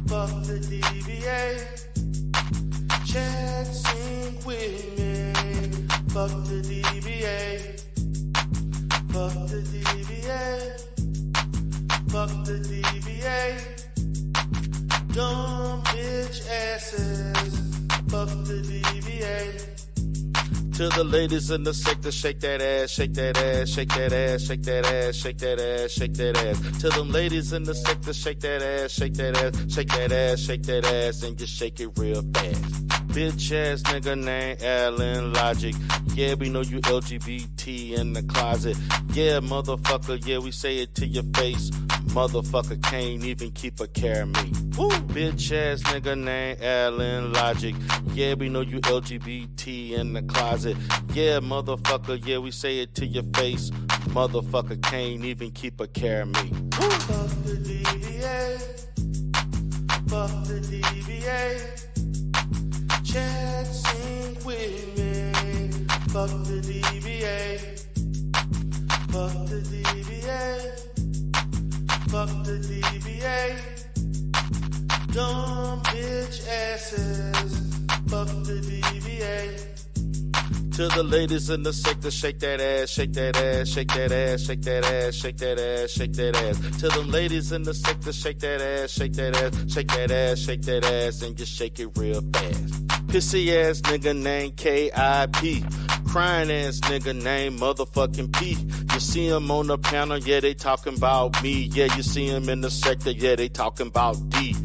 fuck the DBA. Chat, sing with me. Fuck the DBA. Fuck the DBA. Fuck the DBA. Dumb bitch asses. Fuck the DBA. To the ladies in the sector, shake that ass, shake that ass, shake that ass, shake that ass, shake that ass, shake that ass. To them ladies in the sector, shake that ass, shake that ass, shake that ass, shake that ass, and just shake it real fast. Bitch ass nigga named Alan Logic. Yeah, we know you LGBT in the closet. Yeah, motherfucker, yeah, we say it to your face. Motherfucker can't even keep a care of me. Woo! Bitch ass nigga named Alan Logic. Yeah, we know you LGBT in the closet. Yeah, motherfucker, yeah, we say it to your face. Motherfucker can't even keep a care of me. Woo! Fuck the DBA. Fuck the DBA. Chat, sing with me. Fuck the DBA. Fuck the DBA. Fuck the DBA. Dumb bitch asses. Fuck the DBA. To the ladies in the sector, shake that ass, shake that ass, shake that ass, shake that ass, shake that ass, shake that ass. To them ladies in the sector, shake that ass, shake that ass, shake that ass, shake that ass, and just shake it real fast. Pissy ass nigga named KIP. Crying ass nigga named motherfucking P. You see him on the panel, yeah, they talking about me. Yeah, you see him in the sector, yeah, they talking about D.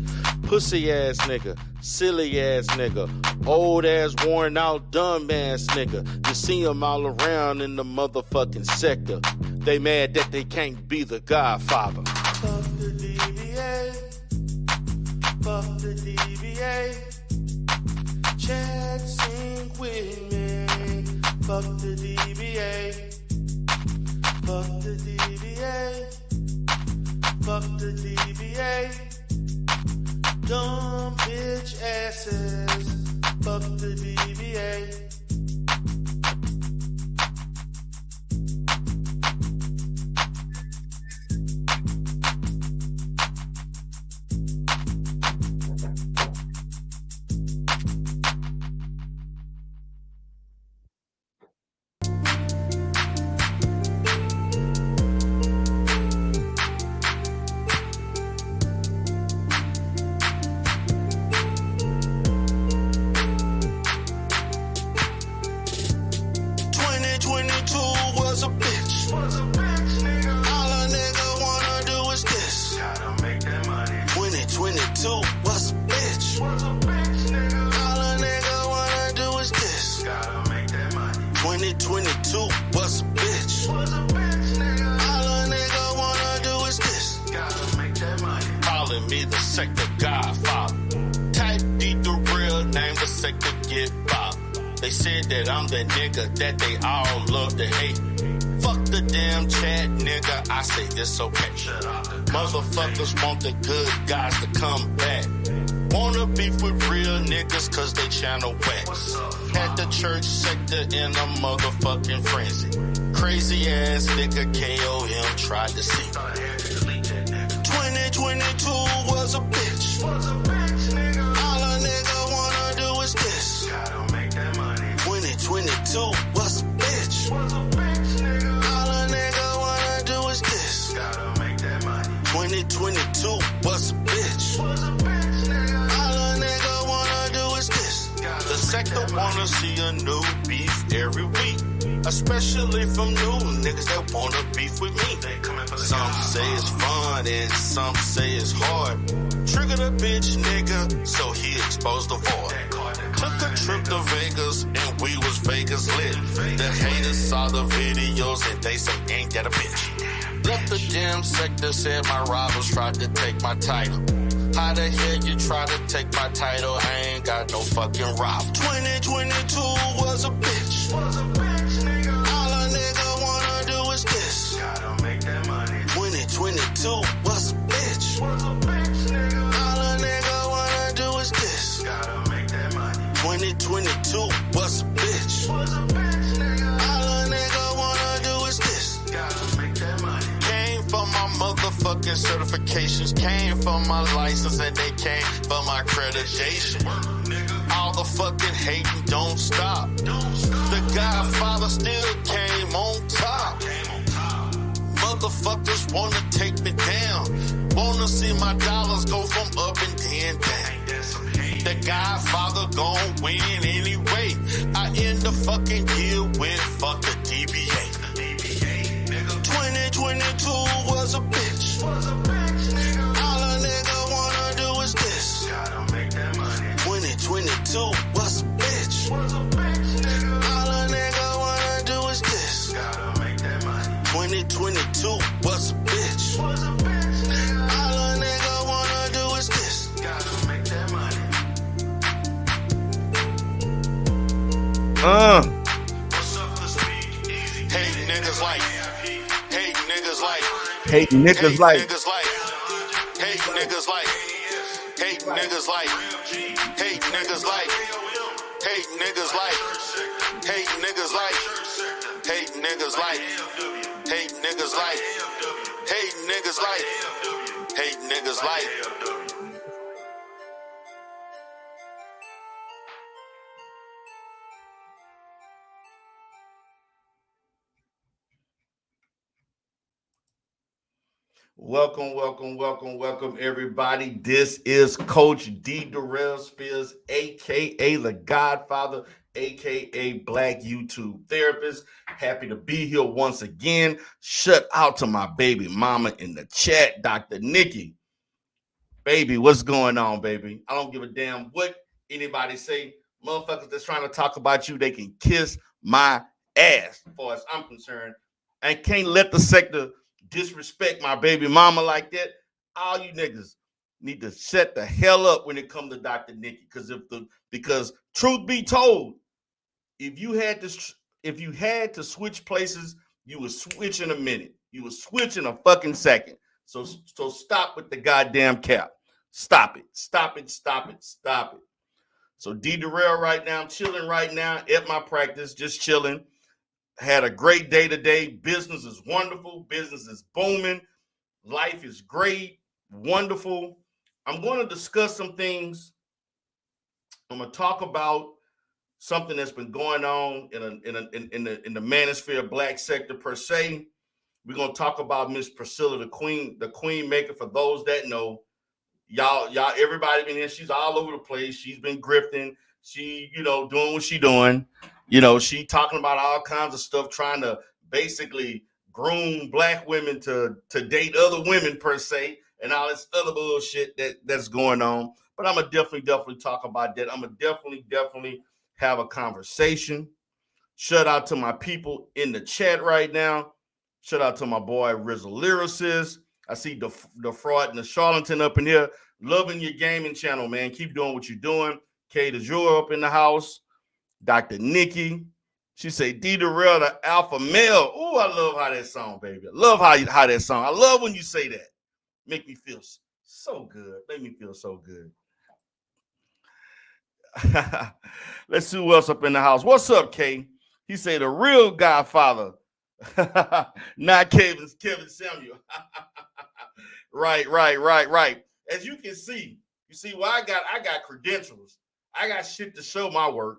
Pussy ass nigga, silly ass nigga, old ass, worn out, dumb ass nigga. You see him all around in the motherfucking sector. They mad that they can't be the Godfather. Fuck the DBA. Fuck the DBA. Chat, sing with me. Fuck the DBA. Fuck the DBA. Fuck the DBA. Dumb bitch asses. Fuck the DBA. That they all love to hate. Fuck the damn chat, nigga. I say it's okay. Motherfuckers want the good guys to come back. Wanna beef with real niggas cause they channel whack. At the church sector in a motherfucking frenzy. Crazy ass nigga KOM tried to see. 2022 was a bitch. All a nigga wanna do is this. 2022 was a bitch. All a nigga wanna do is this. 2022 was a bitch. All a nigga wanna do is this. The sector wanna see a new beef every week. Especially from new niggas that wanna beef with me. Some say it's fun and some say it's hard. Trigger the bitch nigga, so he exposed the void. Took a trip to Vegas and we was Vegas lit. The haters saw the videos and they say ain't that a bitch. Left the damn sector, said my robbers tried to take my title. How the hell you try to take my title? I ain't got no fucking rob. 2022 was a bitch. All a nigga wanna do is this. 2022 was a bitch. All a nigga wanna do is this. 2022 was a bitch. All a nigga wanna do is this. Came for my motherfucking fucking certifications came from my license and they came from my accreditation. All the fucking hating don't stop. The Godfather still came on top. Motherfuckers wanna take me down. Wanna see my dollars go from up and then down. The Godfather gon' win anyway. I end the fucking year with fuck the DBA. 2022 was a bitch. All a nigga wanna do is this. 2022 was a bitch. All a nigga wanna do is this. 2022 was a bitch. All a nigga wanna do is this. Hate niggas like. Hate niggas like. Hate niggas like. Hate niggas like. Hate niggas like. Hate niggas like. Hate niggas like. Hate niggas like. Hate niggas like. Hate niggas like. Hate niggas like. Hate niggas like. Welcome, everybody. This is Coach D. Darrell Spears, a.k.a. The Godfather, a.k.a. Black YouTube Therapist. Happy to be here once again. Shout out to my baby mama in the chat, Dr. Nikki. Baby, what's going on, baby? I don't give a damn what anybody say. Motherfuckers that's trying to talk about you, they can kiss my ass, as far as I'm concerned. And can't let the sector disrespect my baby mama like that. All you niggas need to shut the hell up when it comes to Dr. Nikki. Because truth be told, if you had to switch places, you would switch in a minute. You would switch in a fucking second. So stop with the goddamn cap. Stop it. So D Darrell right now, I'm chilling right now at my practice, just chilling. Had a great day today. Business is wonderful. Business is booming. Life is great. Wonderful. I'm going to discuss some things. I'm going to talk about something that's been going on in the manosphere black sector per se. We're going to talk about Miss Priscilla, the queen maker. For those that know, y'all, everybody been here. She's all over the place. She's been grifting. She, doing what she doing. She talking about all kinds of stuff, trying to basically groom black women to date other women per se, and all this other bullshit that's going on. But I'm gonna definitely talk about that. I'm gonna definitely have a conversation. Shout out to my people in the chat right now. Shout out to my boy Rizzle Lyricist. I see the fraud and the charlatan up in here. Loving your gaming channel, man. Keep doing what you're doing. Kay DeJour up in the house. Dr. Nikki. She say D Darrell, the alpha male. Ooh, I love how that song, baby. I love how that song. I love when you say that. Make me feel so good. Make me feel so good. Let's see who else up in the house. What's up, Kay? He say the real Godfather. Not Kevin Samuel. Right. As you can see, well, I got credentials. I got shit to show my work.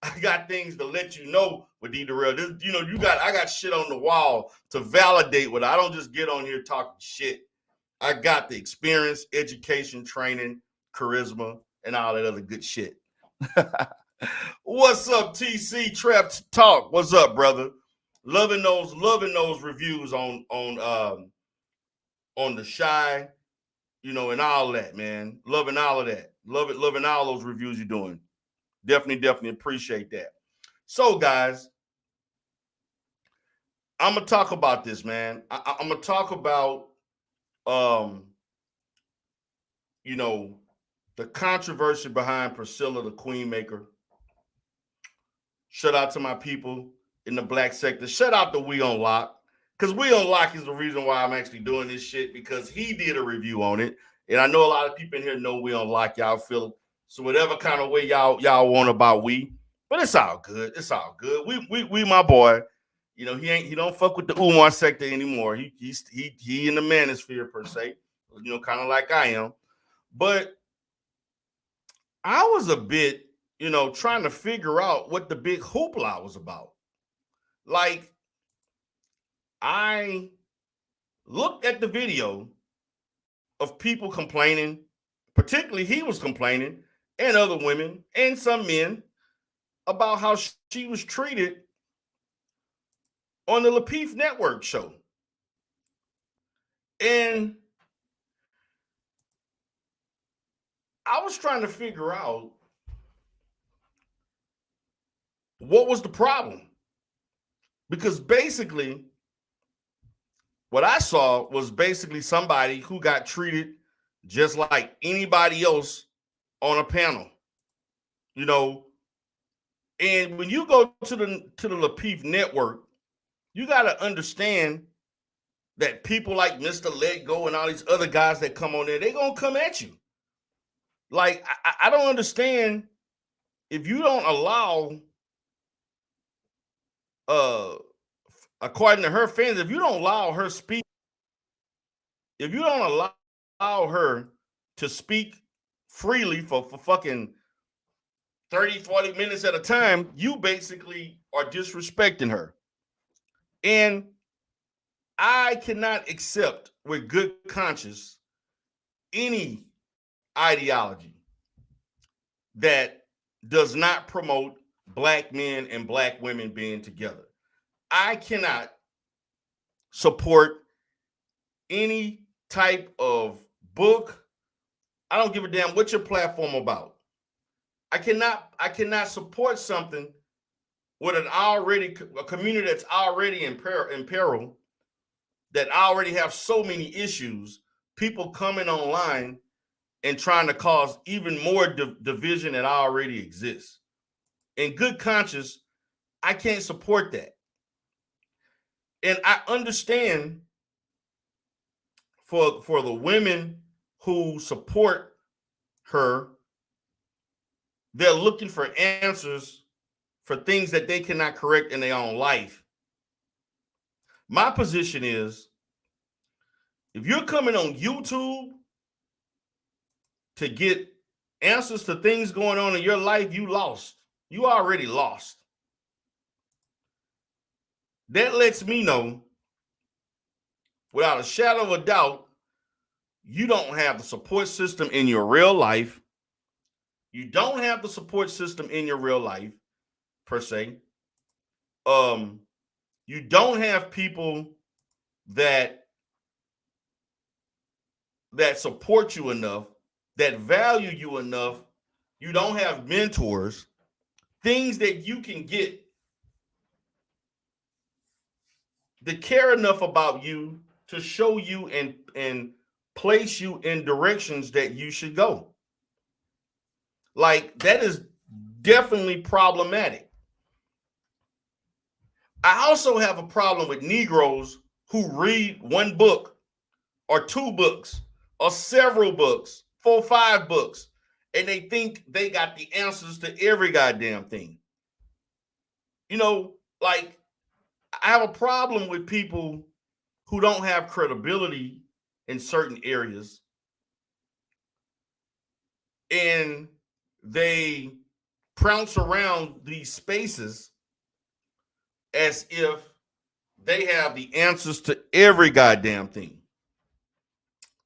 I got things to let you know with D Darrell. I got shit on the wall to validate what I don't just get on here talking shit. I got the experience, education, training, charisma, and all that other good shit. What's up, TC Trap Talk? What's up, brother? Loving those reviews on the Shy, and all that, man. Loving all of that. Loving all those reviews you're doing. Definitely appreciate that. So, guys, I'm gonna talk about this, man. I'm gonna talk about, the controversy behind Priscilla, the Queen Maker. Shout out to my people in the black sector. Shout out to We On Lock, because We On Lock is the reason why I'm actually doing this shit, because he did a review on it, and I know a lot of people in here know We On Lock. Y'all feel so whatever kind of way y'all want about we, but it's all good. We my boy. You know, he don't fuck with the Umar sector anymore. He in the manosphere per se, you know, kind of like I am. But I was a bit, you know, trying to figure out what the big hoopla was about. Like, I looked at the video of people complaining, particularly he was complaining, and other women and some men about how she was treated on the Lapeef Network show. And I was trying to figure out what was the problem. Because basically, what I saw was basically somebody who got treated just like anybody else on a panel. You know, and when you go to the Lapeef Network, you got to understand that people like Mr. Let Go and all these other guys that come on there, they're going to come at you. Like, I don't understand if you don't allow, according to her fans, if you don't allow her speak, if you don't allow her to speak freely for fucking 30, 40 minutes at a time, you basically are disrespecting her. And I cannot accept with good conscience any ideology that does not promote black men and black women being together. I cannot support any type of book. I don't give a damn what your platform about. I cannot support something with a community that's already in peril, that already have so many issues, people coming online and trying to cause even more division that already exists. In good conscience, I can't support that. And I understand for the women who support her, they're looking for answers for things that they cannot correct in their own life. My position is, if you're coming on YouTube to get answers to things going on in your life, you lost. You already lost. That lets me know, without a shadow of a doubt, you don't have the support system in your real life. You don't have the support system in your real life, per se. You don't have people that support you enough, that value you enough. You don't have mentors, things that you can get that care enough about you to show you and place you in directions that you should go. Like, that is definitely problematic. I also have a problem with Negroes who read one book or two books or several books, 4 or 5 books, and they think they got the answers to every goddamn thing. You know, like, I have a problem with people who don't have credibility in certain areas, and they prounce around these spaces as if they have the answers to every goddamn thing.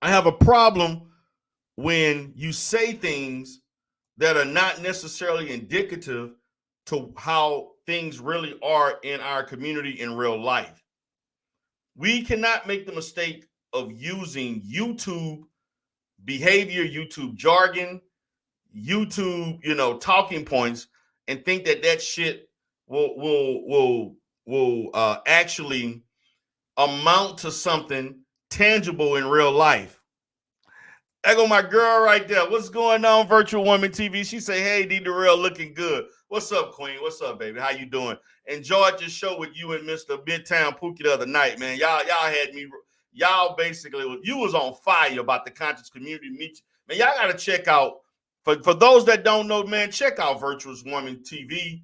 I have a problem when you say things that are not necessarily indicative to how things really are in our community in real life. We cannot make the mistake of using YouTube behavior, YouTube jargon, YouTube, talking points, and think that shit will actually amount to something tangible in real life. There go my girl right there. What's going on, Virtual Woman TV? She say, "Hey, D Darrell, looking good. What's up, Queen? What's up, baby? How you doing? Enjoyed your show with you and Mr. Midtown Pookie the other night, man. Y'all had me. Y'all basically, you was on fire about the conscious community meet. Man, y'all got to check out. For those that don't know, man, check out Virtual Woman TV.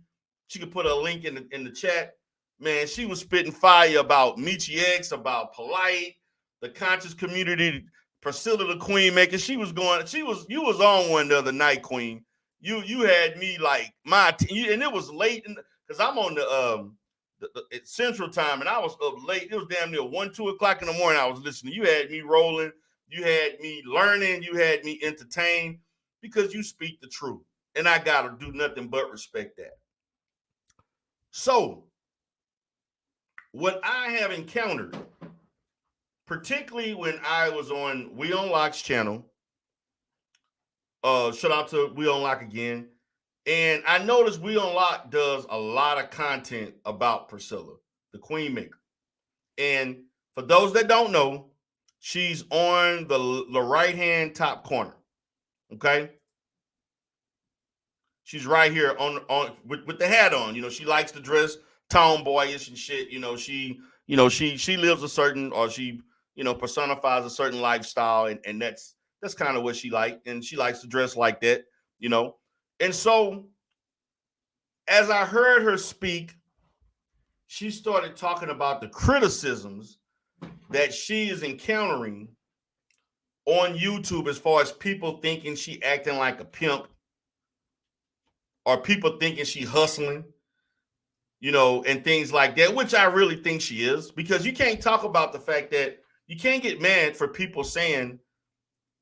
She can put a link in the chat. man, she was spitting fire about Michi X, about Polite, the conscious community, Priscilla the Queen Maker. You was on one the other night, Queen. You had me like and it was late because I'm on the Central Time, and I was up late. It was damn near 1, 2 o'clock in the morning. I was listening. You had me rolling. You had me learning. You had me entertained because you speak the truth, and I gotta do nothing but respect that. So, what I have encountered, particularly when I was on We Unlock's channel, shout out to We Unlock again. And I noticed We Unlock does a lot of content about Priscilla, the Queen Maker. And for those that don't know, she's on the right-hand top corner. Okay? She's right here on with the hat on. You know, she likes to dress tomboyish and shit. She lives a certain, or she, personifies a certain lifestyle, and that's kind of what she like, and she likes to dress like that, And so as I heard her speak, she started talking about the criticisms that she is encountering on YouTube as far as people thinking she acting like a pimp, or people thinking she hustling, and things like that, which I really think she is, because you can't talk about the fact that you can't get mad for people saying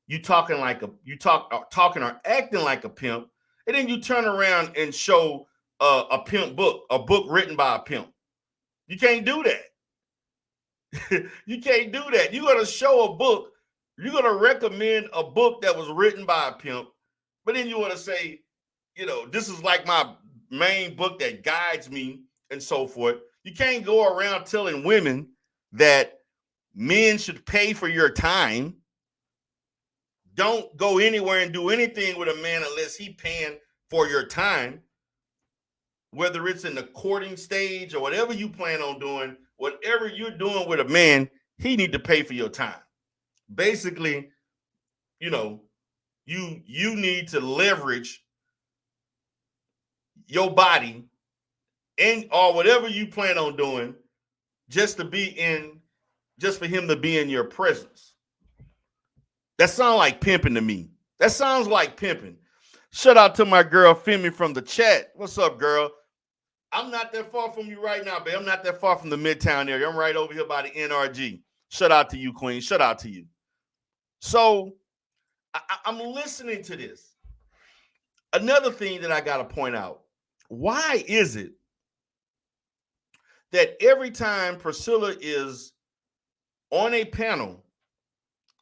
you talking or acting like a pimp, and then you turn around and show a pimp book, a book written by a pimp. You can't do that. You can't do that. You're going to show a book. You're going to recommend a book that was written by a pimp, but then you want to say, this is like my main book that guides me and so forth. You can't go around telling women that men should pay for your time. Don't go anywhere and do anything with a man unless he paying for your time, whether it's in the courting stage or whatever you plan on doing. Whatever you're doing with a man, he need to pay for your time. Basically, you need to leverage your body or whatever you plan on doing just for him to be in your presence. That sounds like pimping to me. That sounds like pimping. Shout out to my girl Femi from the chat. What's up, girl? I'm not that far from you right now, babe. I'm not that far from the Midtown area. I'm right over here by the NRG. Shout out to you, Queen. Shout out to you. So I'm listening to this. Another thing that I got to point out. Why is it that every time Priscilla is on a panel,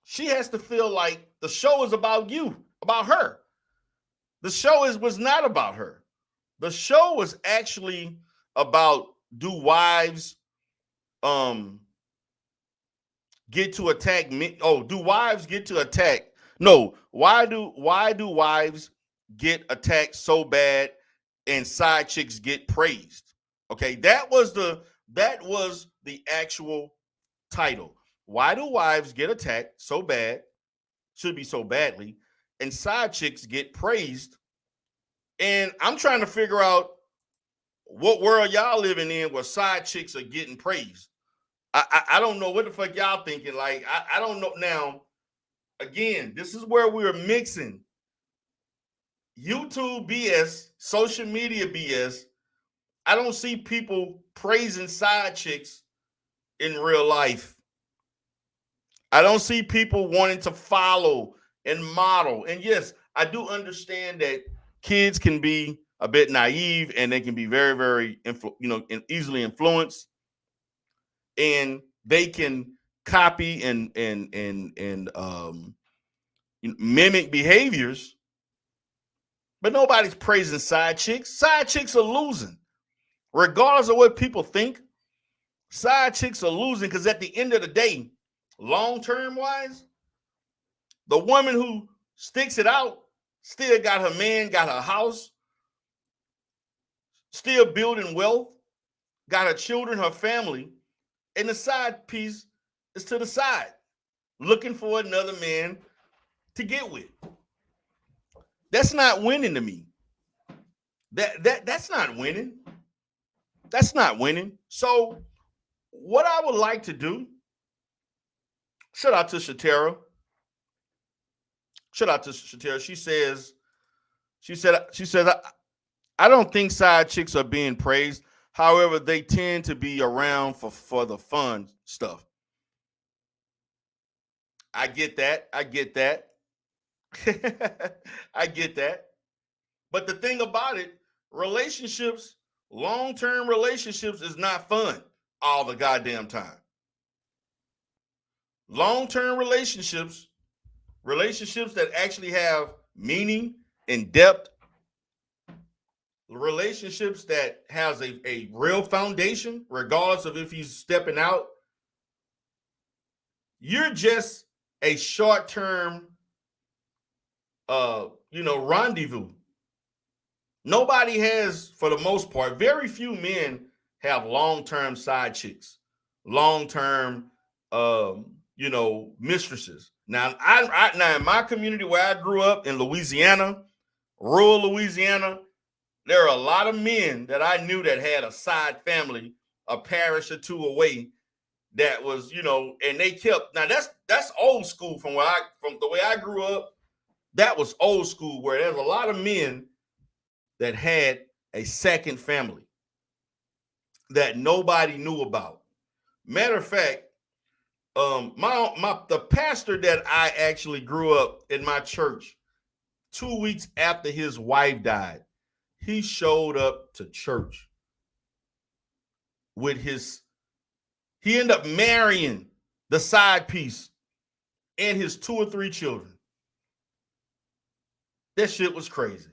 she has to feel like the show is about her? The show was not about her. The show was actually about, do wives get to attack me? Oh, do wives get to attack? No, why do wives get attacked so bad and side chicks get praised? Okay, that was the actual title. Why do wives get attacked so bad, should be so badly, and side chicks get praised? And I'm trying to figure out what world y'all living in where side chicks are getting praised. I don't know what the fuck y'all thinking. Like, I don't know. Now, again, this is where we're mixing YouTube BS, social media BS. I don't see people praising side chicks in real life. I don't see people wanting to follow and model. And yes, I do understand that kids can be a bit naive and they can be very, very, easily influenced, and they can copy and mimic behaviors. But nobody's praising side chicks. Side chicks are losing, regardless of what people think. Side chicks are losing because at the end of the day, long-term wise, the woman who sticks it out still got her man, got her house, still building wealth, got her children, her family, and the side piece is to the side, looking for another man to get with. That's not winning to me. That's not winning. That's not winning. So what I would like to do, shout out to Shatera. Shout out to Shatera. She said, I don't think side chicks are being praised. However, they tend to be around for the fun stuff. I get that. I get that. I get that. But the thing about it, relationships, long-term relationships is not fun all the goddamn time. Long-term relationships, relationships that actually have meaning and depth, relationships that has a real foundation, regardless of if he's stepping out, you're just a short-term rendezvous. Nobody has, for the most part, very few men have long-term side chicks, long-term mistresses. Now, now in my community where I grew up in Louisiana, rural Louisiana, there are a lot of men that I knew that had a side family, a parish or two away, that was, and they kept. Now that's old school from the way I grew up. That was old school, where there's a lot of men that had a second family that nobody knew about. Matter of fact, the pastor that I actually grew up in my church, 2 weeks after his wife died, he showed up to church with he ended up marrying the side piece and his 2 or 3 children. That shit was crazy.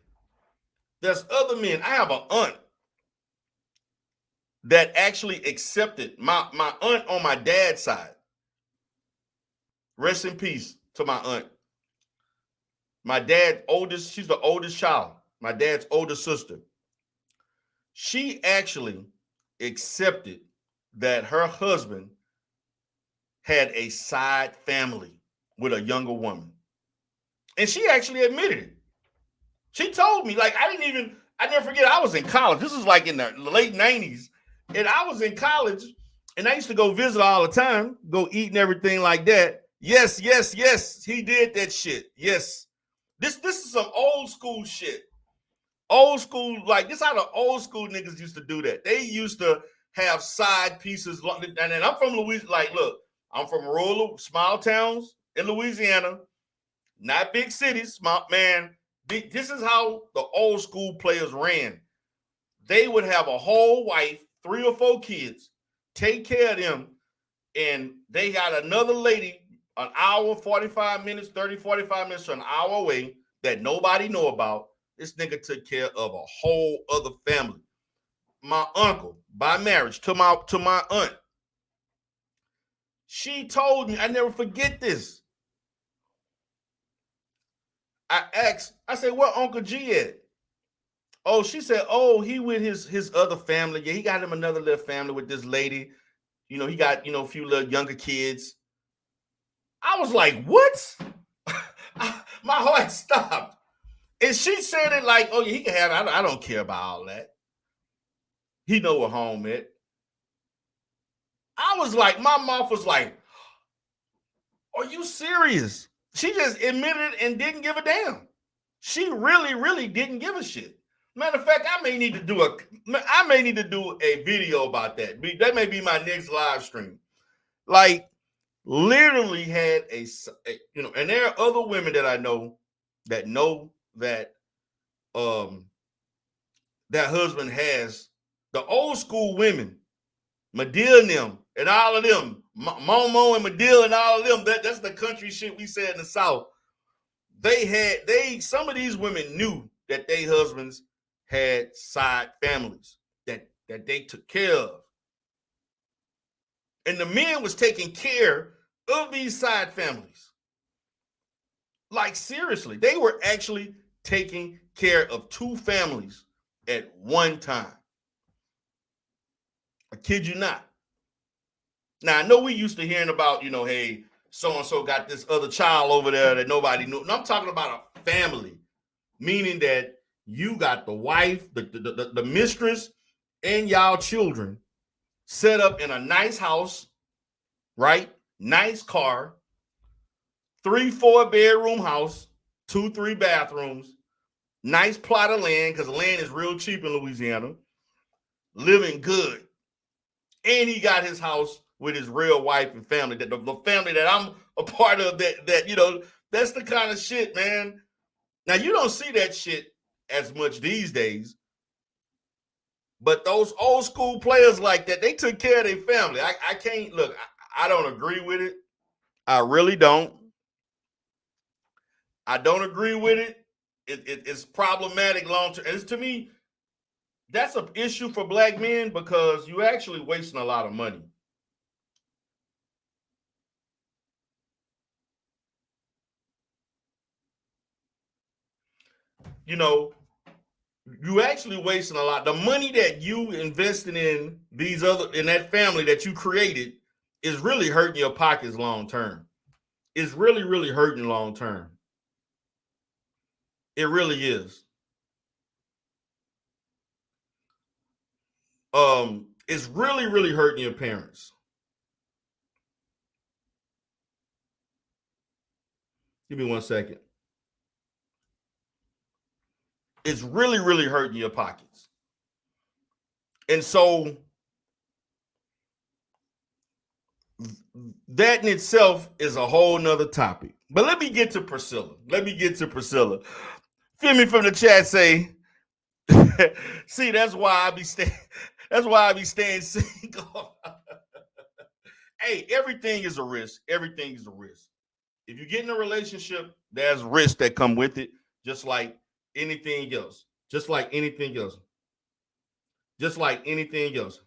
There's other men. I have an aunt that actually accepted my aunt on my dad's side. Rest in peace to my aunt. My dad's oldest, she's the oldest child. My dad's older sister. She actually accepted that her husband had a side family with a younger woman. And she actually admitted it. She told me, like, I never forget, I was in college. This was like in the late 90s. And I was in college, and I used to go visit all the time, go eat and everything like that. Yes, he did that shit. Yes. This is some old school shit. Old school, like, this how the old school niggas used to do that. They used to have side pieces. And then I'm from Louisiana. Like, look, I'm from rural, small towns in Louisiana, not big cities, small, man. This is how the old school players ran. They would have a whole wife, 3 or 4 kids, take care of them, and they got another lady an hour, 45 minutes, 30, 45 minutes to an hour away that nobody know about. This nigga took care of a whole other family. My uncle, by marriage, to my aunt. She told me, I never forget this. I asked, I said, where Uncle G at? Oh, she said, oh, he with his other family. Yeah, he got him another little family with this lady. He got, a few little younger kids. I was like, what? My heart stopped. And she said it like, oh, yeah, he can have it. I don't care about all that. He know where home at. I was like, my mouth was like, are you serious? She just admitted it and didn't give a damn. She really, really didn't give a shit. Matter of fact, I may need to do a video about that. That may be my next live stream. Like, literally had and there are other women that I know that that husband has the old school women, Medill and them, and all of them, Momo and Medill and all of them. That's the country shit we said in the South. Some of these women knew that their husbands had side families that they took care of. And the men was taking care of these side families. Like, seriously, they were actually taking care of 2 families at one time. I kid you not. Now, I know we used to hearing about, hey, so-and-so got this other child over there that nobody knew. No, I'm talking about a family, meaning that you got the wife, the mistress, and y'all children set up in a nice house, right? Nice car, 3-4 bedroom house, 2-3 bathrooms, nice plot of land because land is real cheap in Louisiana, living good. And he got his house with his real wife and family, that the family that I'm a part of, that that's the kind of shit, man. Now you don't see that shit as much these days, but those old school players like that, they took care of their family. I can't look. I don't agree with it. I really don't. I don't agree with it. It's problematic long term. It's, to me, that's an issue for black men because you're actually wasting a lot of money. You actually wasting a lot. The money that you invested in that family that you created is really hurting your pockets long term. It's really, really hurting long term. It really is. It's really, really hurting your parents. Give me 1 second. It's really, really hurting your pockets. And so that in itself is a whole nother topic. But let me get to Priscilla. Feel me from the chat say, see, that's why I be staying single. Hey, everything is a risk. Everything is a risk. If you get in a relationship, there's risks that come with it, just like anything else. Just like anything else. Just like anything else.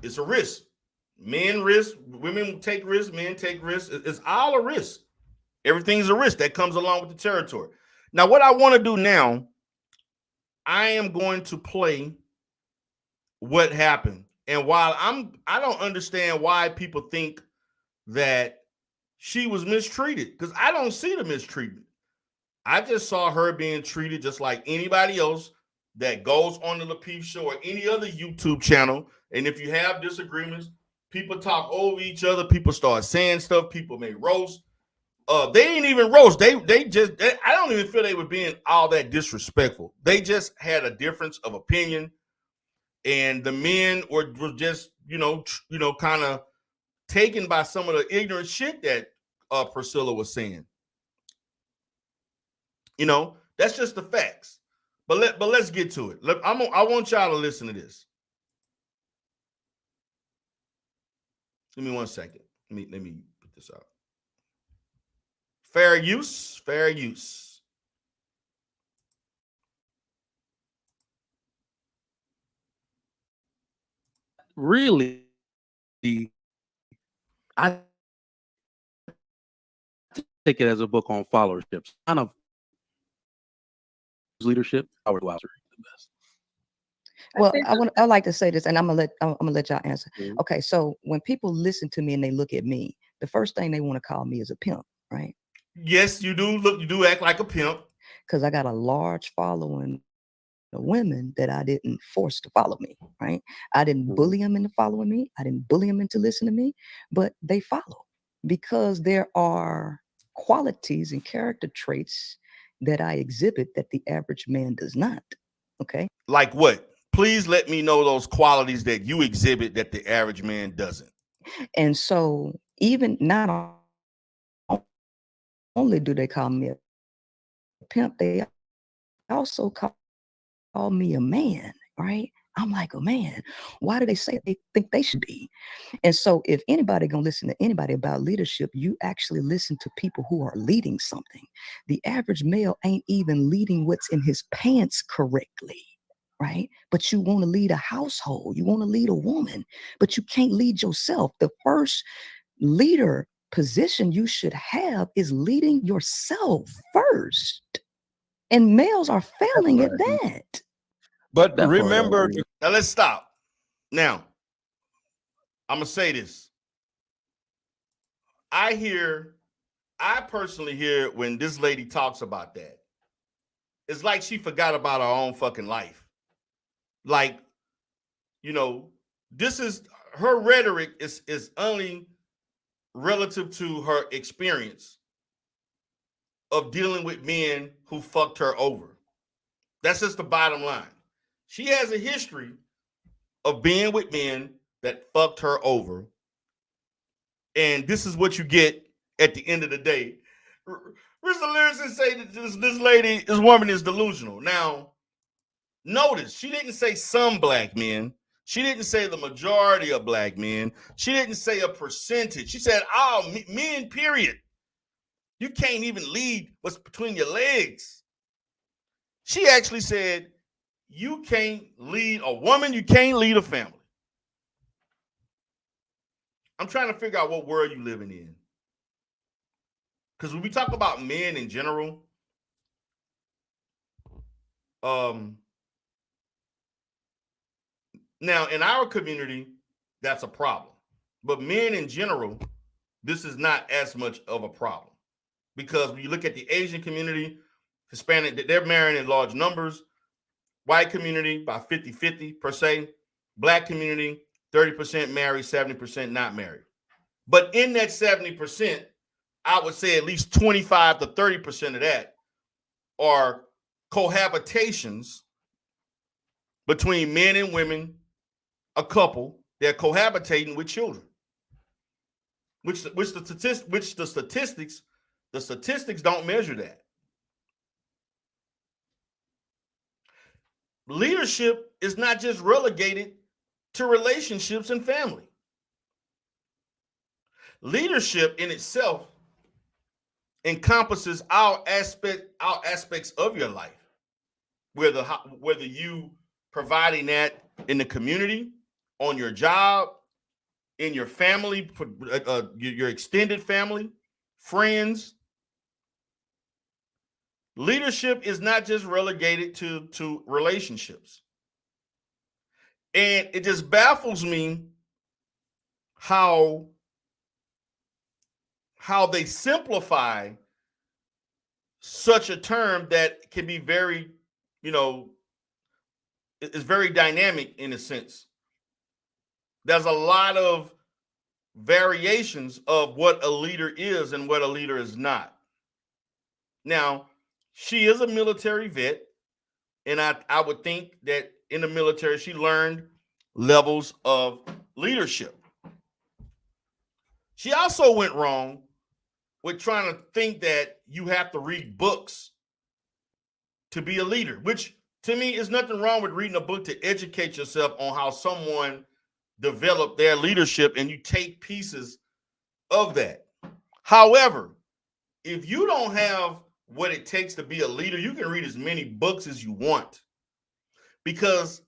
It's a risk. Men risk, women take risks, men take risks. It's all a risk. Everything's a risk that comes along with the territory. Now, what I want to do now, I am going to play what happened. And while I don't understand why people think that she was mistreated, because I don't see the mistreatment. I just saw her being treated just like anybody else that goes on the Lapeef show or any other YouTube channel. And if you have disagreements, people talk over each other. People start saying stuff. People may roast. They ain't even roast. I don't even feel they were being all that disrespectful. They just had a difference of opinion, and the men were just kind of taken by some of the ignorant shit that Priscilla was saying. That's just the facts. But let's get to it. I want y'all to listen to this. Give me 1 second. Let me put this out. Fair use. Really, I take it as a book on followership. Kind of leadership. Howard Wilder, the best. Well, I like to say this, and I'm gonna let y'all answer. Mm-hmm. Okay, so when people listen to me and they look at me, the first thing they want to call me is a pimp, right? Yes, you do. Look, you do act like a pimp. Because I got a large following of women that I didn't force to follow me, right? I didn't bully them into following me. I didn't bully them into listening to me, but they follow because there are qualities and character traits that I exhibit that the average man does not. Okay. Like what? Please let me know those qualities that you exhibit that the average man doesn't. And so even not only do they call me a pimp, they also call me a man, right? I'm like, oh man, why do they say they think they should be? And so if anybody gonna listen to anybody about leadership, you actually listen to people who are leading something. The average male ain't even leading what's in his pants correctly, right? But you want to lead a household, you want to lead a woman, but you can't lead yourself. The first leader position you should have is leading yourself first. And males are failing at that. But remember, now let's stop. Now, I'm going to say this. I personally hear when this lady talks about that. it's like she forgot about her own fucking life. Like, you know, this is her rhetoric is only relative to her experience of dealing with men who fucked her over. That's just the bottom line. She has a history of being with men that fucked her over. And this is what you get at the end of the day. Rich the lyricist say that this woman is delusional. Now, notice she didn't say some black men. She didn't say the majority of black men. She didn't say a percentage. She said all men, period. You can't even lead what's between your legs. She actually said you can't lead a woman, you can't lead a family. I'm trying to figure out what world you living in. Because when we talk about men in general, now in our community, that's a problem. But men in general, this is not as much of a problem. Because when you look at the Asian community, Hispanic, they're marrying in large numbers. White community, about 50-50 per se. Black community, 30% married, 70% not married. But in that 70%, I would say at least 25 to 30% of that are cohabitations between men and women, a couple, they're cohabitating with children. Which the statistics don't measure that. Leadership is not just relegated to relationships and family. Leadership in itself encompasses all aspects of your life, whether you providing that in the community, on your job, in your family, your extended family, friends. Leadership is not just relegated to relationships. And it just baffles me how they simplify such a term that can be very, it's very dynamic in a sense. There's a lot of variations of what a leader is and what a leader is not. Now, she is a military vet, and I would think that in the military, she learned levels of leadership. She also went wrong with trying to think that you have to read books to be a leader, which to me is nothing wrong with reading a book to educate yourself on how someone developed their leadership, and you take pieces of that. However, if you don't have what it takes to be a leader, you can read as many books as you want, because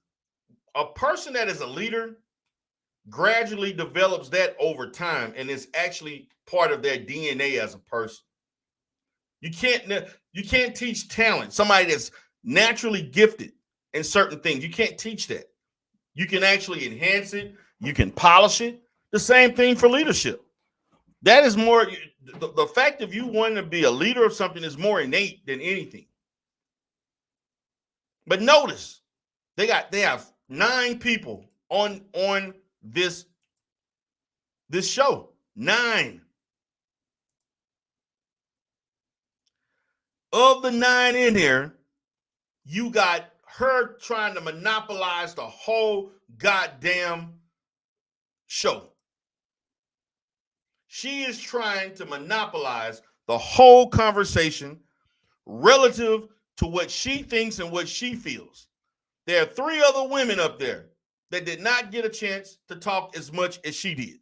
a person that is a leader gradually develops that over time, and it's actually part of their DNA as a person. You can't teach talent. Somebody that's naturally gifted in certain things, you can't teach that. You can actually enhance it. You can polish it. The same thing for leadership. That is more, the fact of you wanting to be a leader of something is more innate than anything. But notice, they have 9 people on this show. 9. Of the 9 in here, you got her trying to monopolize the whole goddamn show. She is trying to monopolize the whole conversation relative to what she thinks and what she feels. There are 3 other women up there that did not get a chance to talk as much as she did.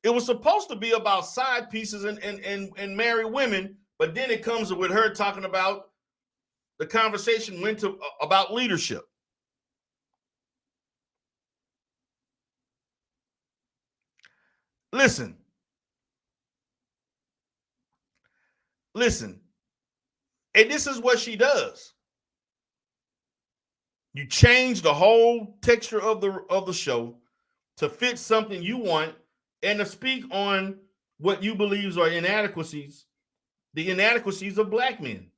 It was supposed to be about side pieces and married women, but then it comes with her talking about the conversation went to about leadership. Listen. And this is what she does. You change the whole texture of the show to fit something you want and to speak on what you believe are inadequacies, the inadequacies of black men.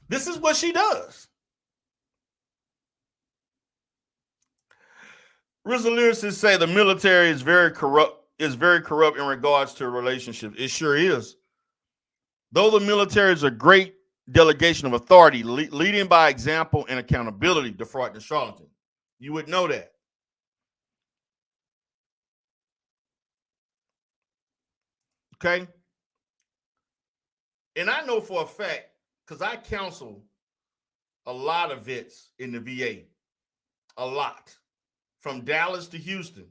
This is what she does. RZA lyricists say the military is very corrupt in regards to relationships. It sure is. Though the military is a great delegation of authority, leading by example and accountability, defraud and charlatan. You would know that. Okay? And I know for a fact, because I counsel a lot of vets in the VA, a lot, from Dallas to Houston.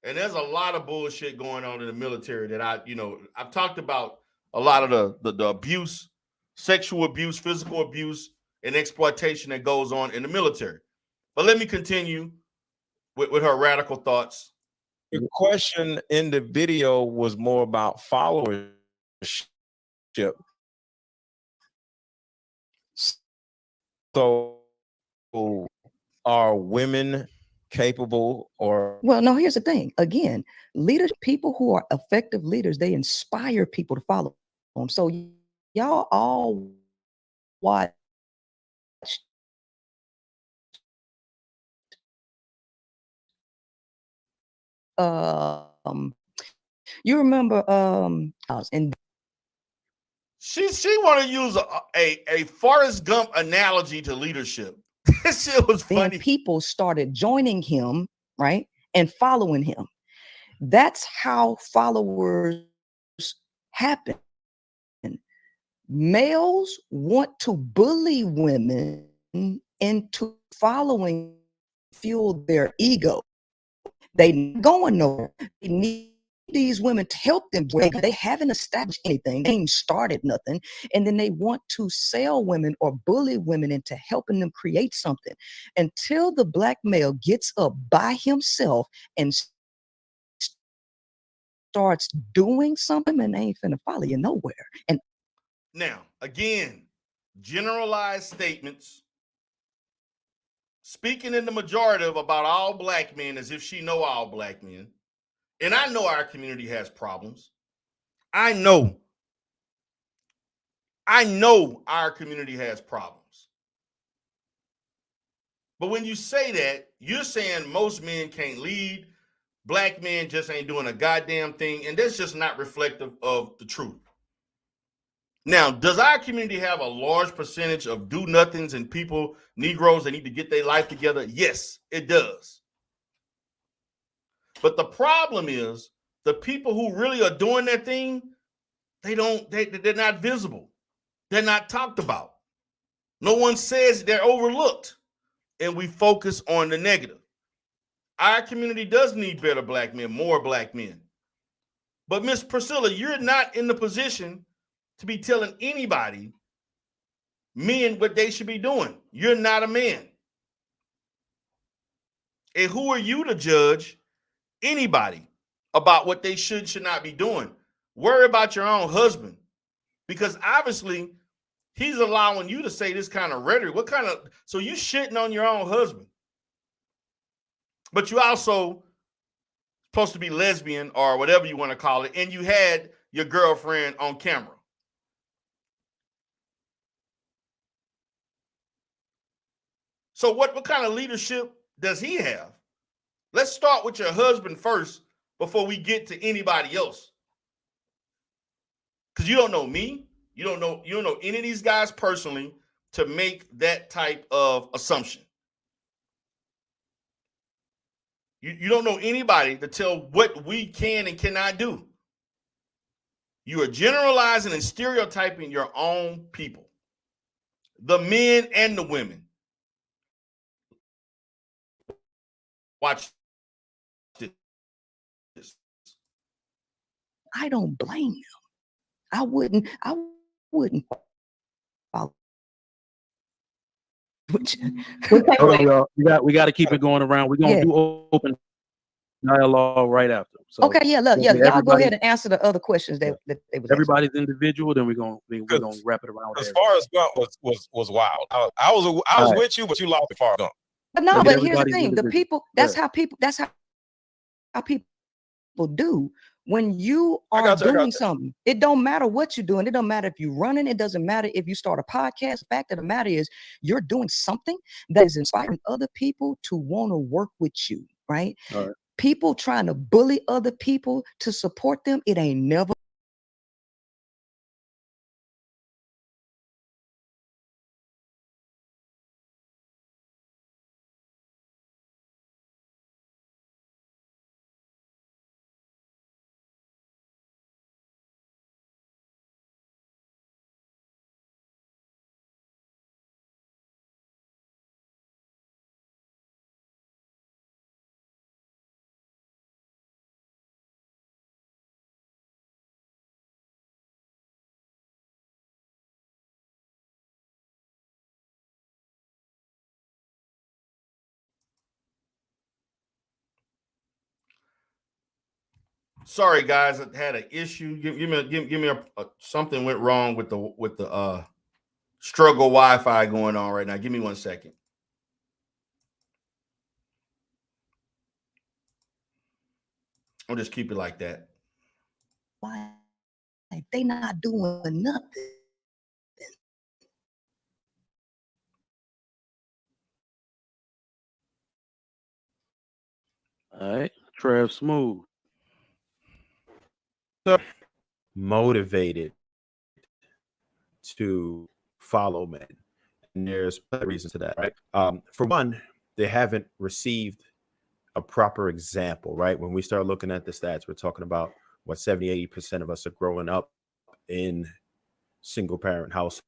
And there's a lot of bullshit going on in the military that I've talked about a lot of the abuse, sexual abuse, physical abuse, and exploitation that goes on in the military. But let me continue with her radical thoughts. The question in the video was more about followership. So are women capable or? Well, no, here's the thing. Again, leaders, people who are effective leaders, they inspire people to follow them. So y'all all watch you remember and she want to use a Forrest Gump analogy to leadership. This shit was funny. Then people started joining him, right, and following him. That's how followers happen. Males want to bully women into following, fuel their ego. They not going nowhere. They need these women to help them. They haven't established anything. They ain't started nothing. And then they want to sell women or bully women into helping them create something. Until the black male gets up by himself and starts doing something, and they ain't finna follow you nowhere. And now, again, generalized statements, speaking in the majorative about all black men as if she know all black men. And I know our community has problems. I know our community has problems. But when you say that, you're saying most men can't lead, black men just ain't doing a goddamn thing, and that's just not reflective of the truth. Now, does our community have a large percentage of do-nothings and people, Negroes that need to get their life together? Yes, it does. But the problem is the people who really are doing that thing, they're not visible. They're not talked about. No one says, they're overlooked. And we focus on the negative. Our community does need better black men, more black men. But Miss Priscilla, you're not in the position to be telling anybody, men, what they should be doing. You're not a man. And who are you to judge anybody about what they should not be doing? Worry about your own husband, because obviously he's allowing you to say this kind of rhetoric. So you shitting on your own husband, but you also supposed to be lesbian or whatever you want to call it, and you had your girlfriend on camera. So what kind of leadership does he have? Let's start with your husband first before we get to anybody else. Because you don't know me. You don't know any of these guys personally to make that type of assumption. You don't know anybody to tell what we can and cannot do. You are generalizing and stereotyping your own people, the men and the women. Watch this. I don't blame them. I wouldn't follow. Hold on, y'all. We got to keep it going around. We're gonna do open dialogue right after. So, okay, y'all go ahead and answer the other questions that they was everybody's individual. Then we're gonna wrap it around. As far as Gump was wild. I was with you, but you lost as far as Gump. But no, but here's the thing: the people. That's how people do When you are doing something, it don't matter what you're doing. It don't matter if you're running. It doesn't matter if you start a podcast. The fact of the matter is you're doing something that is inspiring other people to want to work with you, right? All right. People trying to bully other people to support them, it ain't never. Sorry, guys, I had an issue. Give me something went wrong with the struggle Wi-Fi going on right now. Give me 1 second. I'll just keep it like that. Why? They not doing nothing. All right, Trev Smooth. Motivated to follow men, and there's plenty of reasons to that, right? For one, they haven't received a proper example, right? When we start looking at the stats, we're talking about what 70-80% of us are growing up in single parent households.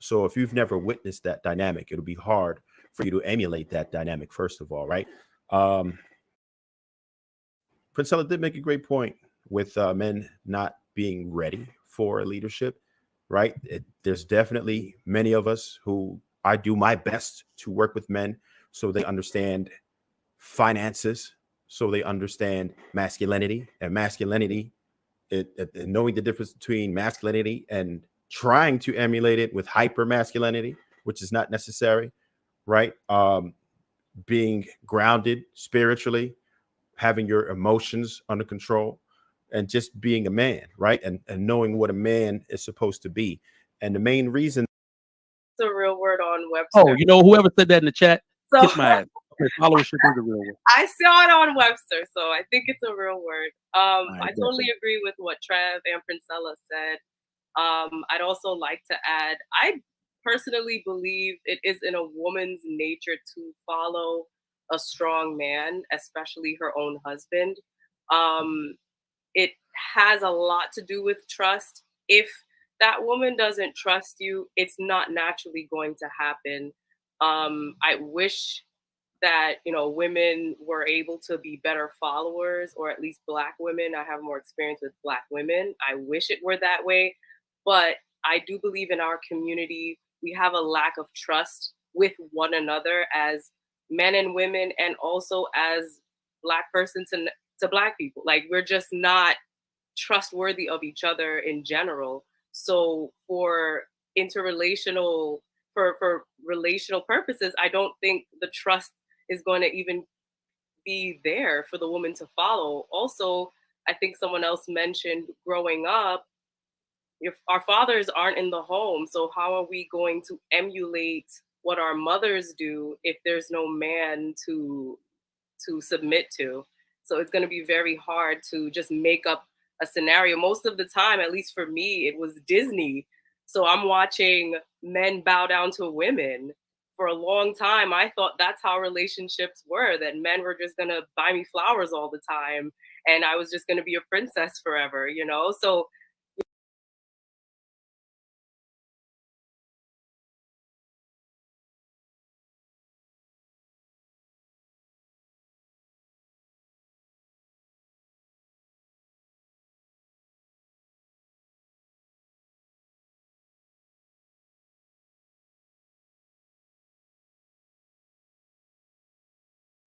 So if you've never witnessed that dynamic, it'll be hard for you to emulate that dynamic, first of all, right? Priscilla did make a great point with men not being ready for leadership, right? There's definitely many of us who I do my best to work with men so they understand finances, so they understand masculinity, and masculinity, knowing the difference between masculinity and trying to emulate it with hyper masculinity, which is not necessary, right? Being grounded spiritually, having your emotions under control, and just being a man, right? And knowing what a man is supposed to be. And the main reason. It's a real word on Webster. Oh, you know, whoever said that in the chat, kiss my ass. Okay, followership is a real word. I saw it on Webster, so I think it's a real word. I totally agree with what Trev and Priscilla said. I'd also like to add, I personally believe it is in a woman's nature to follow a strong man, especially her own husband. It has a lot to do with trust. If that woman doesn't trust you, it's not naturally going to happen. I wish that, you know, women were able to be better followers, or at least Black women. I have more experience with Black women. I wish it were that way. But I do believe in our community, we have a lack of trust with one another as men and women, and also as Black person to Black people. Like, we're just not trustworthy of each other in general. So for interrelational, for relational purposes, I don't think the trust is going to even be there for the woman to follow. Also, I think someone else mentioned growing up, our fathers aren't in the home. So how are we going to emulate what our mothers do if there's no man to submit to? So it's going to be very hard to just make up a scenario. Most of the time, at least for me, it was Disney. So I'm watching men bow down to women. For a long time, I thought that's how relationships were, that men were just going to buy me flowers all the time, and I was just going to be a princess forever, you know? So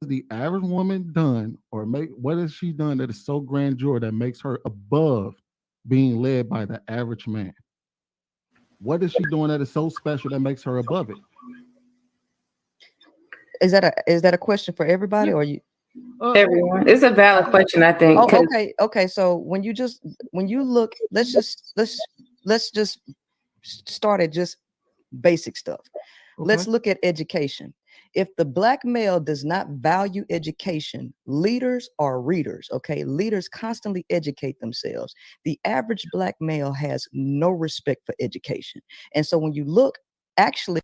the average woman done, or what has she done that is so grandeur that makes her above being led by the average man? What is she doing that is so special that makes her above it? Is that a question for everybody, or you? Everyone, it's a valid question, I think. Oh, okay. So when you look, let's just start at just basic stuff. Let's look at education. If the Black male does not value education, leaders are readers, okay? Leaders constantly educate themselves. The average Black male has no respect for education. And so when you look, actually,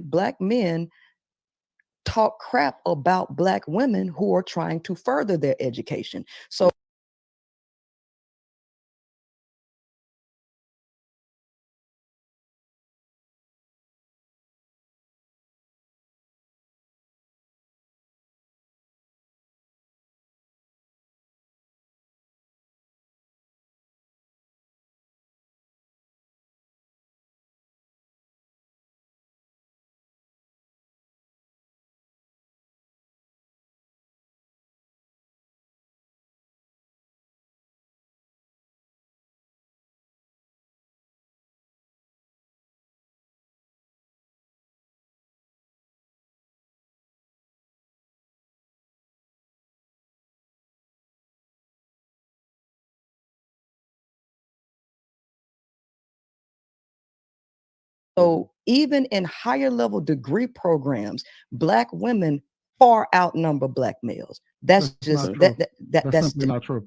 Black men talk crap about Black women who are trying to further their education. So even in higher level degree programs, Black women far outnumber Black males. That's just that's simply not true.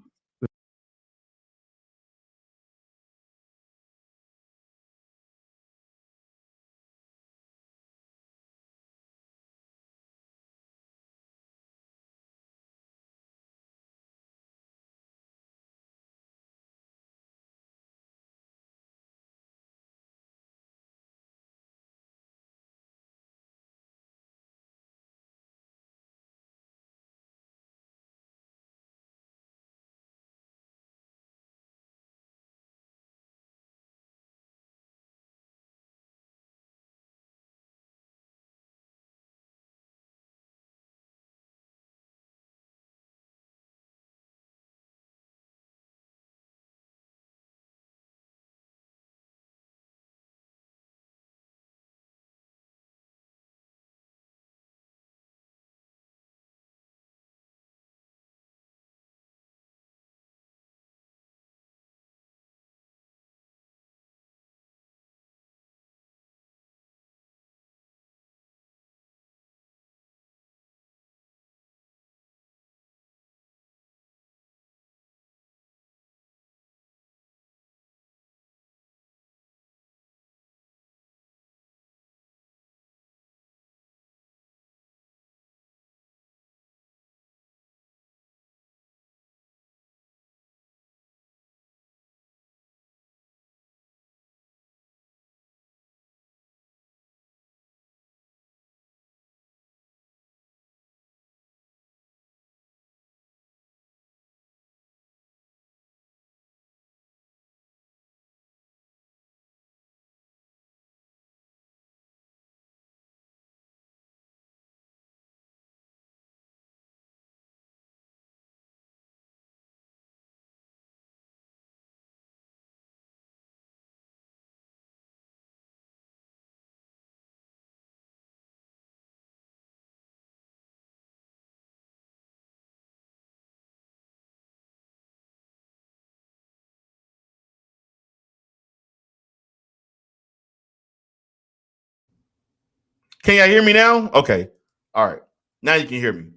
Can y'all hear me now? Okay. All right. Now you can hear me.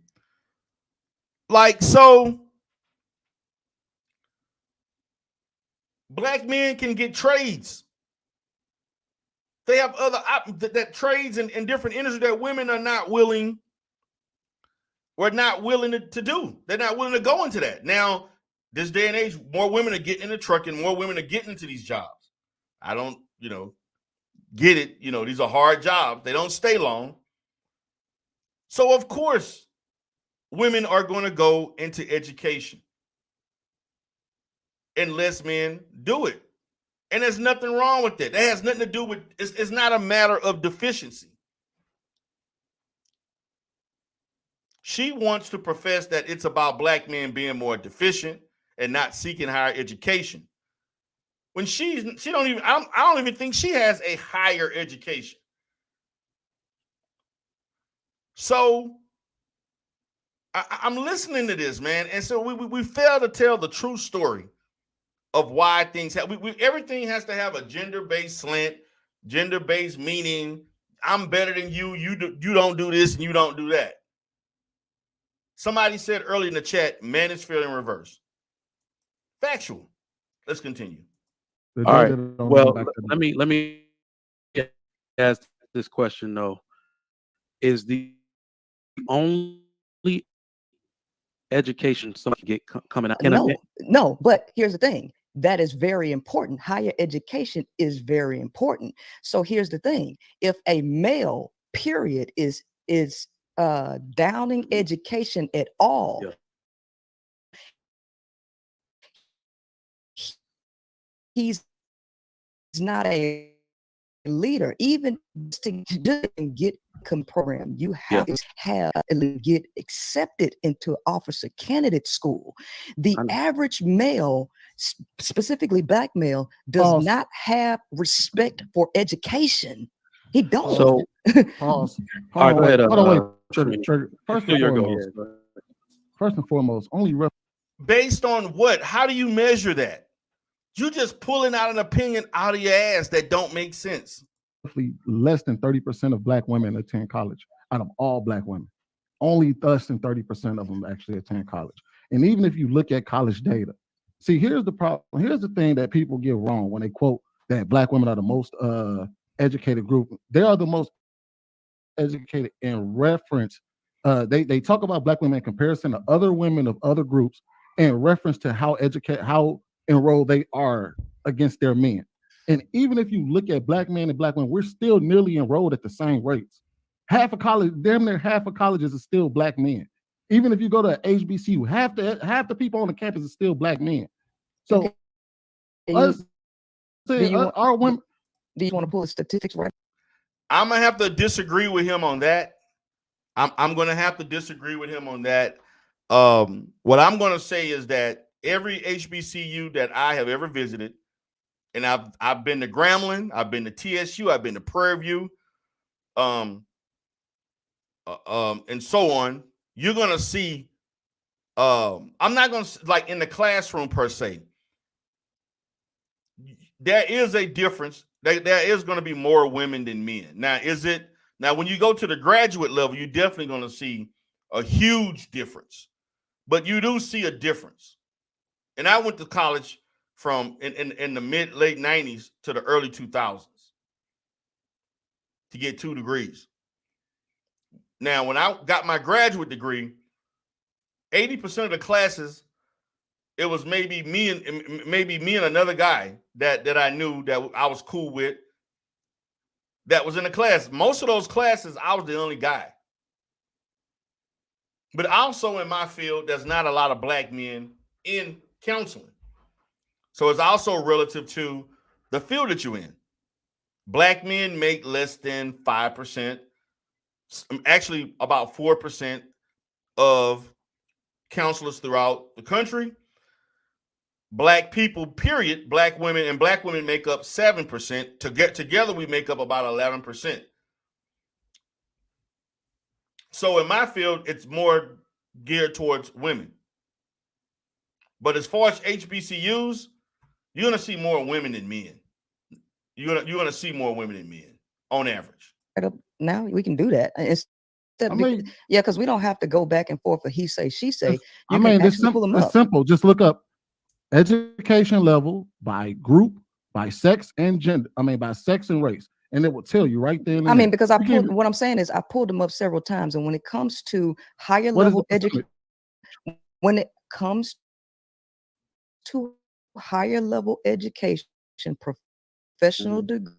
Like, so black men can get trades. They have other that trades in different industries that women are not willing or not willing to do. They're not willing to go into that. Now, this day and age, more women are getting in the truck and more women are getting into these jobs. I don't, get it. These are hard jobs. They don't stay long. So, of course, women are going to go into education unless men do it. And there's nothing wrong with that. That has nothing to do with, it's not a matter of deficiency. She wants to profess that it's about black men being more deficient and not seeking higher education. When I don't even think she has a higher education. So I'm listening to this, man. And so we fail to tell the true story of why things have, everything has to have a gender-based slant, gender-based meaning. I'm better than you. You don't do this and you don't do that. Somebody said earlier in the chat, man is feeling reverse. Factual. Let's continue. All right. Well, let me ask this question though. Is the only education someone can get coming out? No, but here's the thing. That is very important. Higher education is very important. So here's the thing. If a male, period, is downing education at all, he's not a leader. Even to get program, you have to get accepted into officer candidate school. The average male, specifically black male, does not have respect for education. He don't. So pause. All right, go ahead. First and foremost, only based on what? How do you measure that? You just pulling out an opinion out of your ass that don't make sense. Less than 30% of black women attend college out of all black women. Only less than 30% of them actually attend college. And even if you look at college data, see, here's the problem. Here's the thing that people get wrong when they quote that black women are the most educated group. They are the most educated in reference. They talk about black women in comparison to other women of other groups in reference to how enrolled they are against their men. And even if you look at black men and black women, we're still nearly enrolled at the same rates. Half of college, damn near half of colleges are still black men. Even if you go to HBCU, half the people on the campus are still black men. So our women. Do you want to pull the statistics right? I'm gonna have to disagree with him on that. I'm gonna have to disagree with him on that. What I'm gonna say is that every HBCU that I have ever visited, and I've been to Grambling, I've been to TSU, I've been to Prairie View, and so on. You're gonna see. I'm not gonna like in the classroom per se. There is a difference. There is going to be more women than men. Now, when you go to the graduate level, you're definitely going to see a huge difference. But you do see a difference. And I went to college from in the late 90s to the early 2000s to get 2 degrees. Now, when I got my graduate degree, 80% of the classes, it was maybe me and another guy that I knew that I was cool with that was in the class. Most of those classes, I was the only guy. But also in my field, there's not a lot of black men in counseling. So it's also relative to the field that you're in. Black men make less than 5%, actually about 4% of counselors throughout the country. Black people, period, black women make up 7%. Together, we make up about 11%. So in my field, it's more geared towards women. But as far as HBCUs, you're going to see more women than men. You're going to see more women than men on average. now? We can do that. I mean, Yeah, because we don't have to go back and forth for he say, she say. I mean, it's simple. Just look up education level by group, by sex and gender. I mean, by sex and race, and it will tell you right there. I mean, because what I'm saying is I pulled them up several times, and when it comes to higher level education, when it comes to higher level education, professional degrees,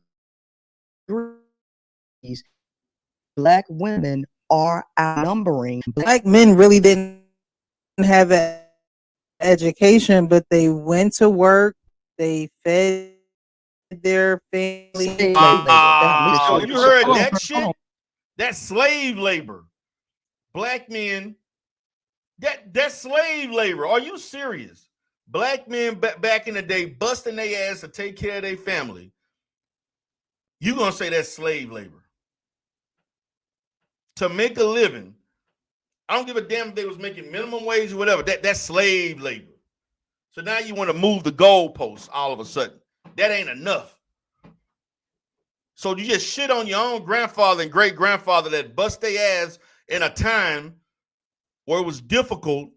Black women are outnumbering. Black men really didn't have an education, but they went to work, they fed their family. You heard that shit? That's slave labor. Black men, that's slave labor. Are you serious? Black men back in the day busting their ass to take care of their family. You gonna say that's slave labor? To make a living, I don't give a damn if they was making minimum wage or whatever. That's slave labor. So now you want to move the goalposts all of a sudden. That ain't enough. So you just shit on your own grandfather and great grandfather that bust their ass in a time where it was difficult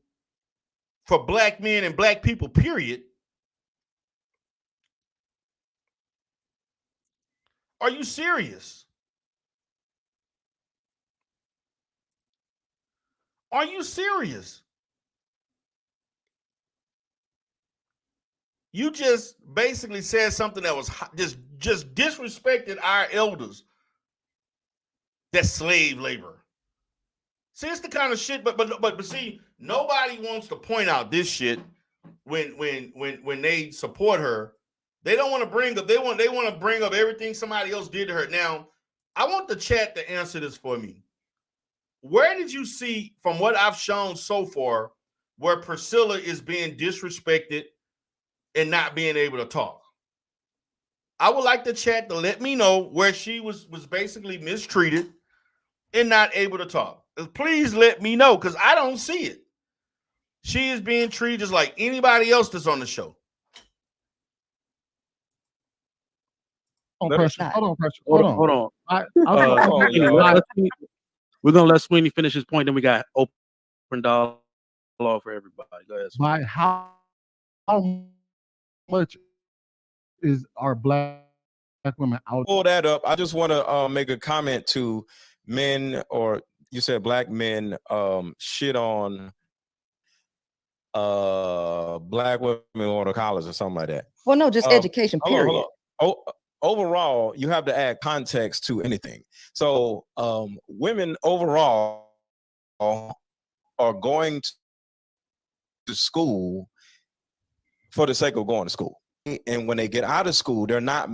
for Black men and Black people, period. Are you serious? Are you serious? You just basically said something that was just disrespected our elders. That's slave labor. See, it's the kind of shit, but see, nobody wants to point out this shit when they support her. They don't want to bring up, they want to bring up everything somebody else did to her. Now, I want the chat to answer this for me. Where did you see, from what I've shown so far, where Priscilla is being disrespected and not being able to talk? I would like the chat to let me know where she was basically mistreated and not able to talk. Please let me know, because I don't see it. She is being treated just like anybody else that's on the show. Hold on. We're gonna let Sweeney finish his point, then we got open dialogue for everybody. Go ahead. By how much is our Black women out? Pull that up. I just want to make a comment to men, or you said Black men shit on Black women going to college or something like that. Well, no, just education, period. Hold on. Overall, you have to add context to anything. So women overall are going to school for the sake of going to school. And when they get out of school, they're not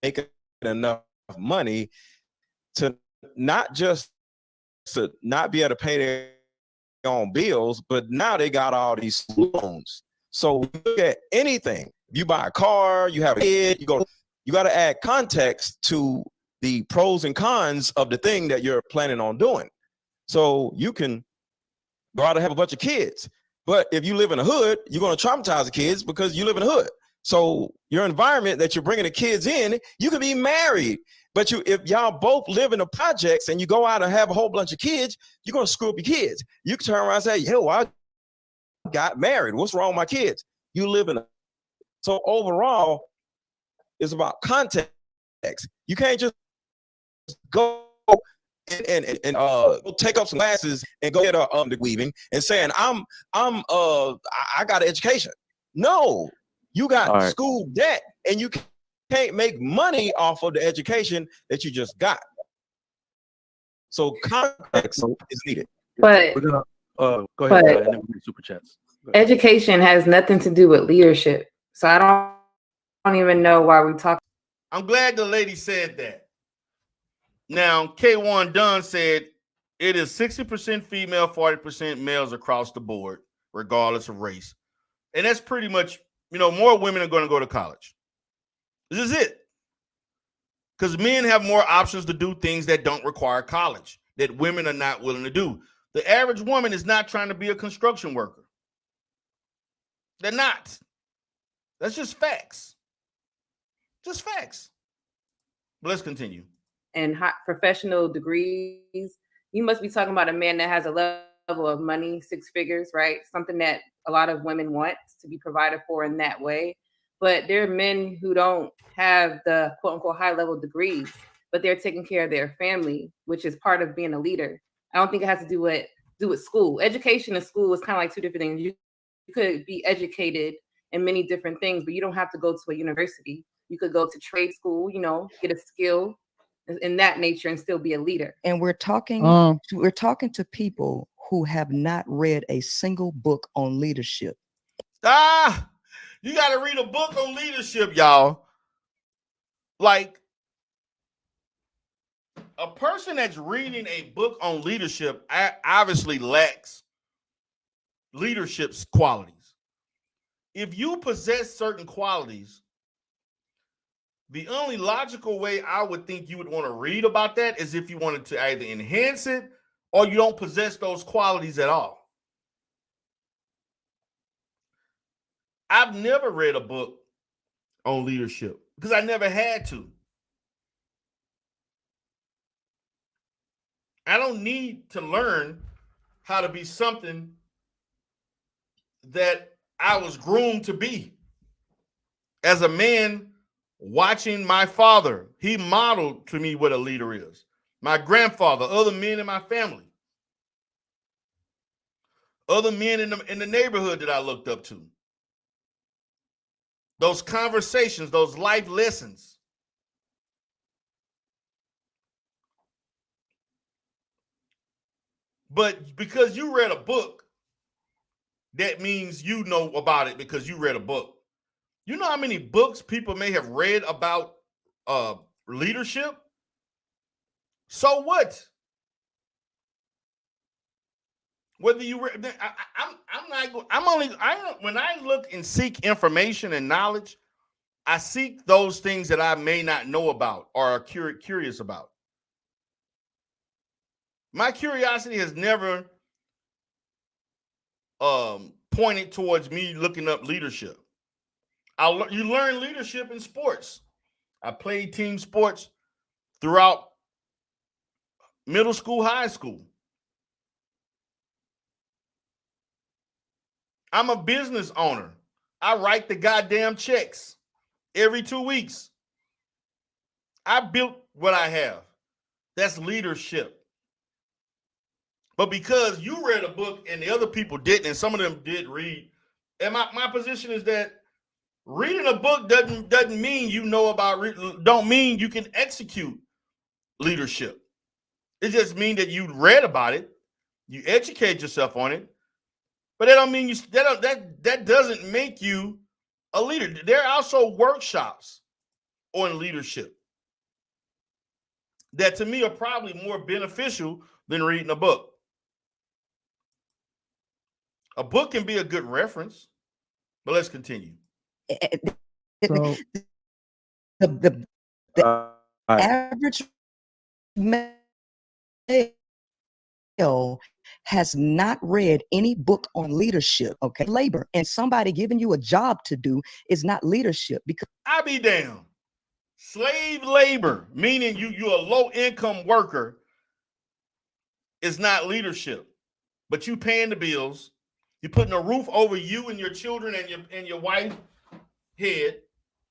making enough money to not just to not be able to pay their own bills, but now they got all these loans. So look at anything. You buy a car, you have a kid, you got to add context to the pros and cons of the thing that you're planning on doing. So you can go out and have a bunch of kids, but if you live in a hood, you're going to traumatize the kids because you live in a hood. So your environment that you're bringing the kids in, you can be married, but if y'all both live in the projects and you go out and have a whole bunch of kids, you're going to screw up your kids. You can turn around and say, yo, I got married. What's wrong with my kids? You live in a... So overall, it's about context. You can't just go and take up some classes and go get a weaving and saying I got an education. No, you got school debt and you can't make money off of the education that you just got. So context is needed. But we're gonna go ahead, and then we do super chats. Education has nothing to do with leadership. So I don't even know why we talk. I'm glad the lady said that. Now, K1 Dunn said it is 60% female, 40% males across the board, regardless of race. And that's pretty much, more women are going to go to college. This is it. Because men have more options to do things that don't require college, that women are not willing to do. The average woman is not trying to be a construction worker. They're not. That's just facts. Just facts. But let's continue. and high professional degrees, you must be talking about a man that has a level of money, 6 figures, right? Something that a lot of women want to be provided for in that way. But there are men who don't have the quote unquote high level degrees, but they're taking care of their family, which is part of being a leader. I don't think it has to do with school. Education and school is kind of like two different things. You could be educated in many different things, but you don't have to go to a university. You could go to trade school, get a skill in that nature and still be a leader. And we're talking to people who have not read a single book on leadership. You got to read a book on leadership, y'all. Like, a person that's reading a book on leadership obviously lacks leadership qualities. If you possess certain qualities, the only logical way I would think you would want to read about that is if you wanted to either enhance it or you don't possess those qualities at all. I've never read a book on leadership because I never had to. I don't need to learn how to be something that I was groomed to be. As a man watching my father, he modeled to me what a leader is. My grandfather, other men in my family, other men in the neighborhood that I looked up to. Those conversations, those life lessons. But because you read a book, that means you know about it because you read a book. You know how many books people may have read about leadership? So what? Whether you read, when I look and seek information and knowledge, I seek those things that I may not know about or are curious about. My curiosity has never pointed towards me looking up leadership. You learn leadership in sports. I played team sports throughout middle school, high school. I'm a business owner. I write the goddamn checks every 2 weeks. I built what I have. That's leadership. But because you read a book and the other people didn't, and some of them did read, and my position is that reading a book doesn't mean you know about, don't mean you can execute leadership. It just means that you read about it, you educate yourself on it, but that don't mean that doesn't make you a leader. There are also workshops on leadership that to me are probably more beneficial than reading a book. A book can be a good reference, but let's continue. So, the average male has not read any book on leadership, okay? Labor and somebody giving you a job to do is not leadership because I be damned. Slave labor, meaning you're a low-income worker, is not leadership. But you paying the bills, you're putting a roof over you and your children and your wife's head.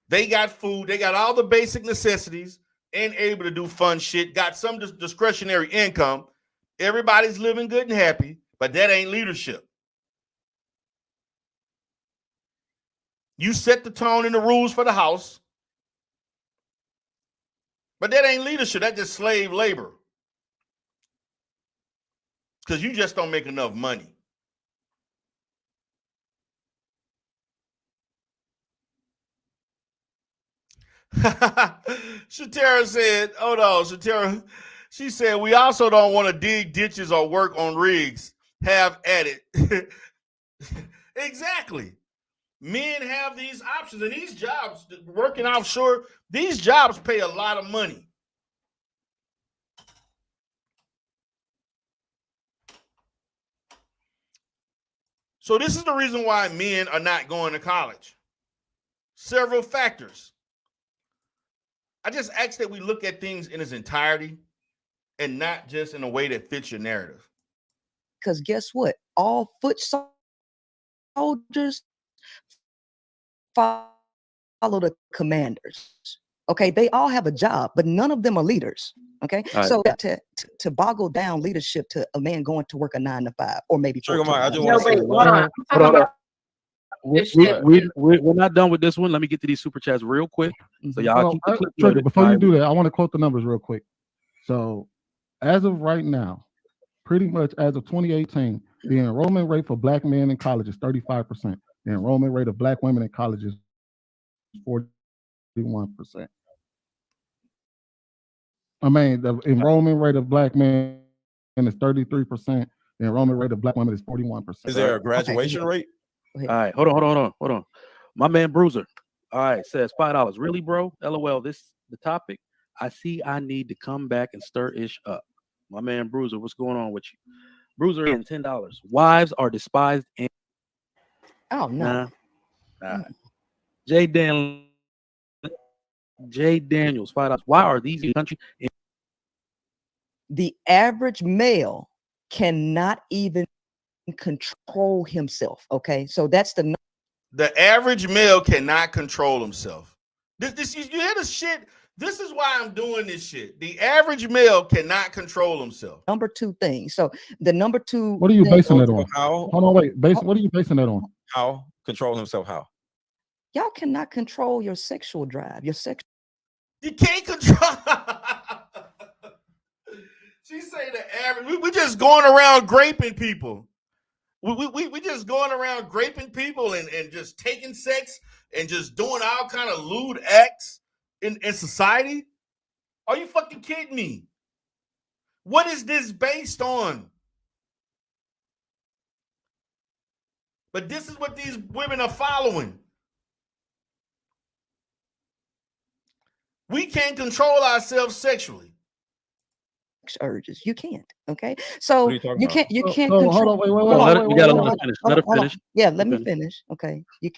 They got food, they got all the basic necessities and able to do fun shit, got some discretionary income. Everybody's living good and happy, but that ain't leadership. You set the tone and the rules for the house, but that ain't leadership. That's just slave labor. Because you just don't make enough money. Shatera said, hold on, Shatera. She said, we also don't want to dig ditches or work on rigs. Have at it. Exactly. Men have these options, and these jobs, working offshore, these jobs pay a lot of money. So this is the reason why men are not going to college. Several factors. I just ask that we look at things in its entirety and not just in a way that fits your narrative. Because guess what? All foot soldiers follow the commanders. Okay, they all have a job, but none of them are leaders. Okay, so to boggle down leadership to a man going to work a 9 to 5 or maybe 14 No, wait, hold on. Hold on. We're not done with this one. Let me get to these super chats real quick. So y'all keep the clip loaded. Before you do that, I want to quote the numbers real quick. So as of right now, pretty much as of 2018, the enrollment rate for black men in college is 35%. The enrollment rate of black women in college is 41%. I mean, the enrollment rate of black men is 33%. The enrollment rate of black women is 41%. Is there a graduation rate? All right, hold on. My man Bruiser, all right, says $5. Really, bro? LOL. This the topic. I see. I need to come back and stir ish up. My man Bruiser, what's going on with you? Bruiser and $10. Wives are despised and oh no. Nah. Jay Daniels, $5. Why are these in the country? The average male cannot even control himself. Okay, so that's the average male cannot control himself. This you hear the shit. This is why I'm doing this shit. The average male cannot control himself. Number 2 thing. So the number 2. What are you basing that on? How? Hold on, wait. What are you basing that on? How control himself? How? Y'all cannot control your sexual drive. Your sex. You can't control. She say the average. We just going around graping people. We just going around graping people and just taking sex and just doing all kind of lewd acts in society. Are you fucking kidding me? What is this based on? But this is what these women are following. We can't control ourselves sexually. Urges. You can't. Okay. So you can't hold on, wait. We gotta let her finish. Let her finish. Yeah, let me finish. Okay. You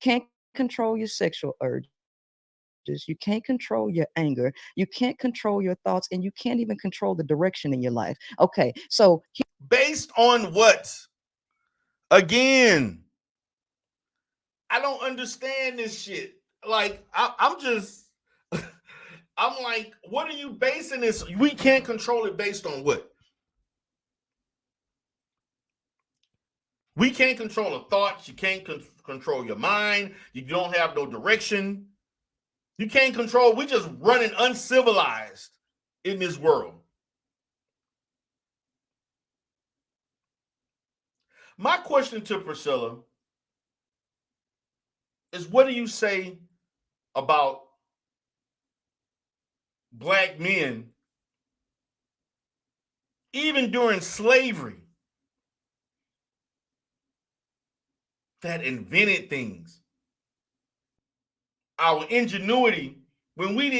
can't control your sexual urges. You can't control your anger. You can't control your thoughts, and you can't even control the direction in your life. Okay. So based on what? Again, I don't understand this shit. Like, I'm just I'm like, what are you basing this? We can't control it based on what? We can't control the thoughts. You can't control your mind. You don't have no direction. You can't control. We just running uncivilized in this world. My question to Priscilla is, what do you say about black men, even during slavery, that invented things? Our ingenuity, when we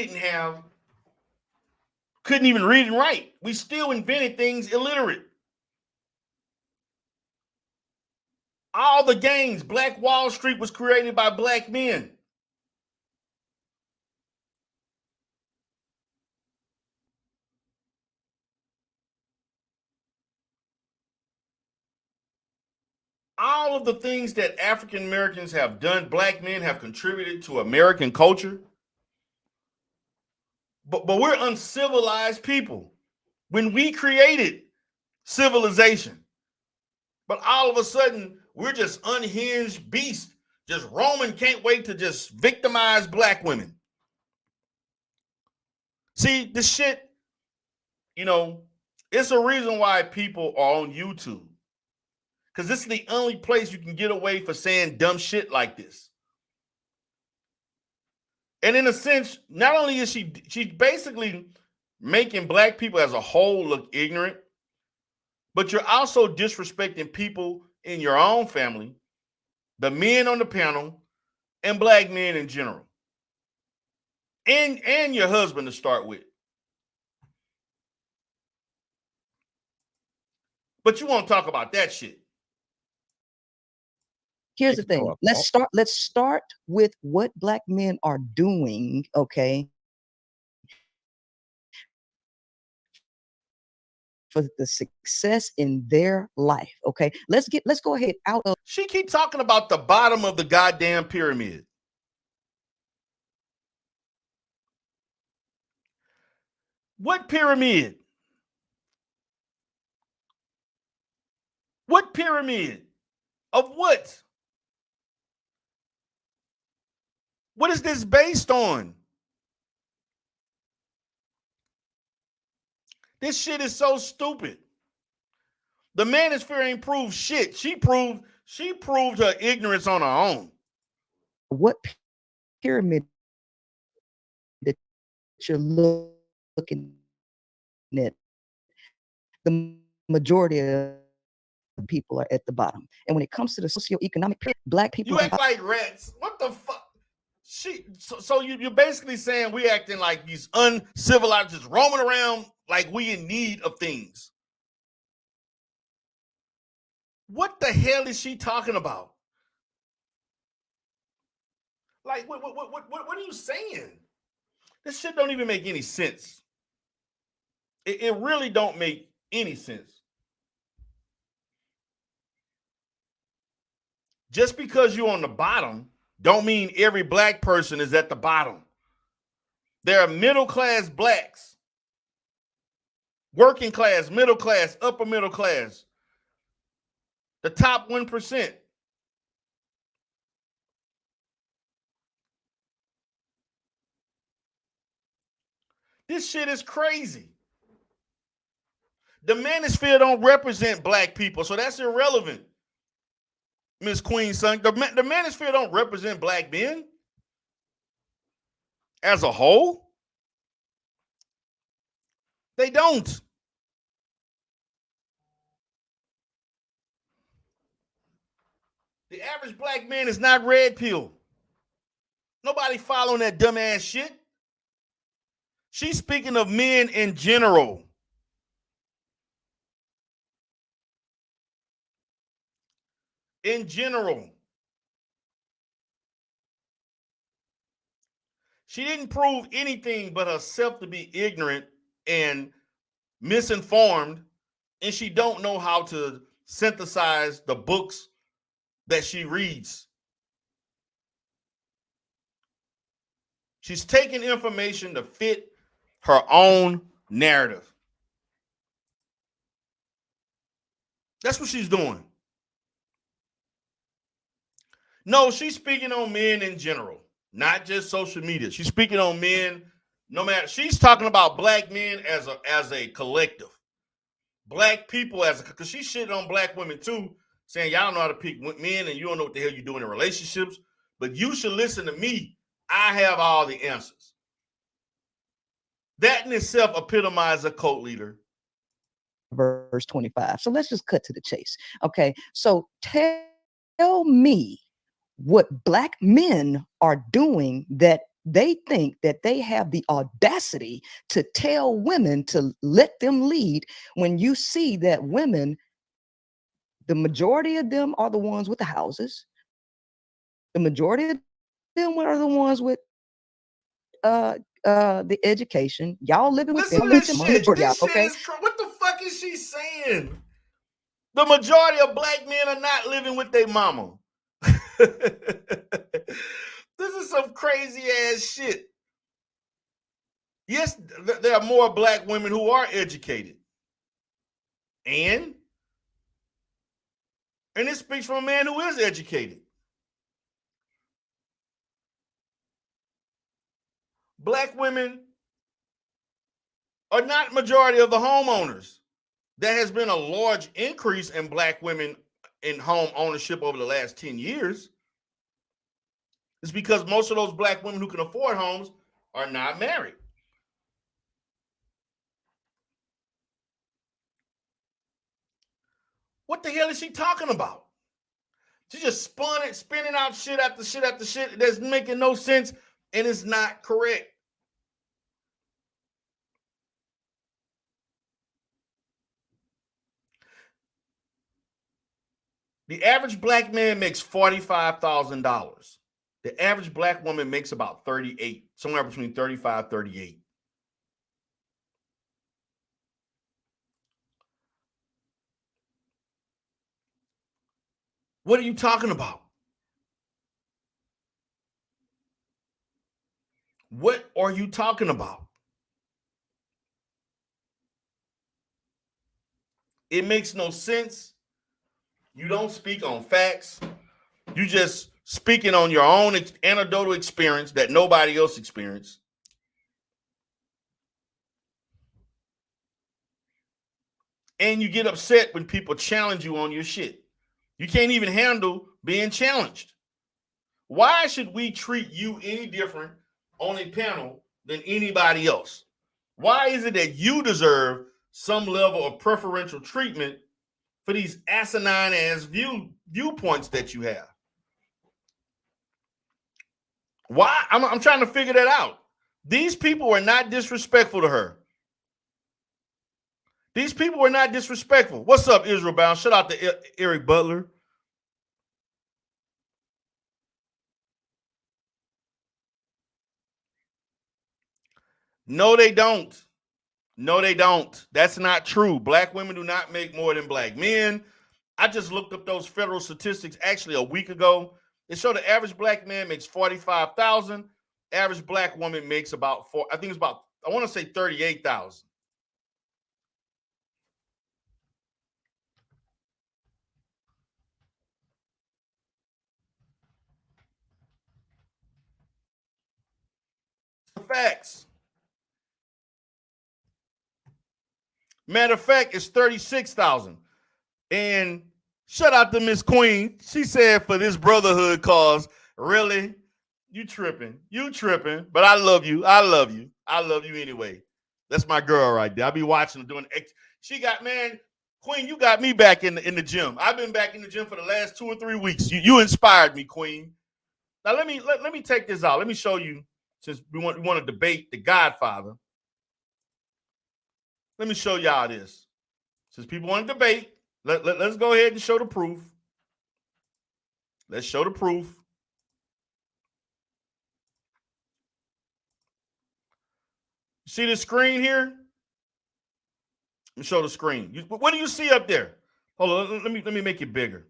couldn't even read and write, we still invented things illiterate. All the gangs, Black Wall Street was created by black men. All of the things that African Americans have done, black men have contributed to American culture. But we're uncivilized people. When we created civilization, but all of a sudden we're just unhinged beasts, just roaming, can't wait to just victimize black women. See, this shit, it's a reason why people are on YouTube. Because this is the only place you can get away for saying dumb shit like this. And in a sense, not only is she's basically making black people as a whole look ignorant, but you're also disrespecting people in your own family, the men on the panel, and black men in general. And your husband to start with. But you won't talk about that shit. Here's the thing. Let's start with what black men are doing, okay, for the success in their life. Okay, let's go ahead out of. She keep talking about the bottom of the goddamn pyramid. What pyramid? What pyramid? Of what? What is this based on? This shit is so stupid. The manosphere ain't proved shit. She proved her ignorance on her own. What pyramid that you're looking at, the majority of people are at the bottom. And when it comes to the socioeconomic pyramid, black people. You act like rats. What the fuck? So you're basically saying we acting like these uncivilized, just roaming around like we in need of things. What the hell is she talking about? Like, what are you saying? This shit don't even make any sense. It really don't make any sense. Just because you're on the bottom don't mean every black person is at the bottom. There are middle-class blacks, working class, middle class, upper middle class, the top 1%. This shit is crazy. The manosphere don't represent black people, so that's irrelevant. Miss Queen Son, the manosphere don't represent black men as a whole. They don't. The average black man is not red pill. Nobody following that dumbass shit. She's speaking of men in general. In general. She didn't prove anything but herself to be ignorant and misinformed, and she don't know how to synthesize the books that she reads. She's taking information to fit her own narrative. That's what she's doing. No, she's speaking on men in general, not just social media. She's speaking on men, no matter. She's talking about black men as a collective, black people because she's shitting on black women too, saying y'all don't know how to pick men and you don't know what the hell you're doing in relationships. But you should listen to me. I have all the answers. That in itself epitomizes a cult leader. Verse 25. So let's just cut to the chase. Okay. So tell me what black men are doing that they think that they have the audacity to tell women to let them lead, when you see that women, the majority of them are the ones with the houses. The majority of them are the ones with the education. Y'all living with them. Listen to this shit. This okay? Shit is what the fuck is she saying? The majority of black men are not living with their mama. This is some crazy ass shit. Yes, there are more black women who are educated. And it speaks from a man who is educated. Black women are not majority of the homeowners. There has been a large increase in black women in home ownership over the last 10 years. It's because most of those black women who can afford homes are not married. What the hell is she talking about? She just spinning out shit after shit after shit that's making no sense and it's not correct. The average black man makes $45,000. The average black woman makes about 38, somewhere between 35, 38. What are you talking about? What are you talking about? It makes no sense. You don't speak on facts. You just speaking on your own anecdotal experience that nobody else experienced. And you get upset when people challenge you on your shit. You can't even handle being challenged. Why should we treat you any different on a panel than anybody else? Why is it that you deserve some level of preferential treatment for these asinine ass viewpoints that you have? Why? I'm trying to figure that out. These people are not disrespectful to her. These people were not disrespectful. What's up, Israel Bound? Shout out to Eric Butler. No, they don't. No, they don't. That's not true. Black women do not make more than black men. I just looked up those federal statistics actually a week ago. It showed the average black man makes $45,000. Average black woman makes about I want to say 38,000. Facts. Matter of fact, it's 36,000. And shout out to Miss Queen. She said for this brotherhood cause, really? You tripping. But I love you. I love you anyway. That's my girl right there. I be watching her doing she got, man, Queen, you got me back in the gym. I've been back in the gym for the last 2 or 3 weeks. You inspired me, Queen. Now let me take this out. Let me show you, since we want to debate the Godfather. Let me show y'all this. Since people want to debate, let's go ahead and show the proof. Let's show the proof. See the screen here? Let me show the screen. What do you see up there? Hold on, let me make it bigger.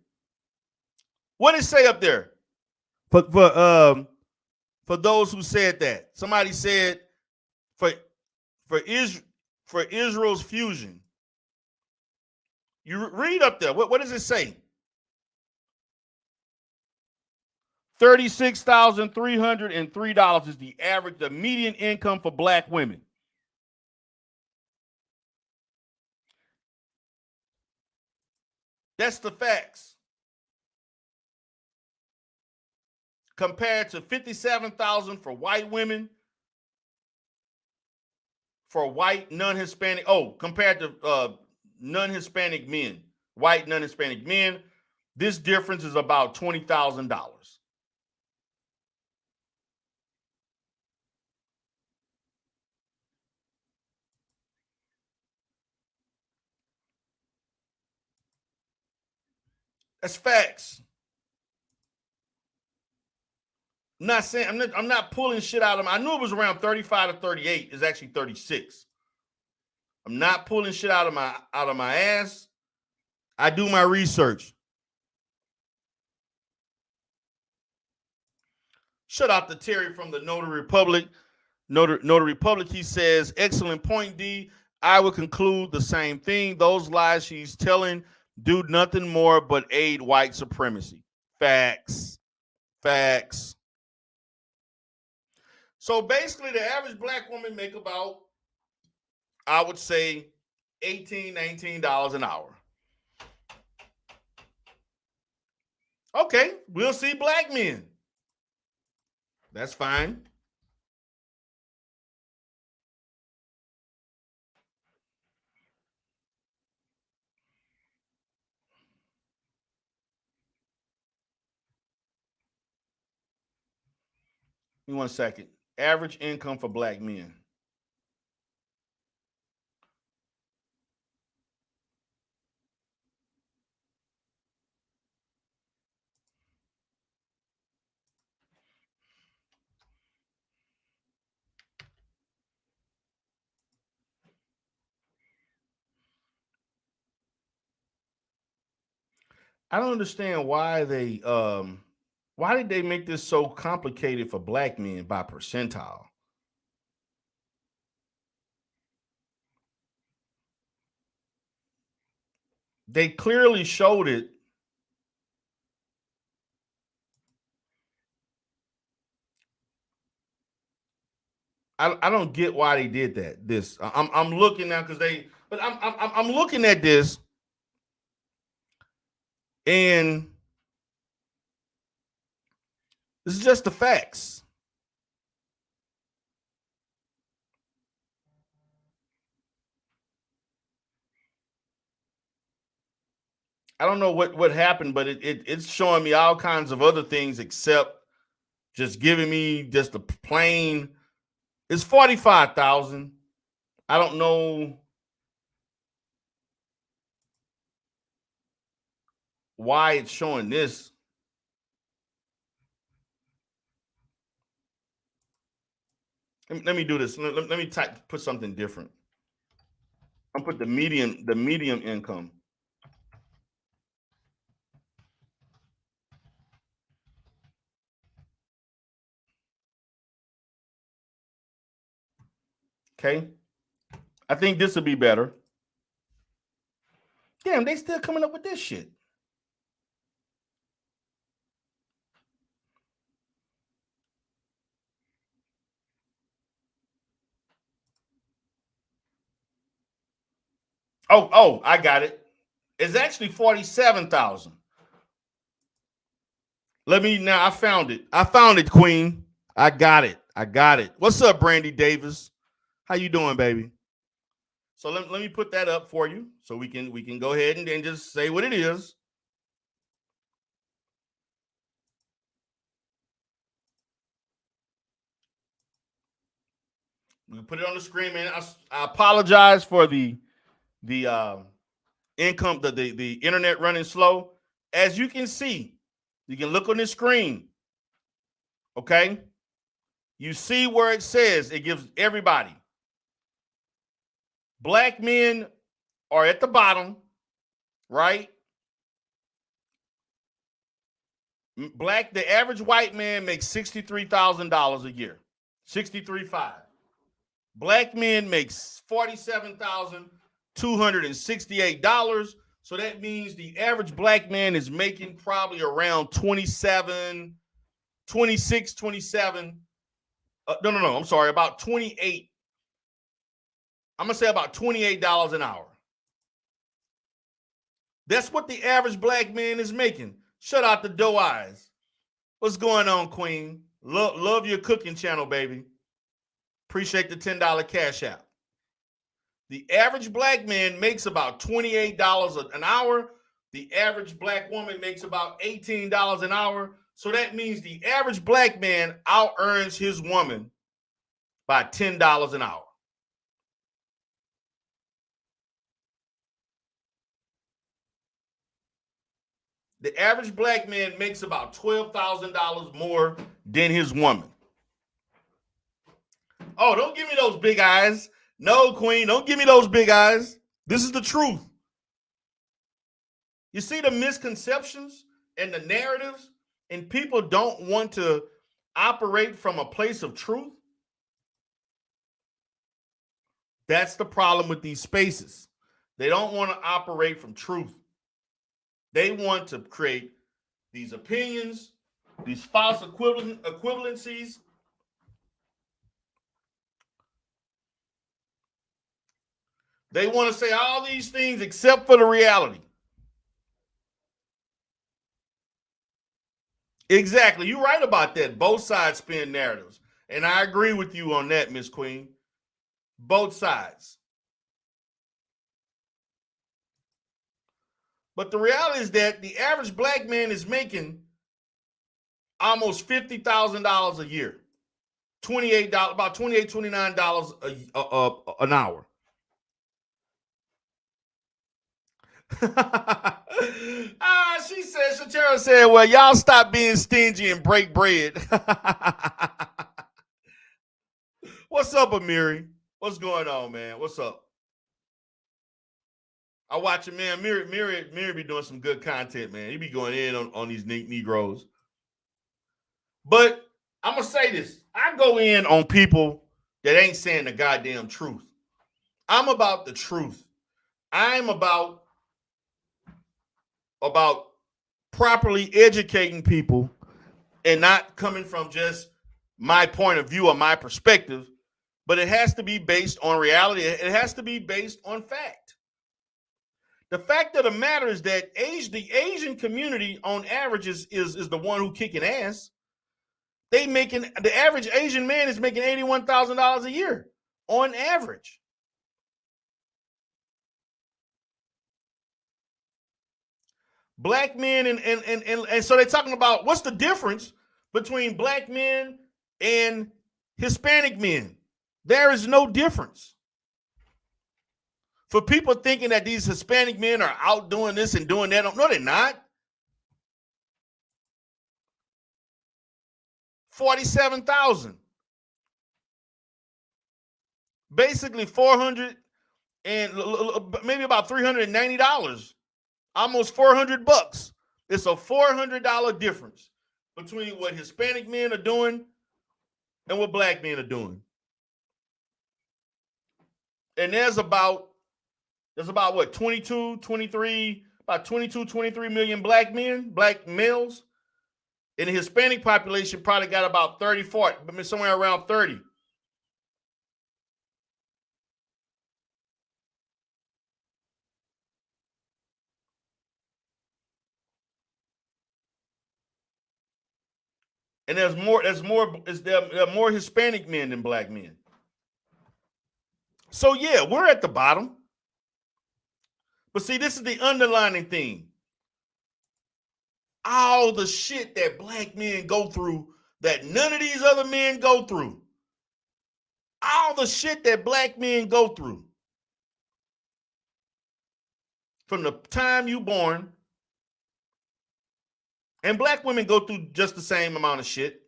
What did it say up there? For those who said that. Somebody said for Israel's fusion. You read up there. What does it say? $36,303 is the average, the median income for black women. That's the facts. Compared to $57,000 for white women, for white non-Hispanic. Compared to non-Hispanic men, white non-Hispanic men, this difference is about $20,000. That's facts. I'm not saying I'm not pulling shit out of I knew it was around 35 to 38. It's actually 36. I'm not pulling shit out of my ass. I do my research. Shout out to Terry from the Notary Republic. Notary Republic, he says, excellent point, D. I would conclude the same thing. Those lies she's telling do nothing more but aid white supremacy. Facts. So basically, the average black woman make about, I would say, $18, $19 an hour. Okay, we'll see black men. That's fine. Give me 1 second. Average income for black men. I don't understand why why did they make this so complicated for black men by percentile? They clearly showed it. I don't get why they did that. I'm looking now because I'm looking at this, and this is just the facts. I don't know what happened, but it's showing me all kinds of other things except just giving me just the plain. It's 45,000. I don't know why it's showing this. Let me do this. Let me put something different. I'll put the medium income. Okay. I think this will be better. Damn, they still coming up with this shit. Oh, I got it. It's actually 47,000. I found it. I found it, Queen. I got it. What's up, Brandy Davis? How you doing, baby? So let me put that up for you so we can go ahead and then just say what it is. We put it on the screen, man. I apologize for the income, the internet running slow. As you can see, you can look on the screen. Okay. You see where it says it gives everybody. Black men are at the bottom, right? The average white man makes $63,000 a year. 63.5. Black men makes $47,268. So that means the average black man is making probably around 27, 26, 27. No. I'm sorry, about 28. I'm going to say about $28 an hour. That's what the average black man is making. Shut out the doe eyes. What's going on, Queen? Love your cooking channel, baby. Appreciate the $10 cash app. The average black man makes about $28 an hour. The average black woman makes about $18 an hour. So that means the average black man out earns his woman by $10 an hour. The average black man makes about $12,000 more than his woman. Oh, don't give me those big eyes. No, Queen, don't give me those big eyes. This is the truth. You see the misconceptions and the narratives, and people don't want to operate from a place of truth. That's the problem with these spaces. They don't want to operate from truth. They want to create these opinions, these false equivalencies. They want to say all these things except for the reality. Exactly. You're right about that. Both sides spin narratives. And I agree with you on that, Miss Queen. Both sides. But the reality is that the average black man is making almost $50,000 a year. $28, about $28, $29 an hour. She said, Shatera said, well, y'all stop being stingy and break bread. What's up, Amiri? What's going on, man? What's up? I watch it, man. Miri be doing some good content, man. He be going in on these Negroes. But I'm going to say this. I go in on people that ain't saying the goddamn truth. I'm about the truth. I'm about properly educating people and not coming from just my point of view or my perspective, but it has to be based on reality. It has to be based on fact. The fact of the matter is that the Asian community on average is the one who kicking ass. The average Asian man is making $81,000 a year on average. Black men and so they're talking about what's the difference between black men and Hispanic men. There is no difference. For people thinking that these Hispanic men are out doing this and doing that, no, they're not. 47,000. Basically 400 and maybe about $390. Almost $400. It's a $400 difference between what Hispanic men are doing and what black men are doing. And there's about what, 22, 23 million black males. And the Hispanic population probably got about 30, 40, somewhere around 30. And there are more Hispanic men than black men. So yeah, we're at the bottom. But see, this is the underlining thing. All the shit that black men go through that none of these other men go through. All the shit that black men go through. From the time you born. And black women go through just the same amount of shit.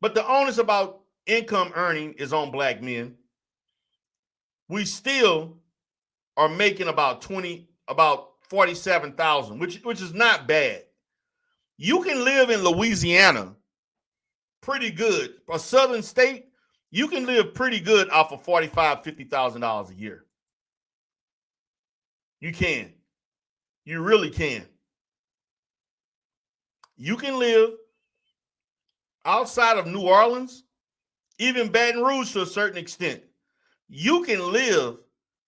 But the onus about income earning is on black men. We still are making about 47,000, which is not bad. You can live in Louisiana pretty good. A southern state, you can live pretty good off of $45,000, $50,000 a year. You can. You really can. You can live outside of New Orleans, even Baton Rouge to a certain extent. You can live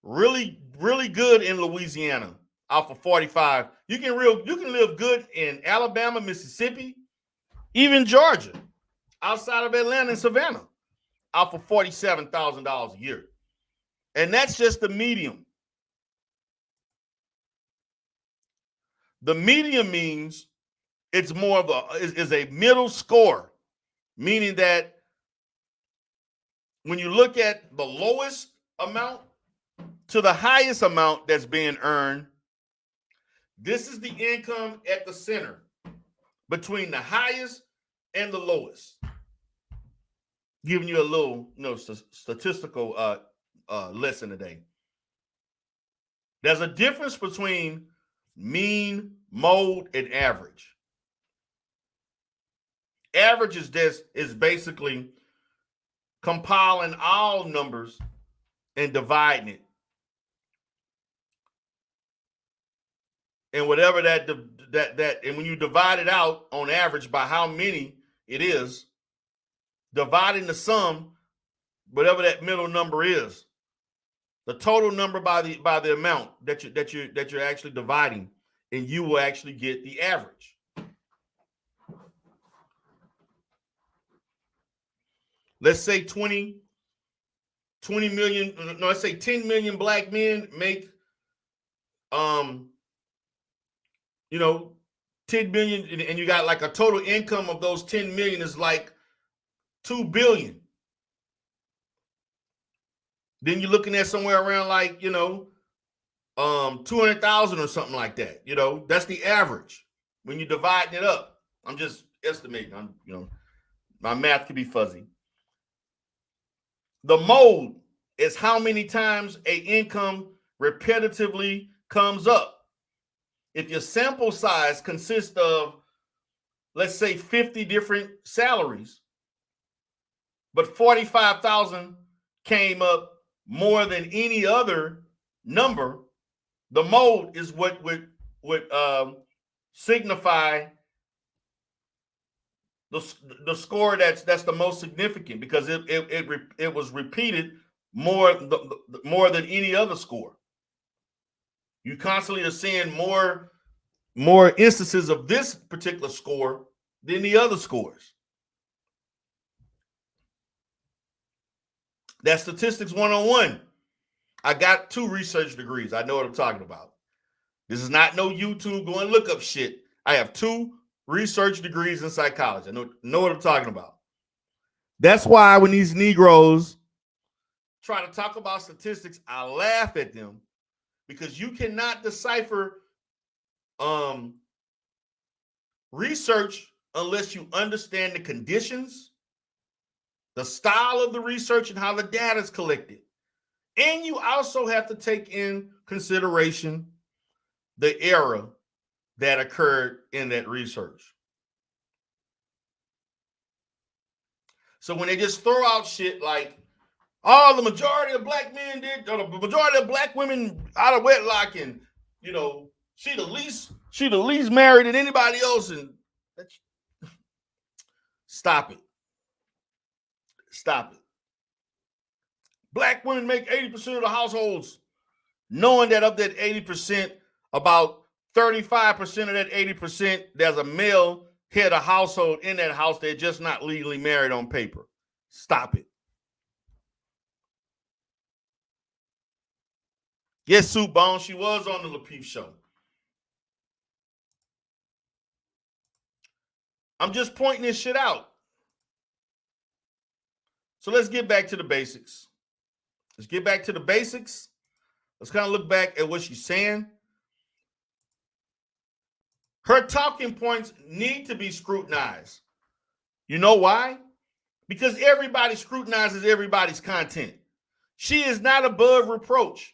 really, really good in Louisiana off of 45. You can live good in Alabama, Mississippi, even Georgia, outside of Atlanta and Savannah, off of $47,000 a year. And that's just the medium. The medium means it's more of a middle score, meaning that when you look at the lowest amount to the highest amount that's being earned, this is the income at the center between the highest and the lowest. Giving you a little, statistical lesson today. There's a difference between mean, mode, and average. Average is basically compiling all numbers and dividing it. And whatever that and when you divide it out on average by how many it is, dividing the sum, whatever that middle number is, the total number by the amount that you're actually dividing, and you will actually get the average. Let's say 20 million, no, let's say 10 million black men make 10 million, and you got like a total income of those 10 million is like 2 billion. Then you're looking at somewhere around like, 200,000 or something like that. That's the average when you're dividing it up. I'm just estimating. My math can be fuzzy. The mode is how many times a income repetitively comes up. If your sample size consists of, let's say, 50 different salaries, but 45,000 came up more than any other number, the mode is what would signify the score that's the most significant, because it was repeated more than any other score. You constantly are seeing more instances of this particular score than the other scores. That's statistics 101. I got 2 research degrees. I know what I'm talking about. This is not no YouTube go and look up shit. I have 2 research degrees in psychology. I know what I'm talking about. That's why when these Negroes try to talk about statistics, I laugh at them, because you cannot decipher research unless you understand the conditions, the style of the research, and how the data is collected. And you also have to take in consideration the era that occurred in that research. So when they just throw out shit like, oh, the majority of black men did, or the majority of black women out of wedlock, and she the least married than anybody else, and stop it. Black women make 80% of the households, knowing that of that 80%, about 35% of that 80%, there's a male head of household in that house. They're just not legally married on paper. Stop it. Yes, Sue Bone, she was on the Lapeef show. I'm just pointing this shit out. So let's get back to the basics. Let's kind of look back at what she's saying. Her talking points need to be scrutinized. You know why? Because everybody scrutinizes everybody's content. She is not above reproach,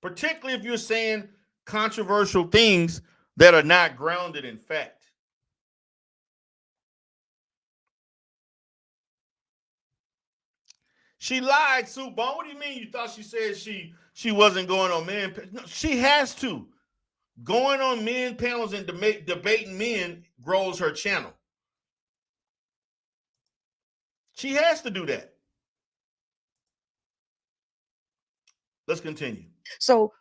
particularly if you're saying controversial things that are not grounded in fact. She lied, Sue Bone. What do you mean you thought she said she wasn't going on men? No, she has to. Going on men panels and debating men grows her channel. She has to do that. Let's continue. So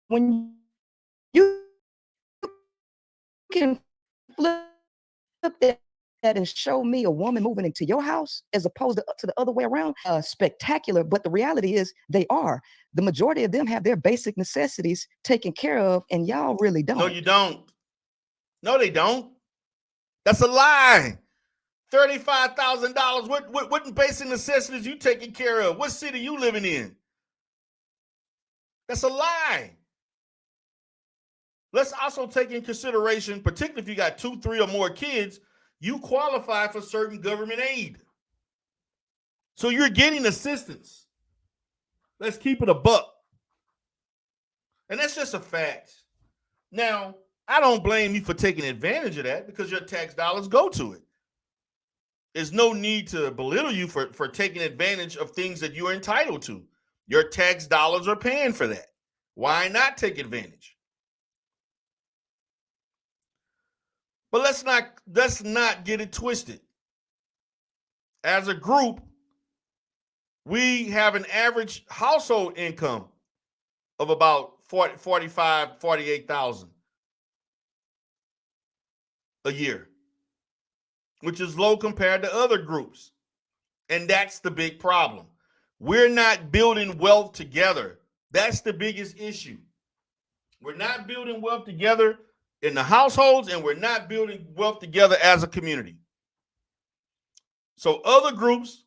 when you can flip that and show me a woman moving into your house as opposed to the other way around, spectacular. But the reality is they are. The majority of them have their basic necessities taken care of, and y'all really don't. No, you don't. No, they don't. That's a lie. $35,000. What basic necessities you taking care of? What city you living in? That's a lie. Let's also take in consideration, particularly if you got 2, 3, or more kids, you qualify for certain government aid. So you're getting assistance. Let's keep it a buck. And that's just a fact. Now, I don't blame you for taking advantage of that, because your tax dollars go to it. There's no need to belittle you for taking advantage of things that you're entitled to. Your tax dollars are paying for that. Why not take advantage? But let's not get it twisted. As a group, we have an average household income of about $48,000 a year, which is low compared to other groups. And that's the big problem. We're not building wealth together. That's the biggest issue. We're not building wealth together in the households, and we're not building wealth together as a community. So other groups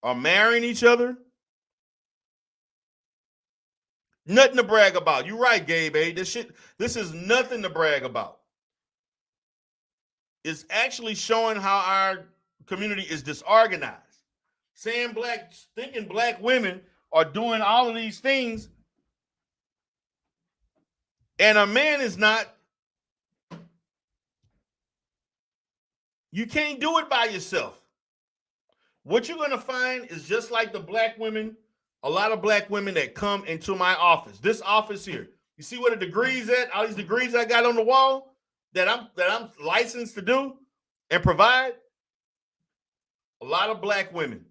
are marrying each other. Nothing to brag about. You're right, Gabe. This is nothing to brag about. It's actually showing how our community is disorganized. thinking black women are doing all of these things, and a man is not. You can't do it by yourself. What you're going to find is just like the black women, a lot of black women that come into my office. This office here. You see where the degrees at? All these degrees I got on the wall that I'm licensed to do and provide. A lot of black women.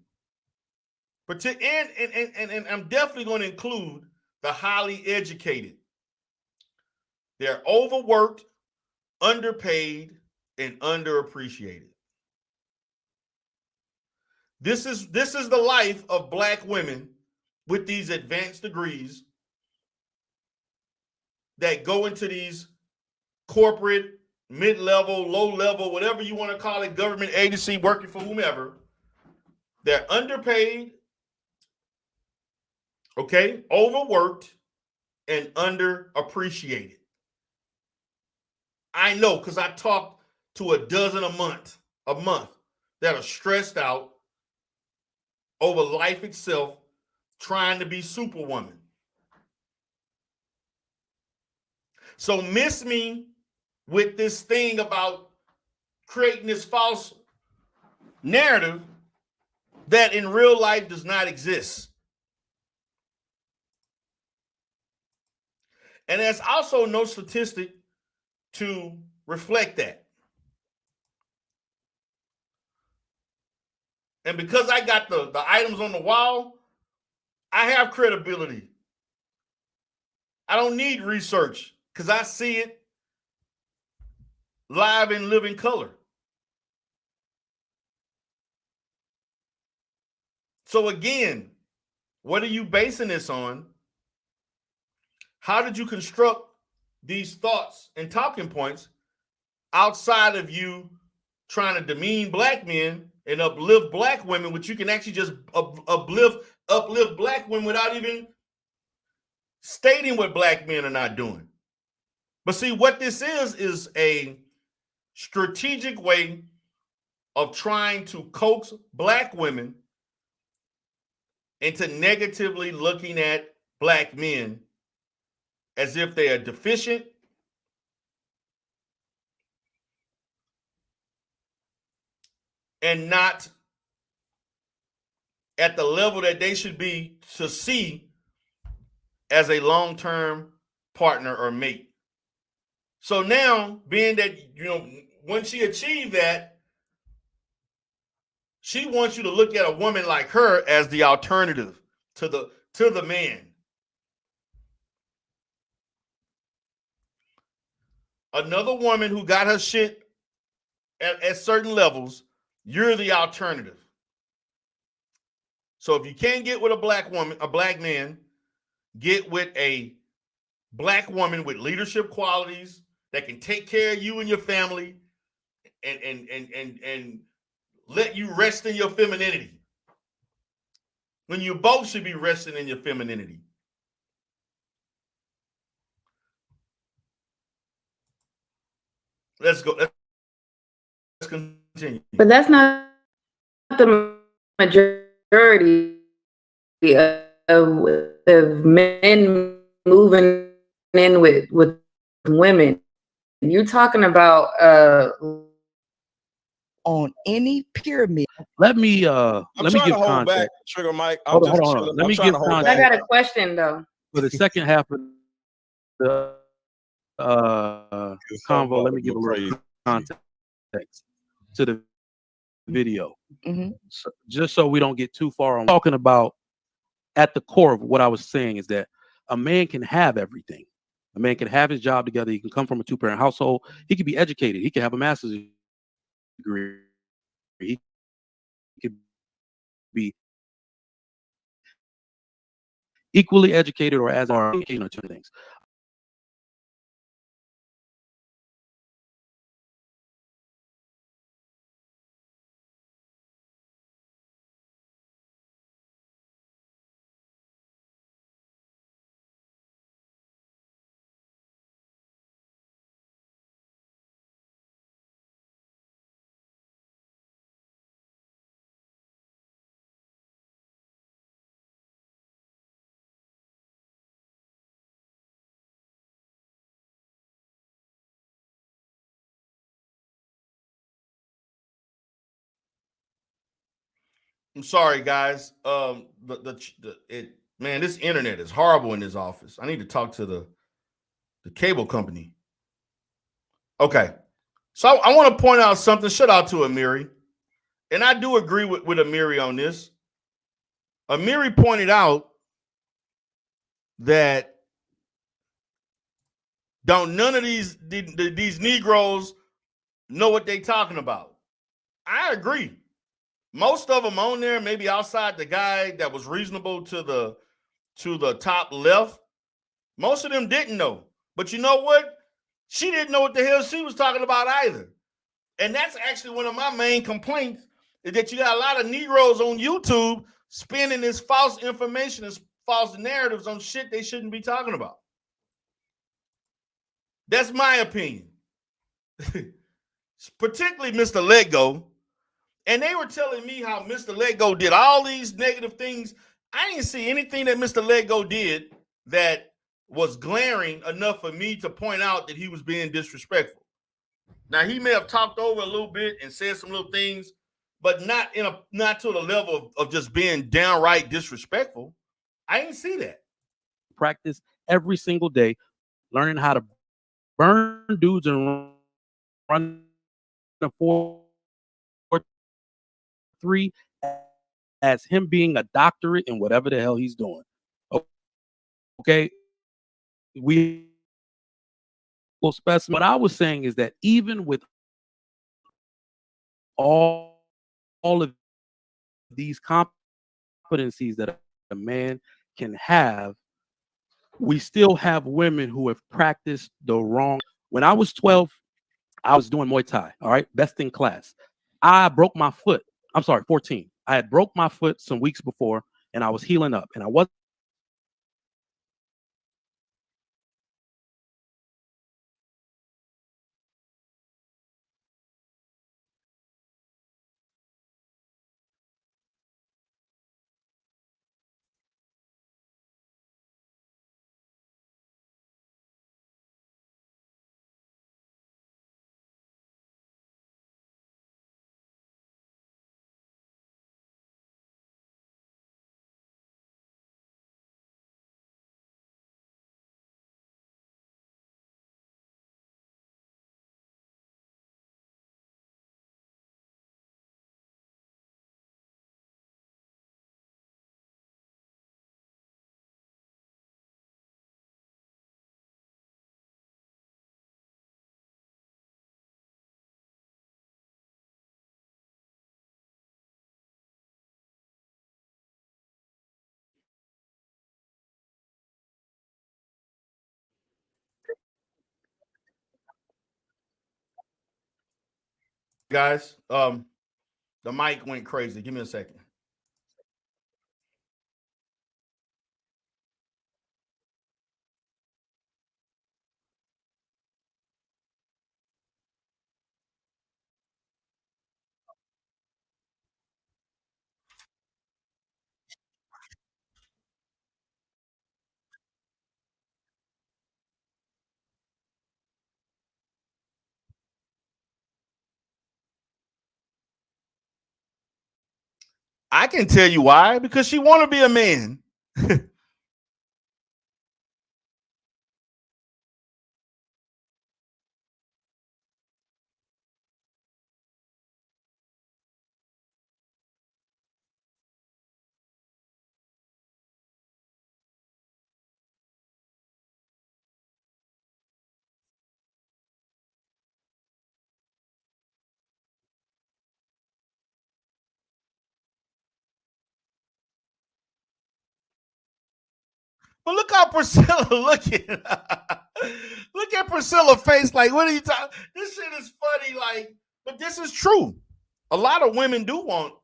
And I'm definitely going to include the highly educated. They're overworked, underpaid, and underappreciated. This is the life of black women with these advanced degrees that go into these corporate, mid-level, low-level, whatever you want to call it, government agency working for whomever. They're underpaid, okay, overworked, and underappreciated. I know because I talk to a dozen a month that are stressed out over life itself, trying to be superwoman. So miss me with this thing about creating this false narrative that in real life does not exist. And there's also no statistic to reflect that. And because I got the items on the wall, I have credibility. I don't need research because I see it live in living color. So again, what are you basing this on? How did you construct these thoughts and talking points outside of you trying to demean black men and uplift black women, which you can actually just uplift black women without even stating what black men are not doing? But see, what this is a strategic way of trying to coax black women into negatively looking at black men as if they are deficient, and not at the level that they should be to see as a long-term partner or mate. So now, being that, when she achieved that, she wants you to look at a woman like her as the alternative to the man. Another woman who got her shit at certain levels, you're the alternative. So if you can't get with a black man, get with a black woman with leadership qualities that can take care of you and your family and let you rest in your femininity. When you both should be resting in your femininity. Let's go. Let's continue. But that's not the majority of men moving in with women. You're talking about on any pyramid. Let me give context. Trigger Mike. Hold on. Let me give context. I got a question though. For the second half of the convo, let me give a little context to the video. Mm-hmm. So, just so we don't get too far on talking about, at the core of what I was saying is that a man can have everything. A man can have his job together. He can come from a two-parent household. He can be educated. He can have a master's degree. He could be equally educated or as educated on two things. I'm sorry, guys. Man, this internet is horrible in this office. I need to talk to the cable company. Okay. So I want to point out something. Shout out to Amiri. And I do agree with Amiri on this. Amiri pointed out that none of these Negroes know what they talking about. I agree. Most of them on there, maybe outside the guy that was reasonable to the top left, most of them didn't know. But you know what? She didn't know what the hell she was talking about either. And that's actually one of my main complaints, is that you got a lot of Negroes on YouTube spinning this false information and false narratives on shit they shouldn't be talking about. That's my opinion. Particularly Mr. Lego. And they were telling me how Mr. Lego did all these negative things. I didn't see anything that Mr. Lego did that was glaring enough for me to point out that he was being disrespectful. Now, he may have talked over a little bit and said some little things, but not to the level of just being downright disrespectful. I didn't see that. Practice every single day, learning how to burn dudes and run the 4-3 as him being a doctorate in whatever the hell he's doing. Okay, we will specify. What I was saying is that even with all of these competencies that a man can have, we still have women who have practiced the wrong. When I was 12, I was doing Muay Thai, all right, best in class. I broke my foot. I'm sorry, 14. I had broke my foot some weeks before, and I was healing up, and I wasn't. Guys, the mic went crazy. Give me a second. I can tell you why. Because she want to be a man. But look how Priscilla looking. Look at Priscilla's face. Like, what are you talking? This shit is funny. Like, but this is true. A lot of women do want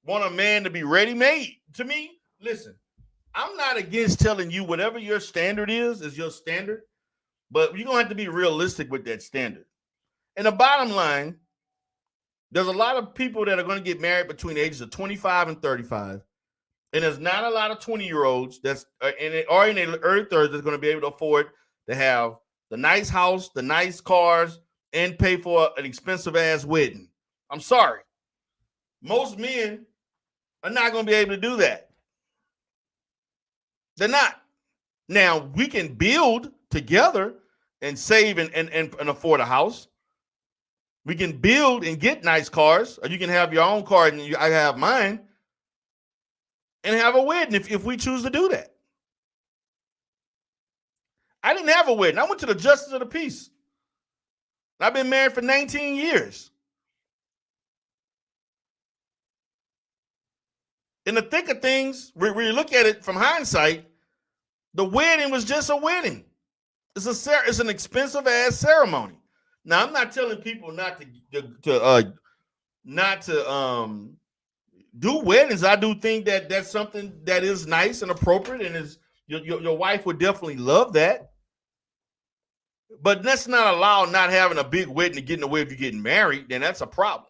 a man to be ready made. To me, listen, I'm not against telling you whatever your standard is your standard, but you're gonna have to be realistic with that standard. And the bottom line, there's a lot of people that are going to get married between the ages of 25 and 35. And there's not a lot of 20-year-olds that's in their early 30s that's going to be able to afford to have the nice house, the nice cars, and pay for an expensive ass wedding. I'm sorry. Most men are not going to be able to do that. They're not. Now, we can build together and save and afford a house. We can build and get nice cars, or you can have your own car and I have mine, and have a wedding if we choose to do that. I didn't have a wedding. I went to the Justice of the Peace. I've been married for 19 years. In the thick of things, when you look at it from hindsight, the wedding was just a wedding. It's an expensive ass ceremony. Now, I'm not telling people not to do weddings. I do think that that's something that is nice and appropriate, and is your wife would definitely love that. But let's not allow not having a big wedding to get in the way of you getting married. Then that's a problem.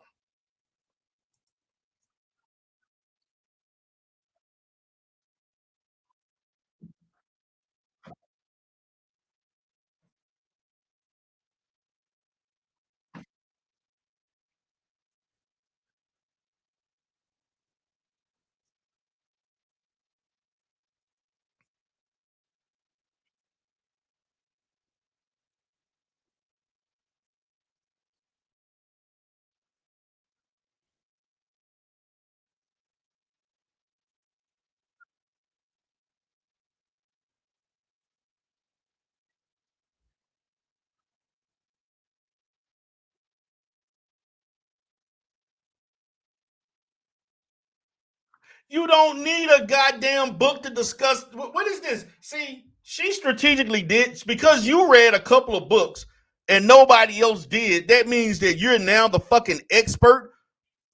You don't need a goddamn book to discuss. What is this? See, she strategically did, because you read a couple of books and nobody else did. That means that you're now the fucking expert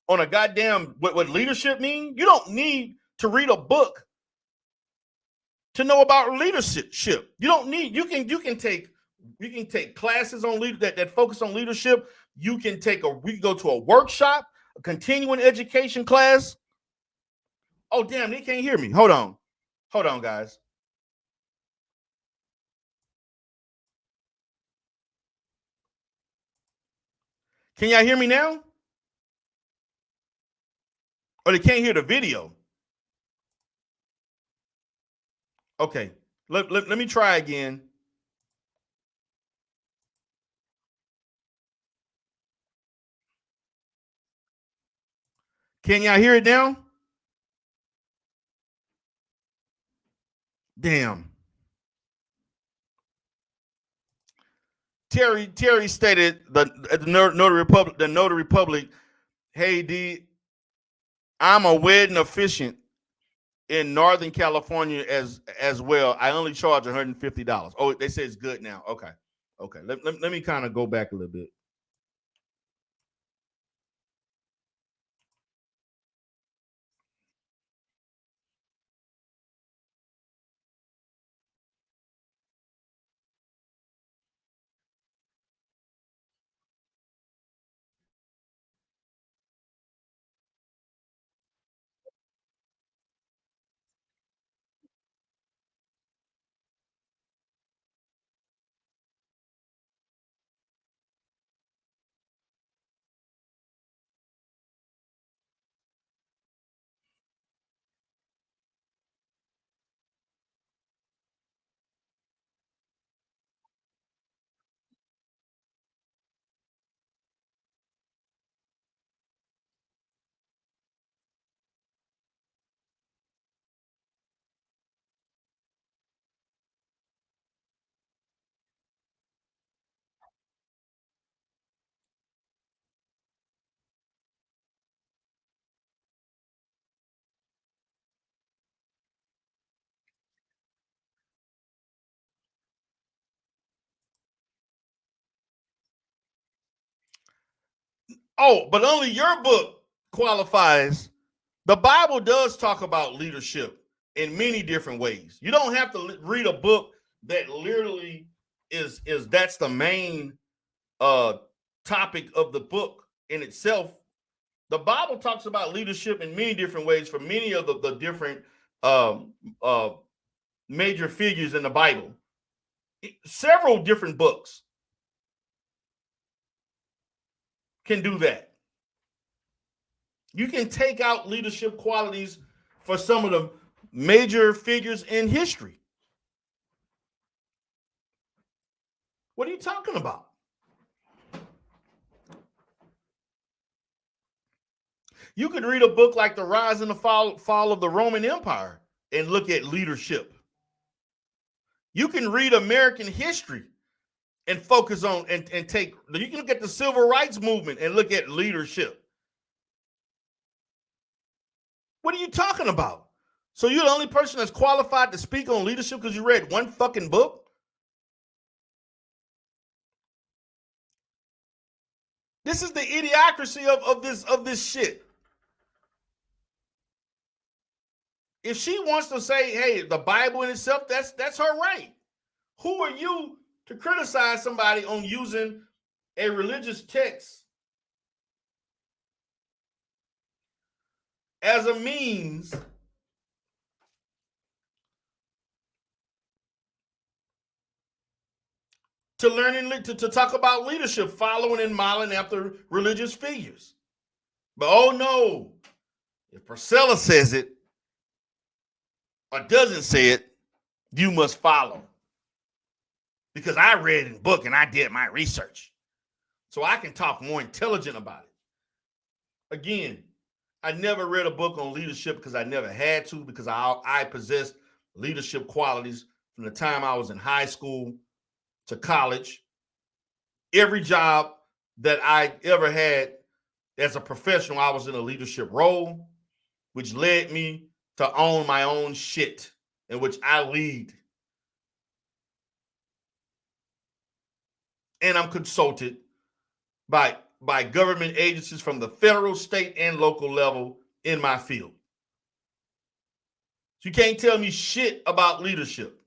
on a goddamn what leadership means. You don't need to read a book to know about leadership. You don't need. You can take classes on that focus on leadership. We can go to a workshop, a continuing education class. Oh, damn, they can't hear me. Hold on, guys. Can y'all hear me now? Or they can't hear the video? Okay, let me try again. Can y'all hear it now? Damn. Terry stated the Notary Public, hey D, I'm a wedding officiant in Northern California as well. I only charge $150. Oh, they say it's good now. Okay. Let me kind of go back a little bit. Oh, but only your book qualifies. The Bible does talk about leadership in many different ways. You don't have to read a book that literally is that's the main topic of the book in itself. The Bible talks about leadership in many different ways for many of the different major figures in the Bible. Several different books can do that. You can take out leadership qualities for some of the major figures in history. What are you talking about? You could read a book like The Rise and the Fall of the Roman Empire and look at leadership. You can read American history and focus on and take, you can look at the civil rights movement and look at leadership. What are you talking about? So you're the only person that's qualified to speak on leadership because you read one fucking book? This is the idiocracy of this shit. If she wants to say, hey, the Bible in itself, that's her right. Who are you to criticize somebody on using a religious text as a means to learning to talk about leadership, following and modeling after religious figures? But oh no, if Priscilla says it or doesn't say it, you must follow. Because I read in the book and I did my research. So I can talk more intelligent about it. Again, I never read a book on leadership because I never had to, because I possessed leadership qualities from the time I was in high school to college. Every job that I ever had as a professional, I was in a leadership role, which led me to own my own shit, in which I lead. And I'm consulted by government agencies from the federal, state, and local level in my field. So you can't tell me shit about leadership.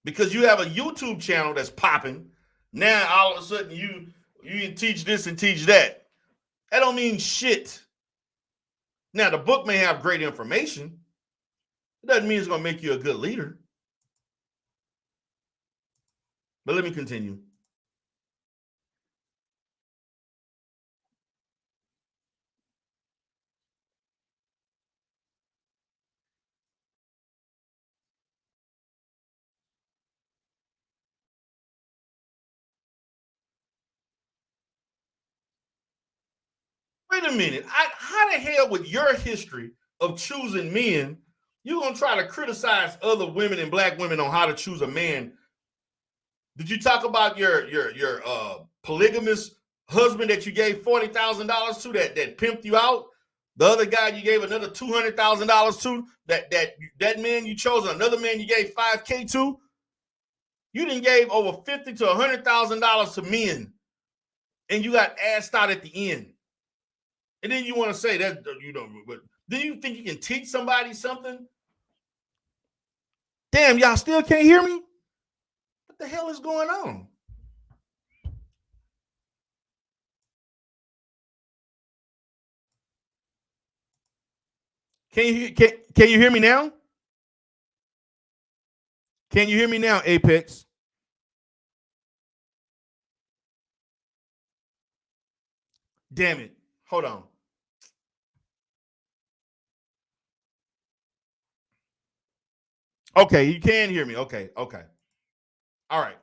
Because you have a YouTube channel that's popping. Now all of a sudden you can teach this and teach that. That don't mean shit. Now the book may have great information. It doesn't mean it's going to make you a good leader. But let me continue. Wait a minute. How the hell, with your history of choosing men, you're going to try to criticize other women and black women on how to choose a man? Did you talk about your polygamous husband that you gave $40,000 to that pimped you out? The other guy you gave another $200,000 to, that man you chose, another man you gave $5K to? You done gave over $50,000 to $100,000 to men, and you got asked out at the end. And then you want to say that, you know, but do you think you can teach somebody something? Damn, y'all still can't hear me? What the hell is going on? Can you hear me now? Can you hear me now, Apex? Damn it. Hold on. Okay, you can hear me. Okay. All right.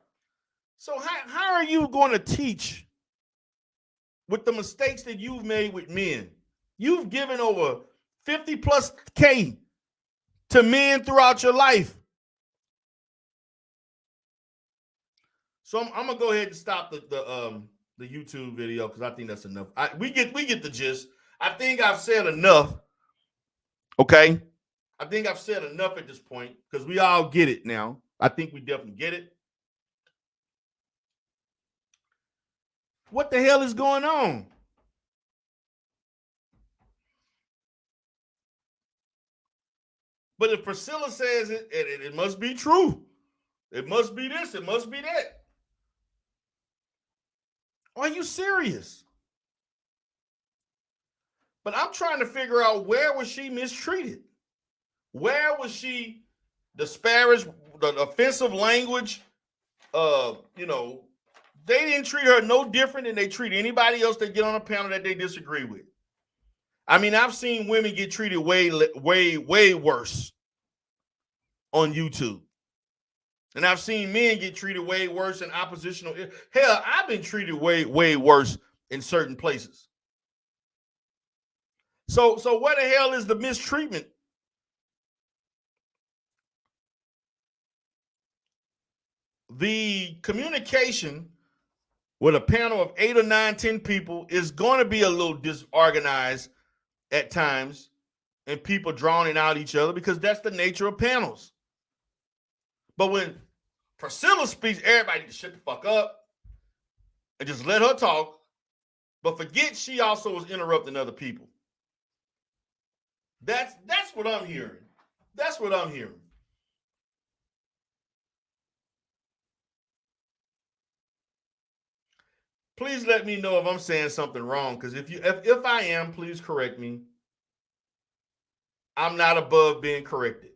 So how are you going to teach with the mistakes that you've made with men? You've given over 50 plus K to men throughout your life. So I'm gonna go ahead and stop the YouTube video because I think that's enough. We get the gist. I think I've said enough. Okay. I think I've said enough at this point because we all get it now. I think we definitely get it. What the hell is going on? But if Priscilla says it, it must be true. It must be this. It must be that. Are you serious? But I'm trying to figure out, where was she mistreated? Where was she disparaged? The offensive language, They didn't treat her no different than they treat anybody else that get on a panel that they disagree with. I mean, I've seen women get treated way worse on YouTube. And I've seen men get treated way worse in oppositional. Hell, I've been treated way worse in certain places. So what the hell is the mistreatment? The communication with a panel of 8 or 9, 10 people is going to be a little disorganized at times, and people drowning out each other, because that's the nature of panels. But when Priscilla speaks, everybody needs to shut the fuck up and just let her talk, but forget she also was interrupting other people. That's what I'm hearing. That's what I'm hearing. Please let me know if I'm saying something wrong, because if I am, please correct me. I'm not above being corrected.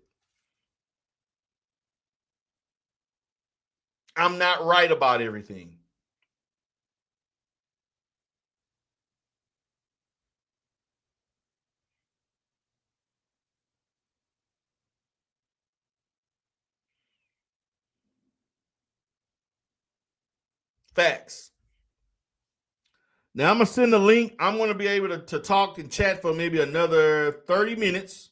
I'm not right about everything. Facts. Now I'm going to send the link. I'm going to be able to talk and chat for maybe another 30 minutes,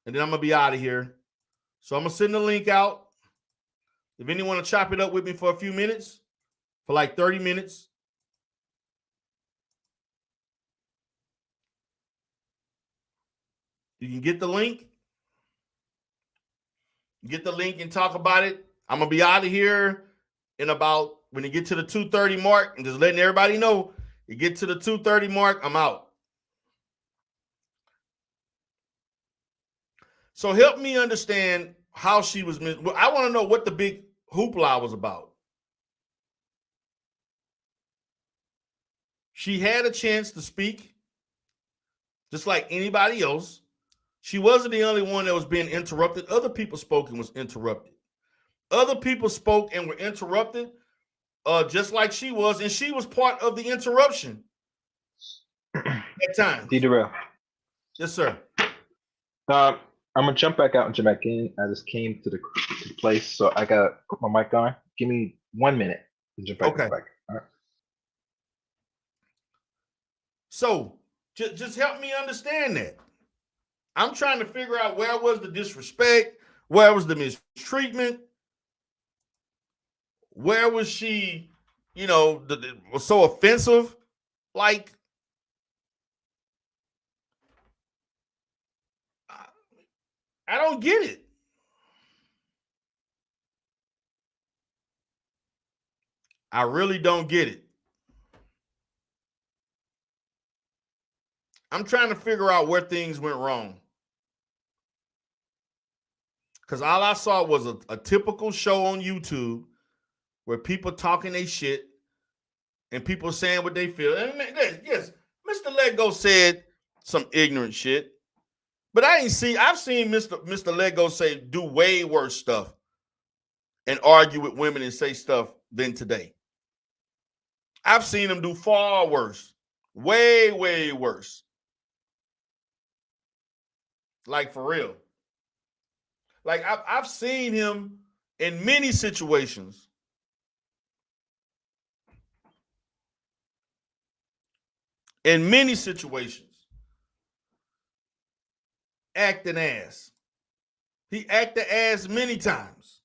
and then I'm going to be out of here. So I'm going to send the link out. If anyone want to chop it up with me for a few minutes, for like 30 minutes. You can get the link. Get the link and talk about it. I'm going to be out of here in about, when you get to the 2:30 mark, and just letting everybody know, you get to the 2:30 mark, I'm out. So help me understand how she was. I want to know what the big hoopla was about. She had a chance to speak, just like anybody else. She wasn't the only one that was being interrupted. Other people spoke and was interrupted. Other people spoke and were interrupted, just like she was, and she was part of the interruption at times. D-Darrell. Yes, sir. I'm gonna jump back out and jump back in. I just came to the place, so I gotta put my mic on. Give me 1 minute to jump back. Okay. Back. All right. So just help me understand that. I'm trying to figure out, where was the disrespect? Where was the mistreatment? Where was she, was so offensive? Like, I don't get it. I really don't get it. I'm trying to figure out where things went wrong. Because all I saw was a typical show on YouTube where people talking their shit and people saying what they feel. And yes, Mr. Lego said some ignorant shit. But I've seen Mr. Lego do way worse stuff and argue with women and say stuff than today. I've seen him do far worse. Way worse. Like, for real. Like, I've seen him in many situations acting ass. He acted ass many times.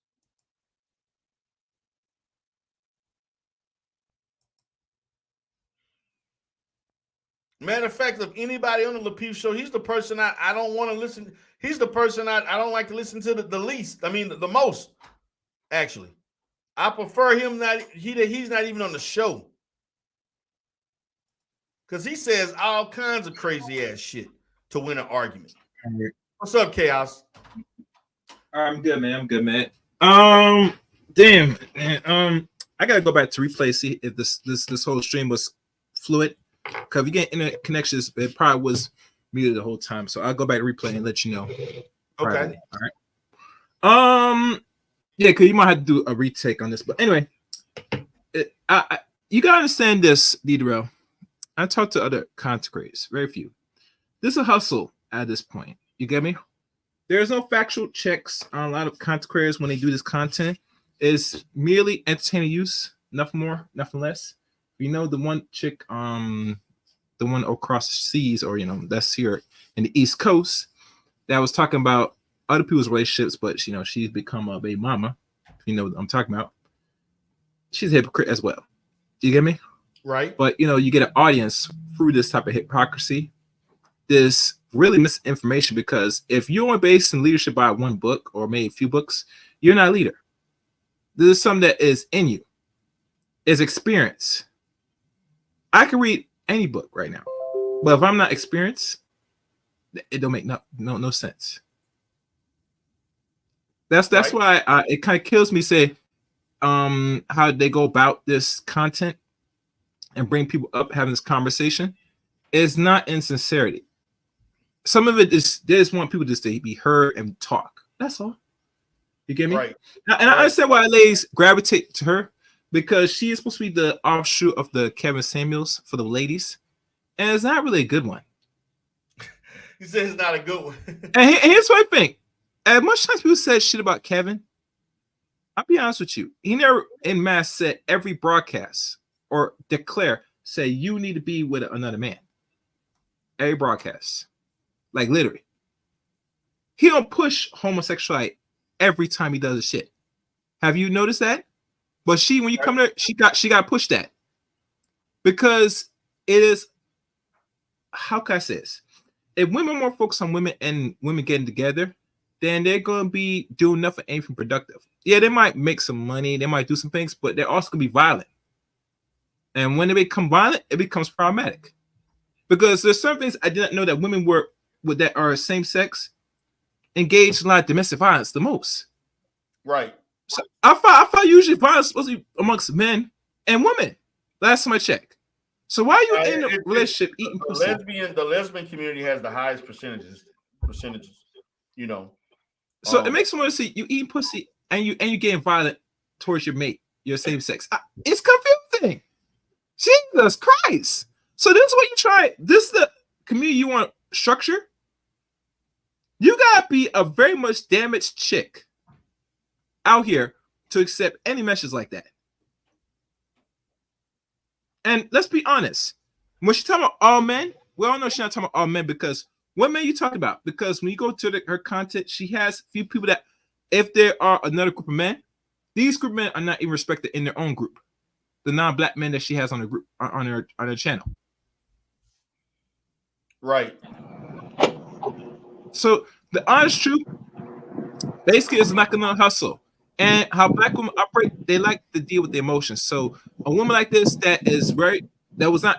Matter of fact, if anybody on the Lapeef show, he's the person I don't want to listen. He's the person I don't like to listen to the least. I mean, the most, actually. I prefer him he's not even on the show. Because he says all kinds of crazy ass shit to win an argument. What's up, Chaos? I'm good, man. Damn, man. I gotta go back to replay, see if this whole stream was fluid. Because if you get internet connections, it probably was muted the whole time. So I'll go back to replay and let you know. Okay. All right. Yeah, because you might have to do a retake on this. But anyway, You gotta understand this, Deidre. I talked to other content creators, very few. This is a hustle at this point. You get me? There's no factual checks on a lot of content creators when they do this content. It's merely entertaining use, nothing more, nothing less. You know, the one chick, the one across the seas, or that's here in the East Coast, that was talking about other people's relationships, but she's become a baby mama. You know what I'm talking about. She's a hypocrite as well. You get me? Right. But you get an audience through this type of hypocrisy, this really misinformation, because if you're only based in leadership by one book or maybe a few books, you're not a leader. This is something that is in you. Is experience. I can read any book right now, but if I'm not experienced, it don't make no sense. That's Right. why it kind of kills me. Say, how they go about this content and bring people up having this conversation is not insincerity. Some of it is they just want people just to be heard and talk. That's all. You get me? Right. And I understand why ladies gravitate to her, because she is supposed to be the offshoot of the Kevin Samuels for the ladies, and it's not really a good one. You said it's not a good one. And here's what I think. As much times people said shit about Kevin, I'll be honest with you. He never in mass said every broadcast or say you need to be with another man. Every broadcast. Like literally. He don't push homosexuality every time he does the shit. Have you noticed that? But when you come there, she got pushed that. Because it is, how can I say this? If women more focused on women and women getting together, then they're going to be doing nothing, anything productive. Yeah, they might make some money, they might do some things, but they're also going to be violent. And when they become violent, it becomes problematic. Because there's some things I didn't know that women that are same sex engaged in a lot of domestic violence the most. Right. So I thought usually violence was supposed to be amongst men and women. Last time I checked. So why are you in a relationship eating pussy? The lesbian community has the highest percentages. So it makes me want to see you eating pussy and you getting violent towards your mate, your same sex. It's confusing. Jesus Christ. So this is what you try. This is the community you want to structure. You gotta be a very much damaged chick out here to accept any message like that. And let's be honest. When she's talking about all men, we all know she's not talking about all men, because what men you talking about? Because when you go to her content, she has a few people that, if there are another group of men, these group of men are not even respected in their own group. The non-black men that she has on her group on her channel. Right. So the honest truth, basically, is like a hustle. And how black women operate, they like to deal with the emotions. So a woman like this that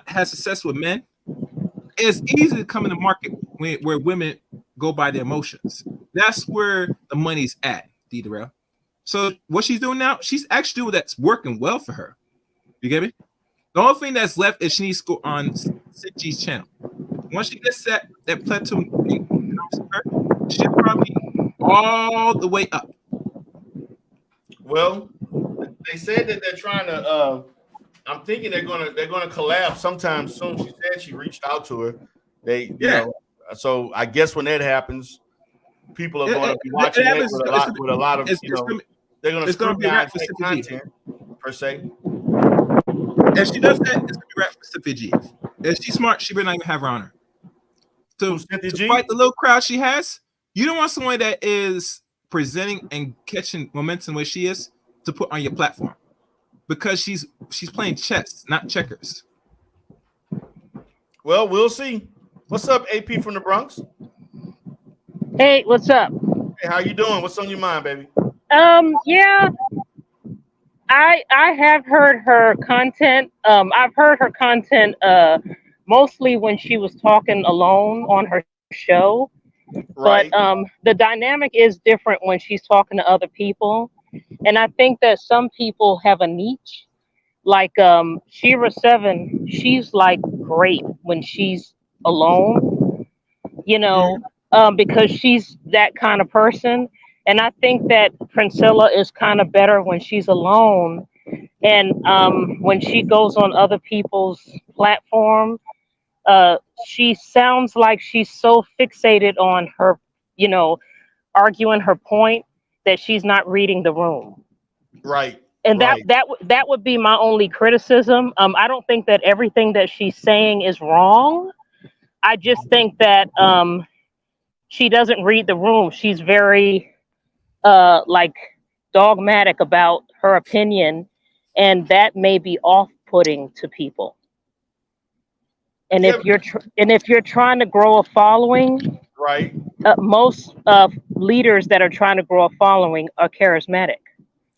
has success with men, it's easy to come in the market where women go by their emotions. That's where the money's at, Deidre. So what she's doing now, she's actually doing that's working well for her. You get me? The only thing that's left is she needs to go on Sidg's channel. Once she gets that plateau, she'll probably all the way up. Well, they said that they're trying to. I'm thinking they're gonna collab sometime soon. She said she reached out to her. You know. So I guess when that happens, people are going to be watching it with a lot of they're going to scrutinize that content per se. If she does that, it's gonna be rap for Cynthia G. If she's smart, she better not even have her on her. To fight the little crowd she has, you don't want someone that is presenting and catching momentum where she is to put on your platform, because she's playing chess, not checkers. Well, we'll see. What's up, AP from the Bronx? Hey, what's up? Hey, how you doing? What's on your mind, baby? Yeah, I have heard her content. I've heard her content mostly when she was talking alone on her show. Right. But the dynamic is different when she's talking to other people. And I think that some people have a niche. Like Shira 7, she's like great when she's alone, because she's that kind of person. And I think that Priscilla is kind of better when she's alone. And when she goes on other people's platform, she sounds like she's so fixated on her, you know, arguing her point that she's not reading the room. Right. And Right. that would be my only criticism. I don't think that everything that she's saying is wrong. I just think that she doesn't read the room. She's very like dogmatic about her opinion, and that may be off-putting to people. And Yeah. if you're trying to grow a following, Right. most leaders that are trying to grow a following are charismatic,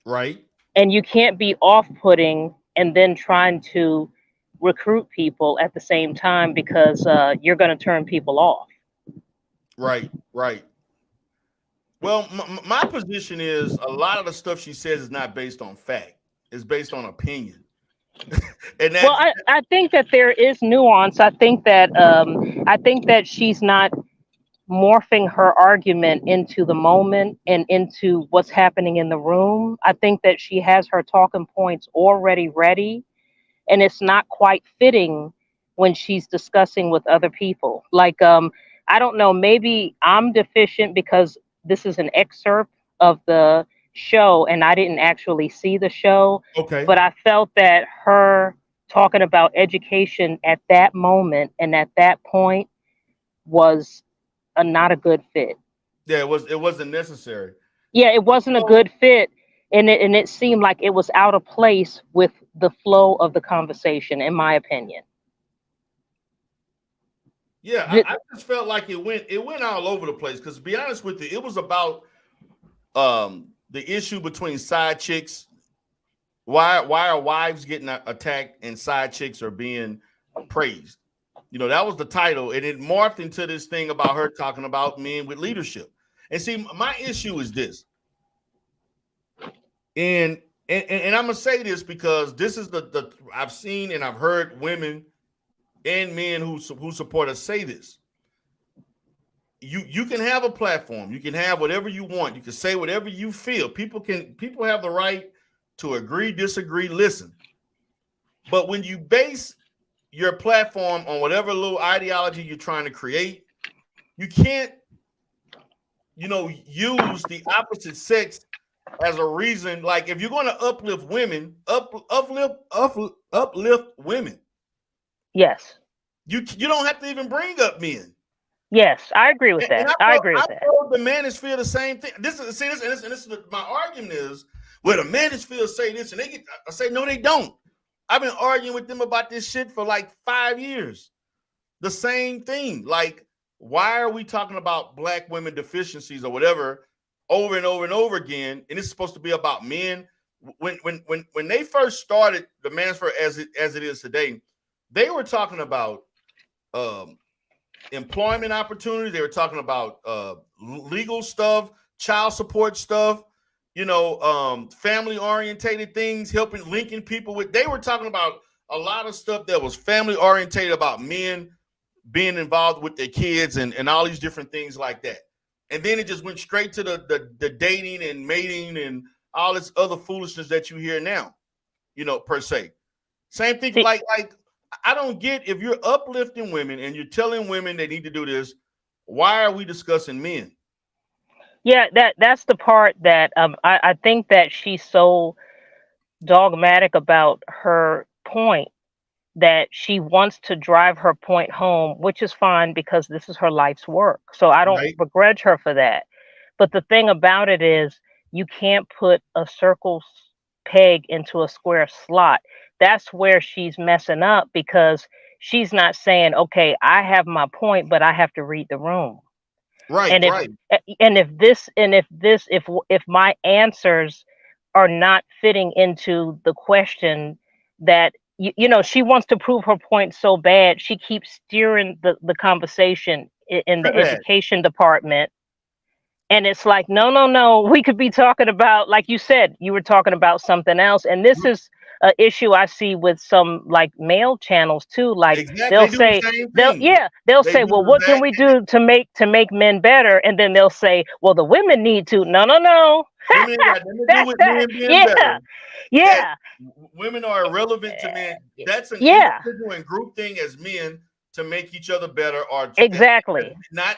Right. and you can't be off-putting and then trying to recruit people at the same time, because you're going to turn people off. Right. Right. Well, my position is a lot of the stuff she says is not based on fact. It's based on opinion. And that's, Well, I think that there is nuance. I think that she's not morphing her argument into the moment and into what's happening in the room. I think that she has her talking points already ready, and it's not quite fitting when she's discussing with other people. Like, I don't know, maybe I'm deficient because this is an excerpt of the show and I didn't actually see the show, okay. but I felt that her talking about education at that moment and at that point was not a good fit. Yeah, it wasn't necessary. Yeah, it wasn't a good fit, and it seemed like it was out of place with the flow of the conversation, in my opinion. Yeah, I just felt like it went all over the place. Because to be honest with you, it was about the issue between side chicks. Why are wives getting attacked and side chicks are being praised? You know, that was the title, and it morphed into this thing about her talking about men with leadership. And see, my issue is this, and I'm gonna say this because this is the I've seen and I've heard women and men who support us say this. You can have a platform, you can have whatever you want, you can say whatever you feel. People have the right to agree, disagree, listen. But when you base your platform on whatever little ideology you're trying to create, you can't, use the opposite sex as a reason. Like, if you're going to uplift women, uplift women. Yes. You don't have to even bring up men. Yes, I agree with that. I agree with that. The manosphere the same thing. This is my argument is, well, the manosphere say this, and I say no, they don't. I've been arguing with them about this shit for like 5 years. The same thing. Like, why are we talking about black women deficiencies or whatever over and over and over again? And it's supposed to be about men. When they first started the manosphere as it is today, they were talking about employment opportunities. They were talking about legal stuff, child support stuff, family orientated things, linking people with. They were talking about a lot of stuff that was family orientated, about men being involved with their kids and all these different things like that. And then it just went straight to the dating and mating and all this other foolishness that you hear now, per se. Same thing. Like I don't get, if you're uplifting women and you're telling women they need to do this, why are we discussing men? Yeah, that's the part that I think that she's so dogmatic about her point that she wants to drive her point home, which is fine because this is her life's work. So I don't begrudge her for that. But the thing about it is, you can't put a circle peg into a square slot. That's where she's messing up, because she's not saying, okay, I have my point, but I have to read the room. Right. And if my answers are not fitting into the question, that she wants to prove her point so bad, she keeps steering the conversation in the education department. And it's like, no, we could be talking about, like you said, you were talking about something else. And this is an issue I see with some like male channels too. Like they'll say, well, what can we do to make men better? And then they'll say, well, the women need to. No. Women ain't got nothing to do with men being better. Yeah. Women are irrelevant to men. That's an Yeah. individual and group thing as men to make each other better, or exactly. not.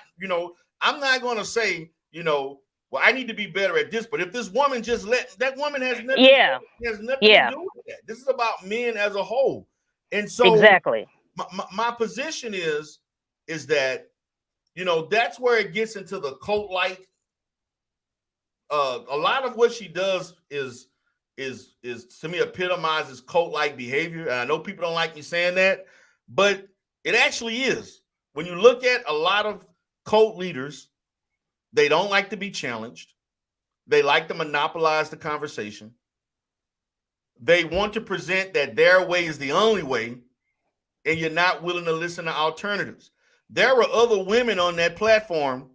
I'm not going to say, well, I need to be better at this. But if this woman just that woman has nothing, to do with that. This is about men as a whole. And so exactly, my position is that that's where it gets into the cult-like. A lot of what she does is to me epitomizes cult-like behavior. And I know people don't like me saying that, but it actually is. When you look at a lot of cult leaders, they don't like to be challenged. They like to monopolize the conversation. They want to present that their way is the only way, and you're not willing to listen to alternatives. There were other women on that platform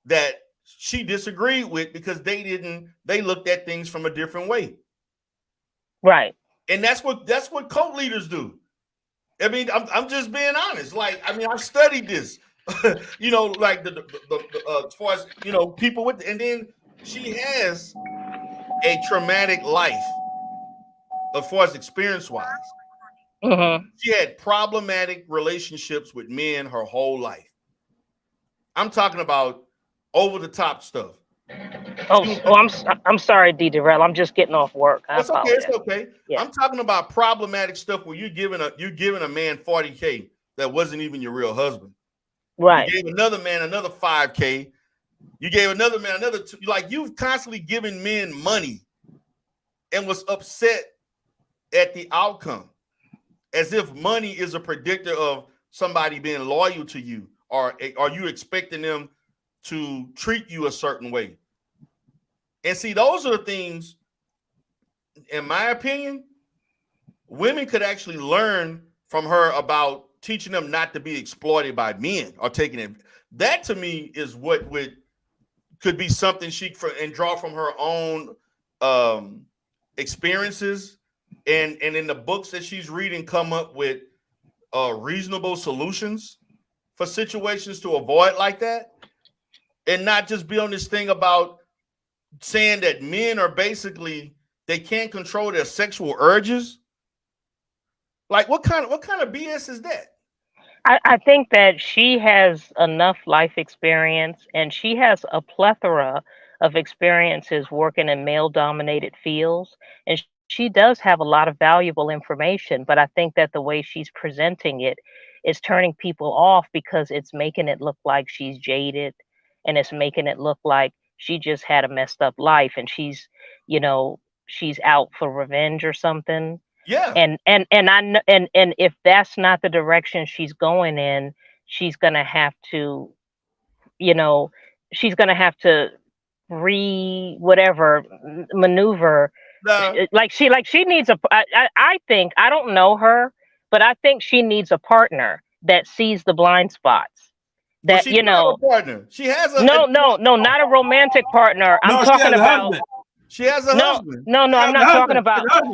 that she disagreed with because they looked at things from a different way. Right. And that's what cult leaders do. I mean, I'm just being honest. Like, I mean, I studied this, like the as far as, people with, and then she has a traumatic life as far as experience wise. Mm-hmm. She had problematic relationships with men her whole life. I'm talking about over the top stuff. I'm sorry, D. Durrell. I'm just getting off work. It's okay. It's okay. Yeah. I'm talking about problematic stuff where you're giving a man $40K that wasn't even your real husband. Right. You gave another man another $5K. You gave another man another like you've constantly given men money and was upset at the outcome, as if money is a predictor of somebody being loyal to you, or are you expecting them to treat you a certain way? And see, those are the things, in my opinion, women could actually learn from her about teaching them not to be exploited by men or taking it. That to me is what could be something she and draw from her own experiences, and in the books that she's reading, come up with reasonable solutions for situations to avoid like that, and not just be on this thing about saying that men are basically, they can't control their sexual urges. Like, what kind of BS is that? I think that she has enough life experience, and she has a plethora of experiences working in male-dominated fields, and she does have a lot of valuable information. But I think that the way she's presenting it is turning people off because it's making it look like she's jaded, and it's making it look like she just had a messed up life, and she's out for revenge or something. Yeah. And if that's not the direction she's going in, she's gonna have to, maneuver. Like she needs I think, I don't know her, but I think she needs a partner that sees the blind spots. That she has a partner. She has a no, not a romantic partner. I'm talking about. She has a husband. No, I'm not talking about. I'm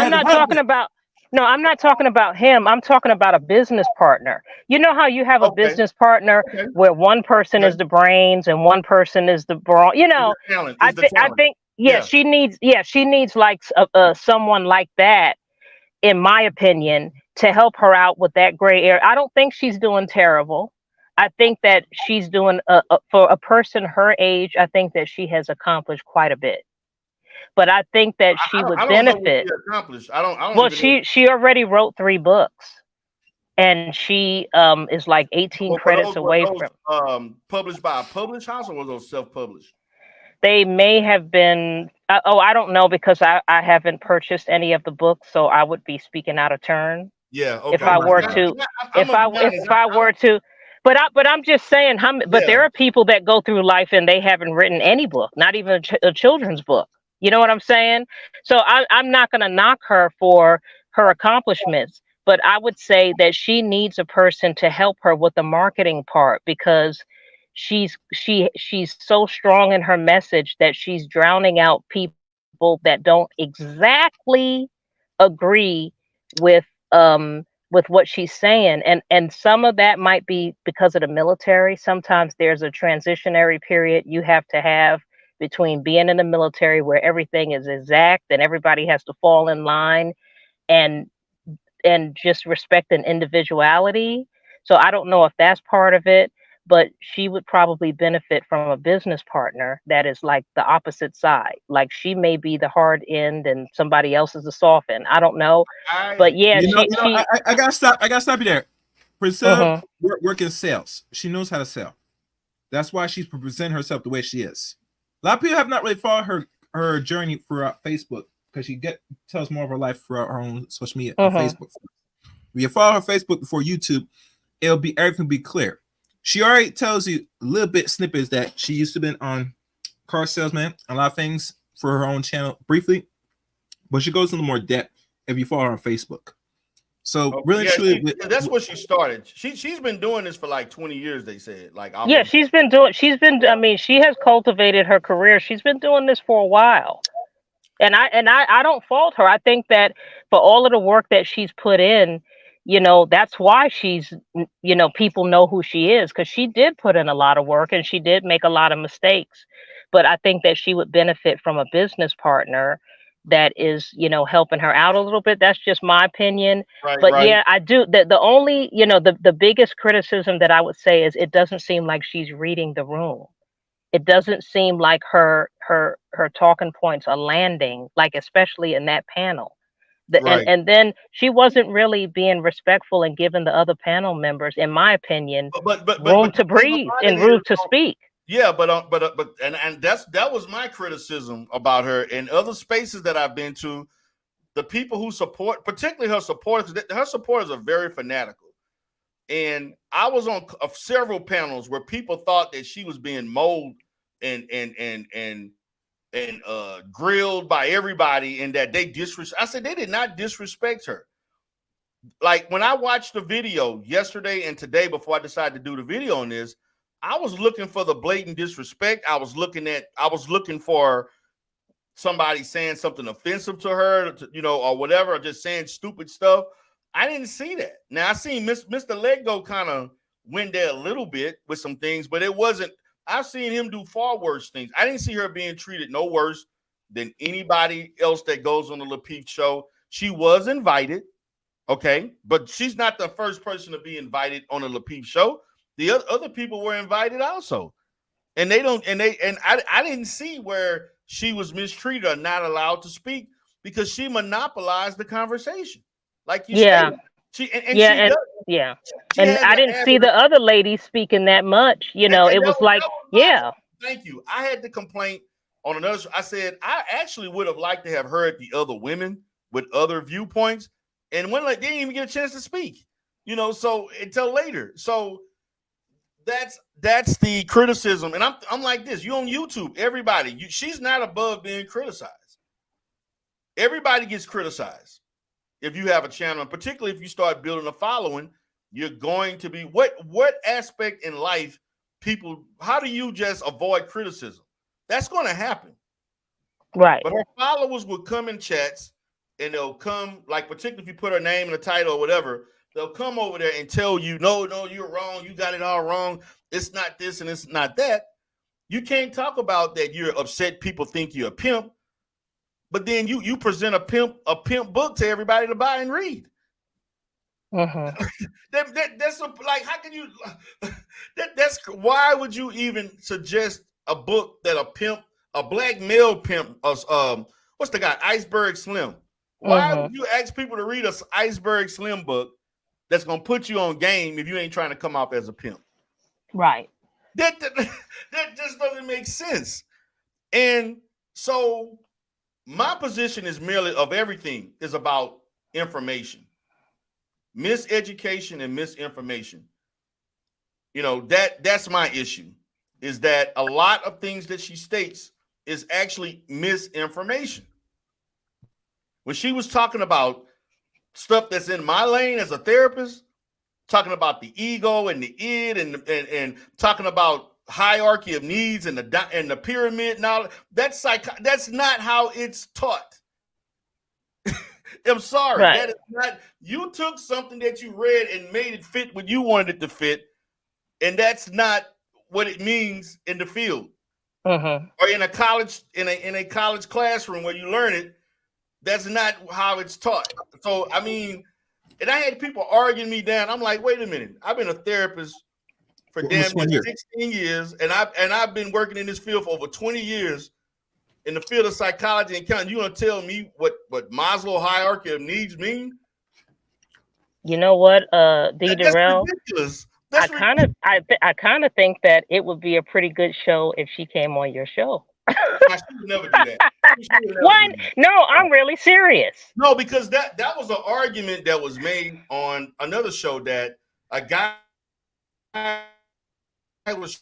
not talking about. No, I'm not talking about him. I'm talking about a business partner. You know how you have a business partner where one person is the brains and one person is the brawn. I think she needs like someone like that, in my opinion, to help her out with that gray area. I don't think she's doing terrible. I think that she's doing for a person her age. I think that she has accomplished quite a bit. But I think that she would benefit. Well, she already wrote 3 books, and she is like 18 credits away from. Published by a published house, or was those self-published? They may have been. I don't know, because I haven't purchased any of the books, so I would be speaking out of turn. Yeah. Okay. If I were to. But I'm just saying, there are people that go through life and they haven't written any book, not even a children's book. You know what I'm saying? So I'm not going to knock her for her accomplishments, but I would say that she needs a person to help her with the marketing part, because she's so strong in her message that she's drowning out people that don't exactly agree with what she's saying. And some of that might be because of the military. Sometimes there's a transitionary period you have to have between being in the military where everything is exact and everybody has to fall in line and just respecting individuality. So I don't know if that's part of it, but she would probably benefit from a business partner that is like the opposite side. Like she may be the hard end and somebody else is the soft end. I don't know. But yeah, I gotta stop. I gotta stop you there. Priscilla work in sales. She knows how to sell. That's why she's presenting herself the way she is. A lot of people have not really followed her journey throughout Facebook because she tells more of her life throughout her own social media on Facebook. When you follow her Facebook before YouTube, everything will be clear. She already tells you a little bit snippets that she used to be on car salesman, a lot of things for her own channel briefly, but she goes into more depth if you follow her on Facebook. So really, truly, that's what she started. She's been doing this for like 20 years. They said, like, she's been. I mean, she has cultivated her career. She's been doing this for a while, and I don't fault her. I think that for all of the work that she's put in, you know, that's why she's, you know, people know who she is because she did put in a lot of work and she did make a lot of mistakes. But I think that she would benefit from a business partner that is, you know, helping her out a little bit. That's just my opinion. But yeah, I do. The only, you know, the biggest criticism that I would say is it doesn't seem like she's reading the room. It doesn't seem like her talking points are landing, like especially in that panel. And then she wasn't really being respectful and giving the other panel members, in my opinion, room to breathe and room to speak. Yeah, but that was my criticism about her. In other spaces that I've been to, the people who support, particularly her supporters are very fanatical. And I was on several panels where people thought that she was being molded and grilled by everybody, and that they I said they did not disrespect her. Like when I watched the video yesterday and today before I decided to do the video on this, I was looking for the blatant disrespect. I was looking for somebody saying something offensive to her, you know, or whatever, or just saying stupid stuff. I didn't see that. Now I seen Mr. Lego kind of went there a little bit with some things, but it wasn't. I've seen him do far worse things. I didn't see her being treated no worse than anybody else that goes on the Lapeef show. She was invited, okay, but she's not the first person to be invited on the Lapeef show. The other people were invited also, and I didn't see where she was mistreated or not allowed to speak because she monopolized the conversation, like you said. And I didn't see the other ladies speaking that much. You know, it was like, Thank you. I had the complaint on another. I said I actually would have liked to have heard the other women with other viewpoints, and when they didn't even get a chance to speak. You know, so until later. So that's the criticism, and I'm like this. You on YouTube, everybody. She's not above being criticized. Everybody gets criticized if you have a channel, and particularly if you start building a following. You're going to be what aspect in life people, how do you just avoid criticism? That's going to happen. Right. But her followers will come in chats and they'll come, like particularly if you put her name in the title or whatever, they'll come over there and tell you, no, you're wrong. You got it all wrong. It's not this and it's not that. You can't talk about that you're upset people think you're a pimp, but then you present a pimp book to everybody to buy and read. That's like, how can you? That's why would you even suggest a book that a black male pimp, what's the guy, Iceberg Slim? Why would you ask people to read a Iceberg Slim book that's gonna put you on game if you ain't trying to come off as a pimp? Right. That just doesn't make sense. And so my position is merely of everything is about information. Miseducation and misinformation. You know, that's my issue, is that a lot of things that she states is actually misinformation. When she was talking about stuff that's in my lane as a therapist, talking about the ego and the id and talking about hierarchy of needs and the pyramid knowledge, that's not how it's taught. I'm sorry. Right. That is not. You took something that you read and made it fit what you wanted it to fit, and that's not what it means in the field. or in a college in a college classroom where you learn it. That's not how it's taught. So I mean, and I had people arguing me down. I'm like, wait a minute. I've been a therapist for damn near 16 years, and I've been working in this field for over 20 years in the field of psychology and counting. You gonna tell me what Maslow hierarchy of needs mean? You know what, D. That's Durrell? ridiculous. I kind of think that it would be a pretty good show if she came on your show. She would never do that. What? No, I'm really serious. No, because that was an argument that was made on another show that a guy was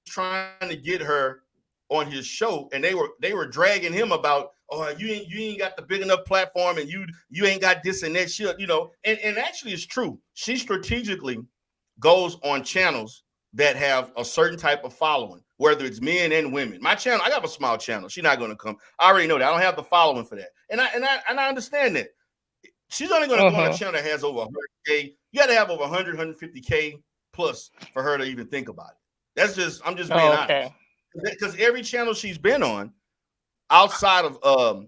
trying to get her on his show, and they were dragging him about, oh, you ain't got the big enough platform, and you ain't got this and that shit, you know. And actually, it's true. She strategically goes on channels that have a certain type of following, whether it's men and women. My channel, I got a small channel. She's not going to come. I already know that. I don't have the following for that, and I understand that. She's only going to go on a channel that has over 100K. You got to have over 100, 150K plus for her to even think about it. I'm just being honest. Because every channel she's been on, outside of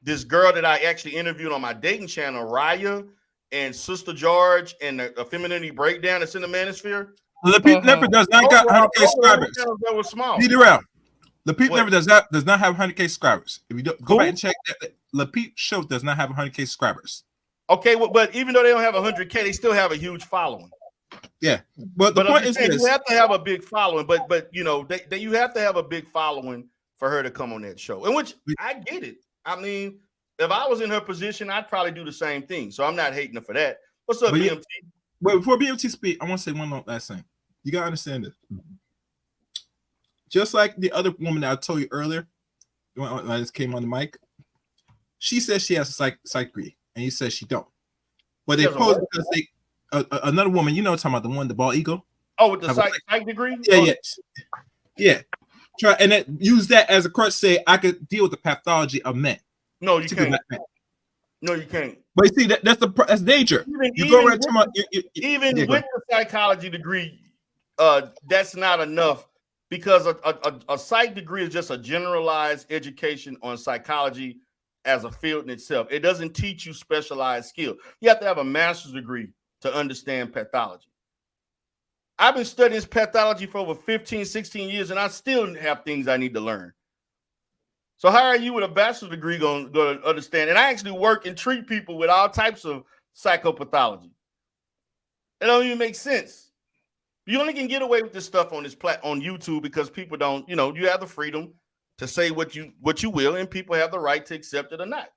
this girl that I actually interviewed on my dating channel, Raya, and Sister George, and the Femininity Breakdown that's in the Manosphere. Lapeef never does not got 100K subscribers. That was small. Lapeef never does not have 100K subscribers. If you go back and check that, Lapeef show does not have 100K subscribers. Okay, well, but even though they don't have 100K, they still have a huge following. Yeah, but the point is you have to have a big following, but you know, you have to have a big following for her to come on that show. In which I get it. I mean, if I was in her position, I'd probably do the same thing. So I'm not hating her for that. What's up, BMT? Wait, before BMT speak, I want to say one last thing. You gotta understand this. Just like the other woman that I told you earlier, when I just came on the mic, she says she has a psych degree, and you said she don't. But they pose because they another woman, you know, talking about the bald eagle. Oh, with the psych degree? Yeah. Try and use that as a crutch. Say I could deal with the pathology of men. No, you can't. No, you can't. But you see, that's danger. Even with the psychology degree, that's not enough, because a psych degree is just a generalized education on psychology as a field in itself. It doesn't teach you specialized skill. You have to have a master's degree to understand pathology. I've been studying pathology for over 15, 16 years, and I still have things I need to learn. So how are you with a bachelor's degree going to understand? And I actually work and treat people with all types of psychopathology. It don't even make sense. You only can get away with this stuff on YouTube because people don't, you know, you have the freedom to say what you will, and people have the right to accept it or not.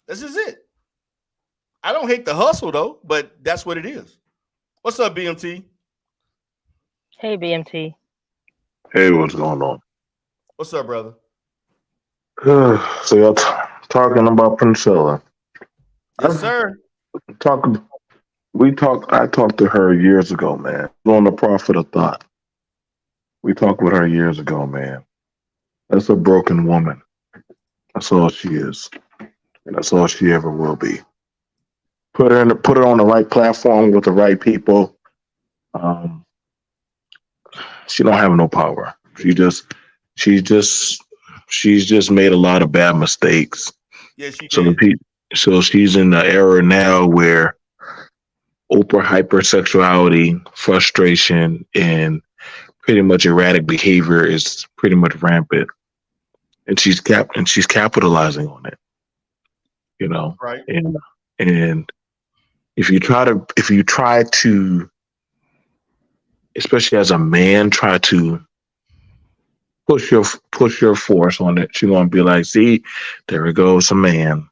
This is it. I don't hate the hustle though, but that's what it is. What's up, BMT? Hey, BMT. Hey, what's going on? What's up, brother? So y'all talking about Priscilla. Yes, sir. I talked to her years ago, man. On the Prophet of Thought. We talked with her years ago, man. That's a broken woman. That's all she is. And that's all she ever will be. Put her on the right platform with the right people. She don't have no power. She's just made a lot of bad mistakes. Yeah, she did. So she's in the era now where hypersexuality, frustration, and pretty much erratic behavior is pretty much rampant, and she's capitalizing on it. You know, right? And if you try to, especially as a man, try to push your force on it, she's gonna be like, see, there it goes, a man.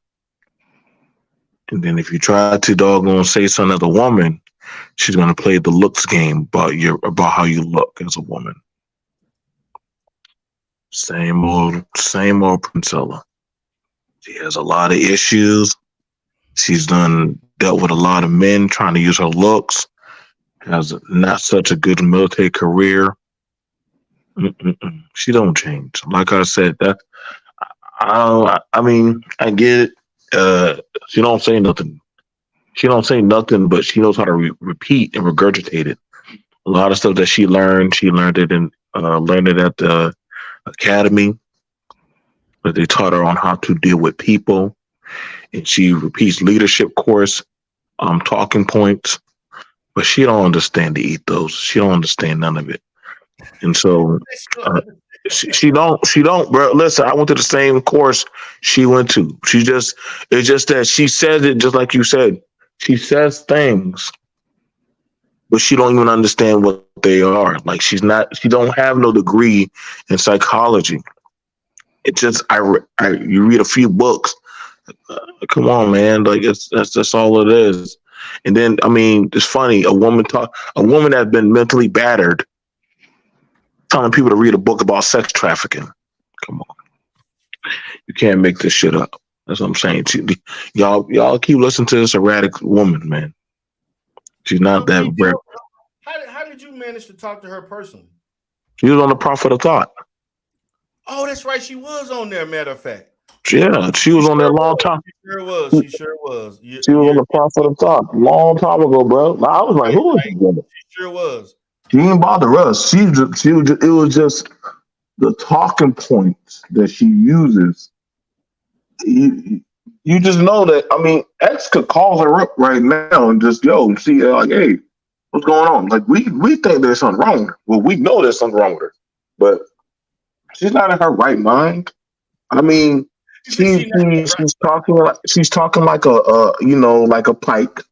And then if you try to doggone say something as a woman, she's gonna play the looks game about how you look as a woman. Same old Priscilla. She has a lot of issues. She's dealt with a lot of men trying to use her looks. Has not such a good military career. She don't change. Like I said, I mean, I get it. She don't say nothing. But she knows how to repeat and regurgitate it. A lot of stuff that she learned it learned it at the academy, but they taught her on how to deal with people, and she repeats leadership course, talking points, but she don't understand the ethos. She don't understand none of it, and so she don't, bro. Listen, I went to the same course she went to. It's just that she says it just like you said. She says things, but she don't even understand what they are. Like she don't have no degree in psychology. It just, you read a few books. Come on, man. Like that's all it is. And then, I mean, it's funny. A woman that's been mentally battered, telling people to read a book about sex trafficking. Come on, you can't make this shit up. That's what I'm saying. Y'all keep listening to this erratic woman, man. She's not that rare. How did you manage to talk to her personally? She was on the Prophet of Thought. Oh, that's right. She was on there, matter of fact. Yeah, she was on there a long time. She sure was. She sure was. She was on the Prophet of Thought a long time ago, bro. I was like, who is this woman? She sure was. She didn't bother us. She it was just the talking points that she uses. You just know that. I mean, X could call her up right now and just see her like, hey, what's going on? Like we think there's something wrong with her. Well, we know there's something wrong with her, but she's not in her right mind. I mean, she's talking like like a pike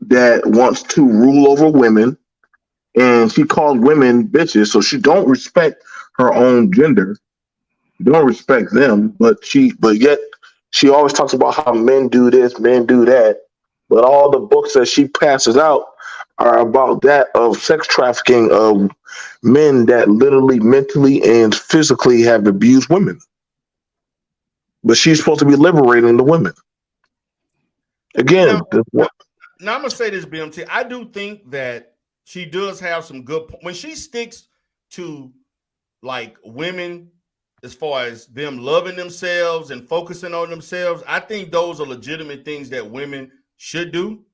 that wants to rule over women, and she calls women bitches. So she don't respect her own gender, don't respect them, but yet she always talks about how men do this, men do that. But all the books that she passes out are about that of sex trafficking of men that literally, mentally, and physically have abused women. But she's supposed to be liberating the women. Again, now I'm gonna say this, BMT. I do think that she does have some good when she sticks to like women as far as them loving themselves and focusing on themselves. I think those are legitimate things that women should do,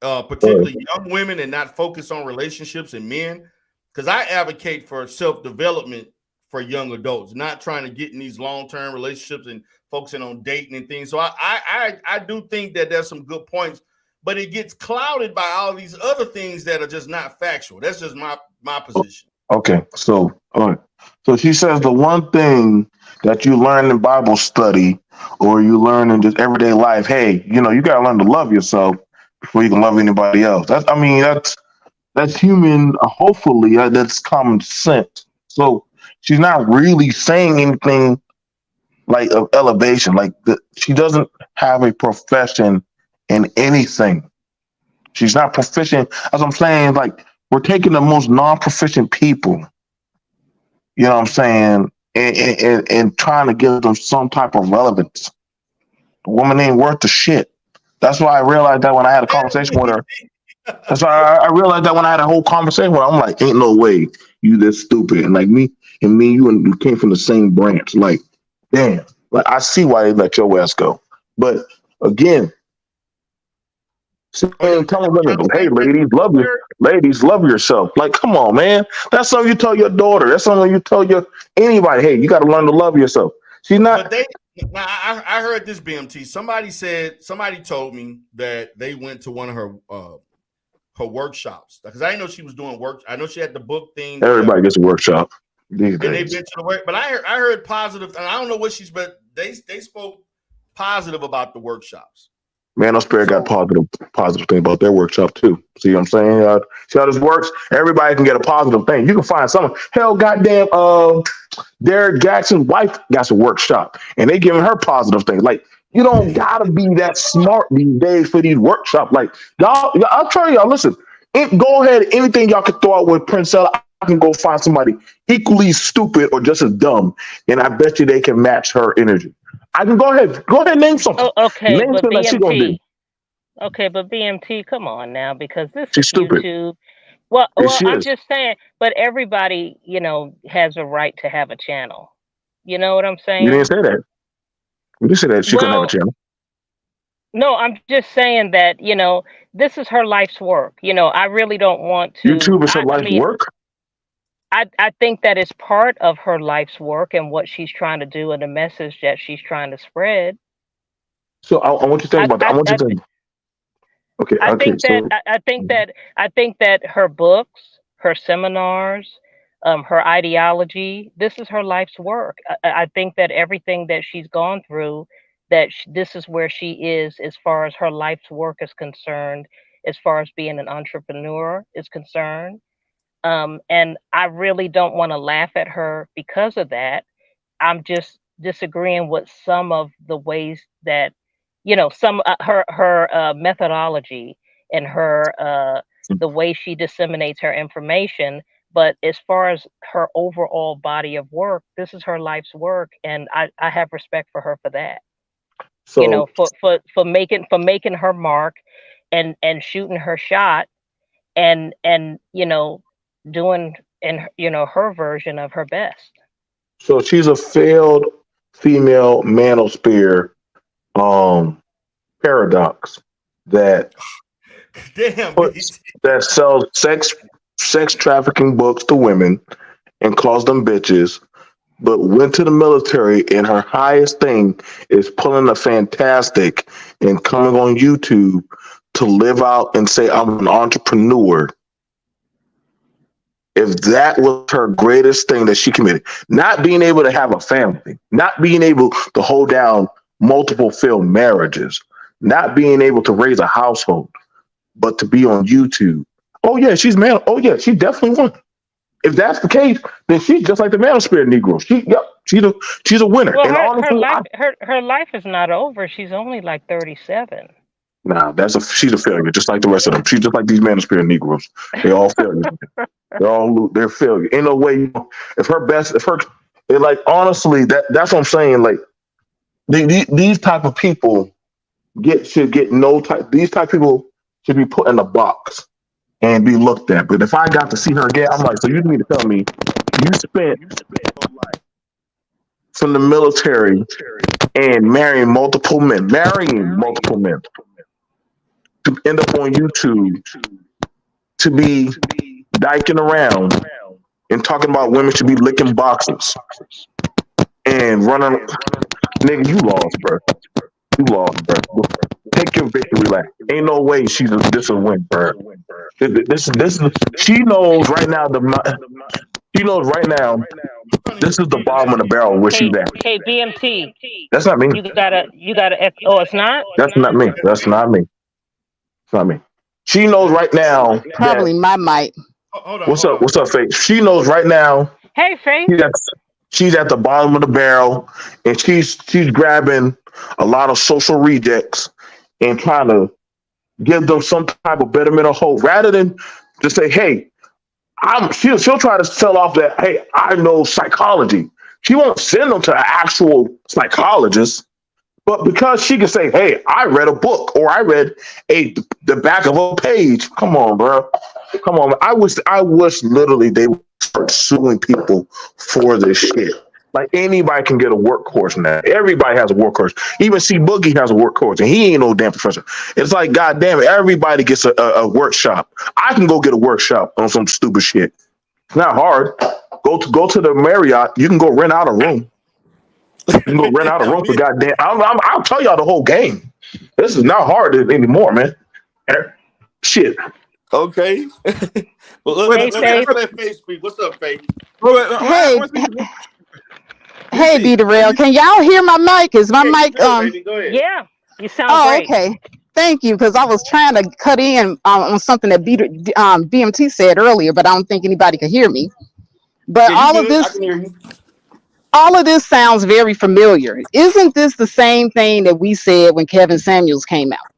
particularly young women, and not focus on relationships and men. Because I advocate for self-development for young adults, not trying to get in these long-term relationships and focusing on dating and things. So I do think that there's some good points, but it gets clouded by all these other things that are just not factual. That's just my position. Okay, so all right. So she says the one thing that you learn in Bible study or you learn in just everyday life, hey, you gotta learn to love yourself before you can love anybody else. That's human. Hopefully, that's common sense. So she's not really saying anything like of elevation. Like she doesn't have a profession in anything. She's not proficient. As I'm saying, like we're taking the most non-proficient people, you know what I'm saying, and trying to give them some type of relevance. The woman ain't worth the shit. That's why I realized that when I had a conversation with her. That's why I realized that when I had a whole conversation with her, I'm like, ain't no way you this stupid. And like me, you came from the same branch. Like, damn. Like I see why they let your ass go. But again, telling women, hey, ladies, love yourself. Like, come on, man. That's something you tell your daughter. That's something you tell anybody. Hey, you got to learn to love yourself. She's not. But I heard this, BMT. Somebody told me that they went to one of her workshops because I didn't know she was doing work. I know she had the book thing. Everybody gets a workshop. And they've been to the work, but I heard positive. And I don't know what but they spoke positive about the workshops. Man, Spirit got positive thing about their workshop too. See what I'm saying? See how this works? Everybody can get a positive thing. You can find someone. Hell, goddamn, Derek Jackson's wife got a workshop, and they giving her positive things. Like you don't gotta be that smart these days for these workshops. Like y'all, I'll tell y'all. Listen, go ahead. Anything y'all can throw out with Priscilla, I can go find somebody equally stupid or just as dumb, and I bet you they can match her energy. I can go ahead, name something. Oh, okay, name but BMT. Okay, but BMT, come on now, because this She's is stupid. YouTube. Well, I'm just saying, but everybody, has a right to have a channel. You know what I'm saying? You didn't say that. You didn't say that she couldn't have a channel. No, I'm just saying that, this is her life's work. I really don't want to. YouTube is her life's work? I think that is part of her life's work and what she's trying to do and the message that she's trying to spread. So I want you to think about that. I want you to think. Okay, I okay. think that So I think that her books, her seminars, her ideology, this is her life's work. I think that everything that she's gone through, this is where she is as far as her life's work is concerned, as far as being an entrepreneur is concerned. And I really don't want to laugh at her because of that. I'm just disagreeing with some of the ways that, some her methodology and her the way she disseminates her information. But as far as her overall body of work, this is her life's work, and I have respect for her for that. so For making her mark, and shooting her shot, and doing in her version of her best. so she's a failed female manosphere paradox that Damn, puts that sells sex trafficking books to women and calls them bitches, but went to the military and her highest thing is pulling a fantastic and coming on YouTube to live out and say I'm an entrepreneur. If that was her greatest thing that she committed, not being able to have a family, not being able to hold down multiple failed marriages, not being able to raise a household, but to be on YouTube. Oh yeah, she's man. Oh yeah, she definitely won. If that's the case, then she's just like the Manosphere Negro. She's a winner. Well, And honestly, her life is not over. She's only like 37. nah, she's a failure, just like the rest of them. She's just like these Manosphere Negroes. They all failures. They're failure. Ain't no way. Like honestly, that's what I'm saying. Like these type of people should get no type. These type of people should be put in a box and be looked at. But if I got to see her again, I'm like, so you need to tell me you spent your life from the military and marrying multiple men to end up on YouTube to be diking around and talking about women should be licking boxes and running. Nigga, you lost, bro. You lost, bro. Take your victory lap. Ain't no way this a win, bro. This she knows right now she knows right now this is the bottom of the barrel where she's at. Hey, BMT. That's not me. You gotta. Oh, it's not. That's not me. That's not me. It's not me. She knows right now. Probably my mic. What's up? What's up, Faith? She knows right now. Hey, Faith. She's at the bottom of the barrel, and she's grabbing a lot of social rejects and trying to give them some type of betterment or hope, rather than just say, "Hey, she'll try to sell off that. Hey, I know psychology." She won't send them to an actual psychologist, but because she can say, "Hey, I read a book or I read the back of a page." Come on, bro. Come on. I wish literally they would start suing people for this shit. Like anybody can get a work course now. Everybody has a work course. Even C Boogie has a work course, and he ain't no damn professor. It's like, goddamn it, everybody gets a workshop. I can go get a workshop on some stupid shit. It's not hard. Go to the Marriott. You can go rent out a room. You can go rent out a room for goddamn. I'll tell y'all the whole game. This is not hard anymore, man. Shit. Okay. Well, let's let Faith speak. What's up, Faith? Hey, D Darrell, can y'all hear my mic? Is my mic Go ahead. Yeah, you sound great. Okay. Thank you, because I was trying to cut in on something that BMT said earlier, but I don't think anybody could hear me. But all of this sounds very familiar. Isn't this the same thing that we said when Kevin Samuels came out?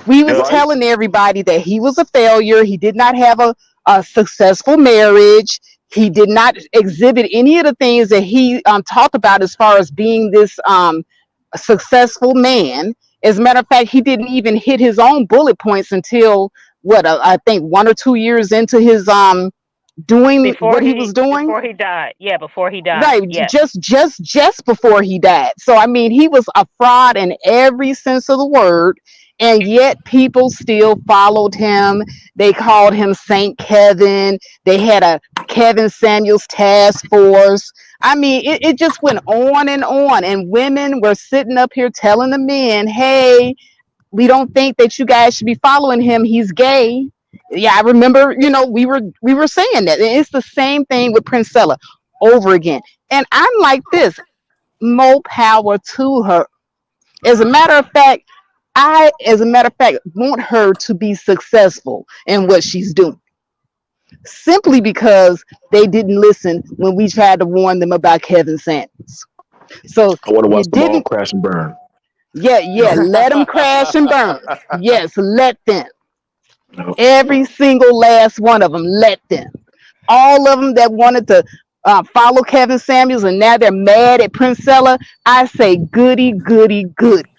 We was telling everybody that he was a failure. He did not have a successful marriage. He did not exhibit any of the things that he talked about as far as being this successful man. As a matter of fact, he didn't even hit his own bullet points until I think 1 or 2 years into his doing what he was doing before he died. Yeah, before he died. Right, yes. just before he died. So I mean, he was a fraud in every sense of the word. And yet people still followed him. They called him Saint Kevin. They had a Kevin Samuels task force. I mean, it just went on and on. And women were sitting up here telling the men, hey, we don't think that you guys should be following him. He's gay. Yeah, I remember, we were saying that. And it's the same thing with Priscilla over again. And I'm like this, more power to her. As a matter of fact, want her to be successful in what she's doing. Simply because they didn't listen when we tried to warn them about Kevin Samuels. So I want to you watch them all didn't. crash and burn. Yeah, let them crash and burn. Yes, let them. Every single last one of them, let them. All of them that wanted to follow Kevin Samuels and now they're mad at Priscilla, I say goody, goody, goody.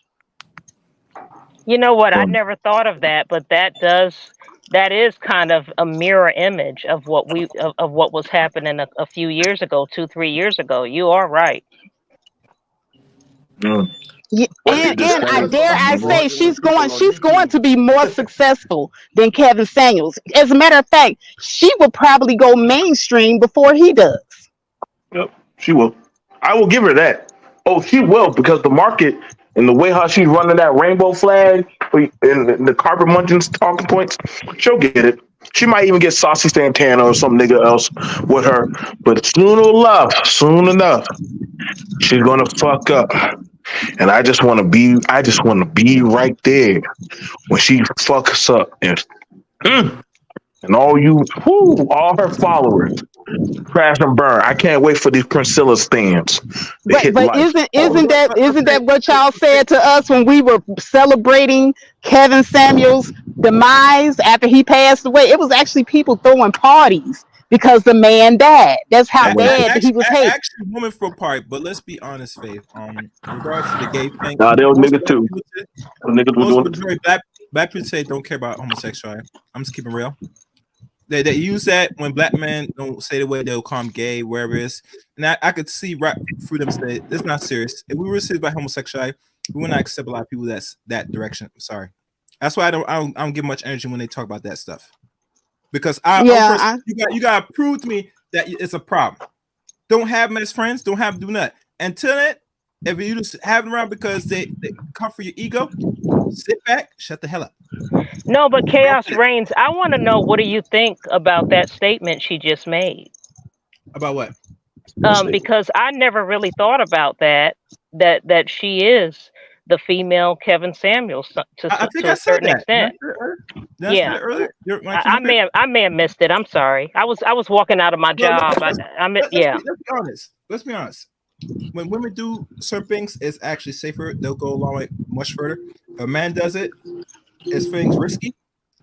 You know what? I never thought of that, but that is kind of a mirror image of what of what was happening a few years ago, 2-3 years ago. You are right. Yeah, and I say she's going to be more successful than Kevin Samuels. As a matter of fact, she will probably go mainstream before he does. Yep, she will. I will give her that. Oh, she will, because the market and the way how she's running that rainbow flag and the carpet munching talking points, she'll get it. She might even get Saucy Santana or some nigga else with her. But soon enough, she's gonna fuck up. And I just want to be right there when she fucks up and all her followers crash and burn. I can't wait for these Priscilla stands. But isn't that what y'all said to us when we were celebrating Kevin Samuels' demise after he passed away? It was actually people throwing parties because the man died. That's how bad he was hated. Actually, women for part, but let's be honest, Faith. In regards to the gay thing, nah, they was niggas too. Niggas were doing it. Black people say don't care about homosexuality. I'm just keeping real. They use that when black men don't say the way they'll call them gay, wherever it is. And I could see right through them say it's not serious. If we were serious about homosexuality, we would not accept a lot of people that's that direction. I'm sorry. That's why I don't give much energy when they talk about that stuff. Because you gotta prove to me that it's a problem. Don't have them as friends. Don't have them do nothing. Until that, if you just have them around because they come for your ego, sit back, shut the hell up. No, but chaos reigns. I want to know, what do you think about that statement she just made? About what? Because I never really thought about that she is the female Kevin Samuels to a certain extent. Yeah, I may have missed it. I'm sorry. I was walking out of my job. Let's be honest. When women do certain things, it's actually safer. They'll go along it much further. If a man does it, it's things risky.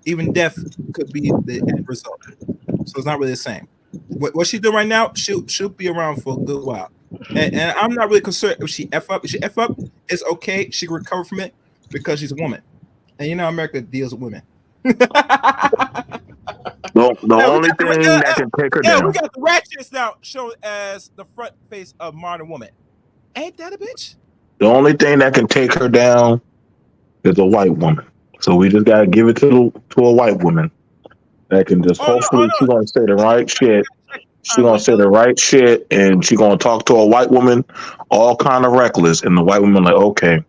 Even death could be the end result. So it's not really the same. What she's doing right now, she'll be around for a good while. And I'm not really concerned if she F up. If she F up, it's okay. She can recover from it because she's a woman. And you know America deals with women. The only thing that can take her down. We got the ratchets now shown as the front face of modern woman. Ain't that a bitch? The only thing that can take her down is a white woman. So we just gotta give it to a white woman that can just hopefully she's gonna say the right shit. She's gonna say the right shit, and she's gonna talk to a white woman, all kind of reckless, and the white woman like, okay,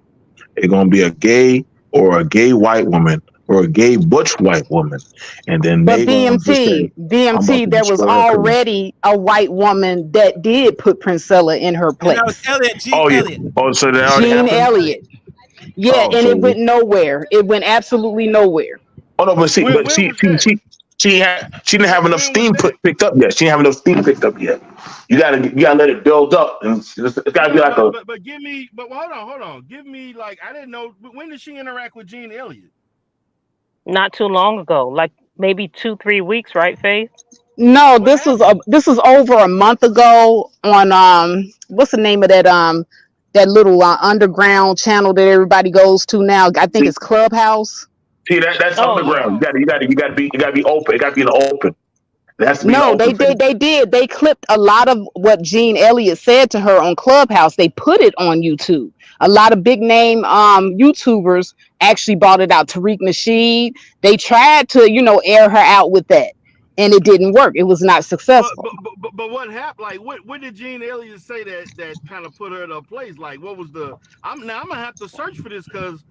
it's gonna be a gay or a gay white woman or a gay butch white woman, and then but BMT, there was already a white woman that did put Priscilla in her place. Elliott. So that Jean Elliott. Yeah, and it went nowhere. It went absolutely nowhere. Oh no, but she didn't have enough steam picked up yet. She didn't have enough steam picked up yet. You gotta let it build up, and it's gotta be like a. But give me. But hold on. Give me like I didn't know. When did she interact with Jean Elliott? Not too long ago, like maybe 2-3 weeks, right, Faith? No, this was over a month ago on what's the name of that little underground channel that everybody goes to now? I think it's Clubhouse. See that's underground. You gotta be open. It gotta be in the open. That's being No, they ultra did. They did. They clipped a lot of what Gene Elliott said to her on Clubhouse. They put it on YouTube. A lot of big name YouTubers actually brought it out. Tariq Nasheed. They tried to, air her out with that, and it didn't work. It was not successful. But what happened? Like, what did Gene Elliott say that kind of put her in a place? Like, what was the? I'm gonna have to search for this because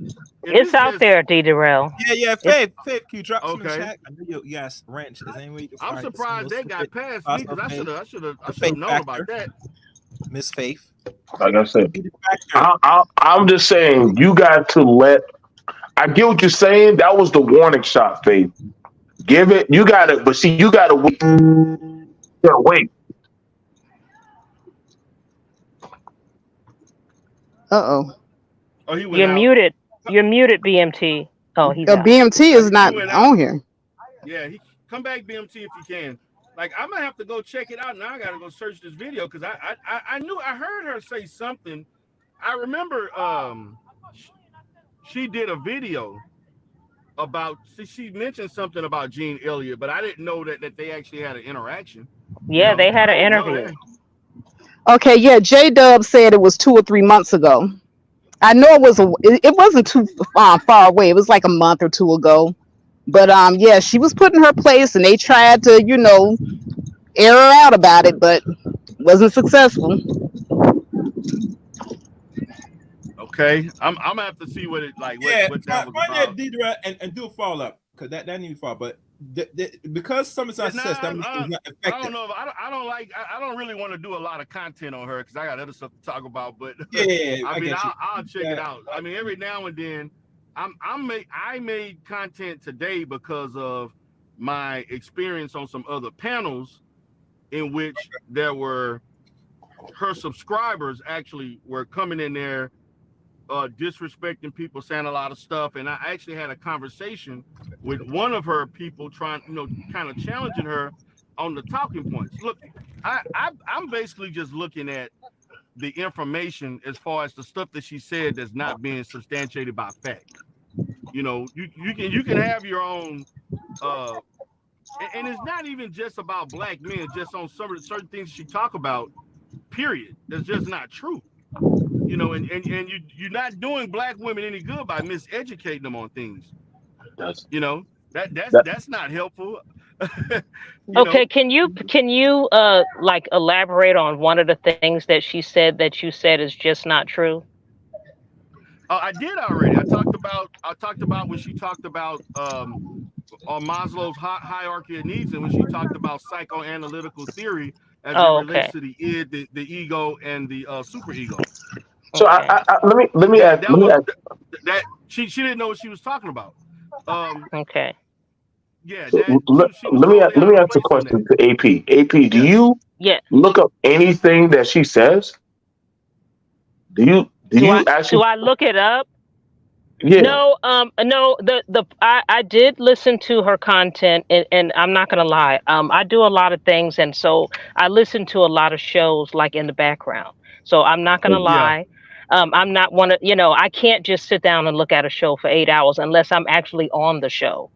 It's out there, D. Darrell. Yeah, Faith, can you drop some in Okay. chat? I know you yes, wrench. Is any way you can I'm find surprised some that got past me because I should have Faith known about Factor. that. Miss Faith. Like I said, I'm just saying you got to let. I get what you're saying. That was the warning shot, Faith. Give it. You got to, but see, you got to wait. You gotta wait. Oh, he went You're out. muted. You're muted, BMT. Oh, he's the out. BMT is not went out. on here. Yeah, come back, BMT, if you can. Like, I'm gonna have to go check it out now. I gotta go search this video because I knew I heard her say something. I remember she did a video about she mentioned something about Gene Elliott, but I didn't know that they actually had an interaction. Yeah, they had an interview. Okay, yeah. J Dub said it was 2 or 3 months ago. I know it wasn't too far away. It was like a month or two ago. But yeah, she was put in her place, and they tried to, air her out about it, but wasn't successful. Okay, I'm gonna have to see what it like. What that was find about. that and do a follow up because that needs to follow. But because something's not success, that means it's not effective. I don't know. I don't really want to do a lot of content on her because I got other stuff to talk about. But I'll check it out. I mean, every now and then, I made content today because of my experience on some other panels in which there were her subscribers actually were coming in there disrespecting people, saying a lot of stuff, and I actually had a conversation with one of her people trying, kind of challenging her on the talking points. Look, I'm basically just looking at the information as far as the stuff that she said that's not being substantiated by fact. You can have your own and it's not even just about black men, just on some of the certain things she talk about, period. That's just not true. And you're not doing black women any good by miseducating them on things. That's not helpful. Okay, can you like elaborate on one of the things that she said that you said is just not true? I did already. I talked about when she talked about Maslow's hierarchy of needs, and when she talked about psychoanalytical theory as it relates to the id, the ego, and the superego. So let me ask. That she didn't know what she was talking about. Okay. Yeah. Let me ask a question to AP. AP, do you look up anything that she says? Do I look it up? Yeah. No, no. I did listen to her content, and I'm not gonna lie. I do a lot of things, and so I listen to a lot of shows like in the background. So I'm not gonna lie. I'm not one of I can't just sit down and look at a show for 8 hours unless I'm actually on the show.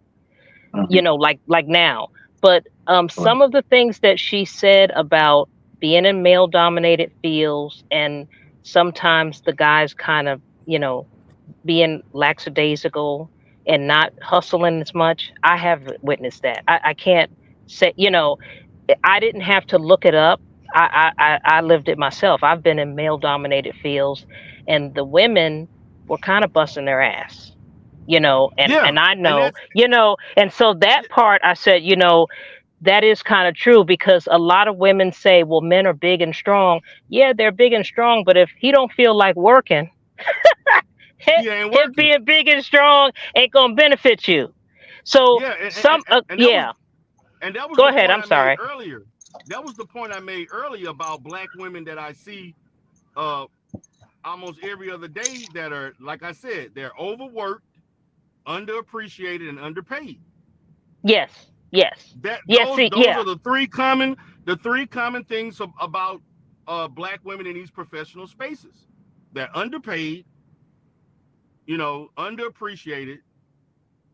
Like now. But some of the things that she said about being in male dominated fields, and sometimes the guys kind of, being lackadaisical and not hustling as much. I have witnessed that. I can't say, I didn't have to look it up. I lived it myself. I've been in male dominated fields, and the women were kind of busting their ass, and I know, and so that part I said, that is kind of true, because a lot of women say, well, men are big and strong. Yeah, they're big and strong, but if he don't feel like working, him being big and strong ain't gonna benefit you. So and that was go the ahead. point I'm sorry. Earlier. That was the point I made earlier about black women that I see almost every other day that are, like I said, they're overworked, underappreciated, and underpaid. Yes. Those are the three common things about black women in these professional spaces. They're underpaid, underappreciated,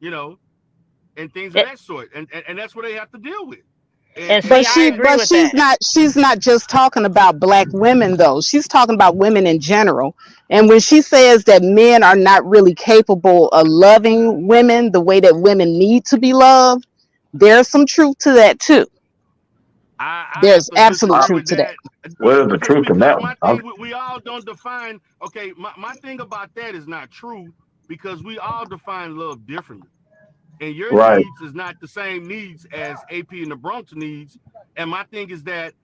and things of that sort. And that's what they have to deal with. And But see, I agree with that. she's not just talking about black women though. She's talking about women in general. And when she says that men are not really capable of loving women the way that women need to be loved, there's some truth to that too. I There's have to absolute disagree truth with to that. that. Where's the truth in Because that my one? thing, we all don't define. Okay, my thing about that is not true because we all define love differently, and your Right. needs is not the same needs as AP and the Bronx needs. And my thing is that,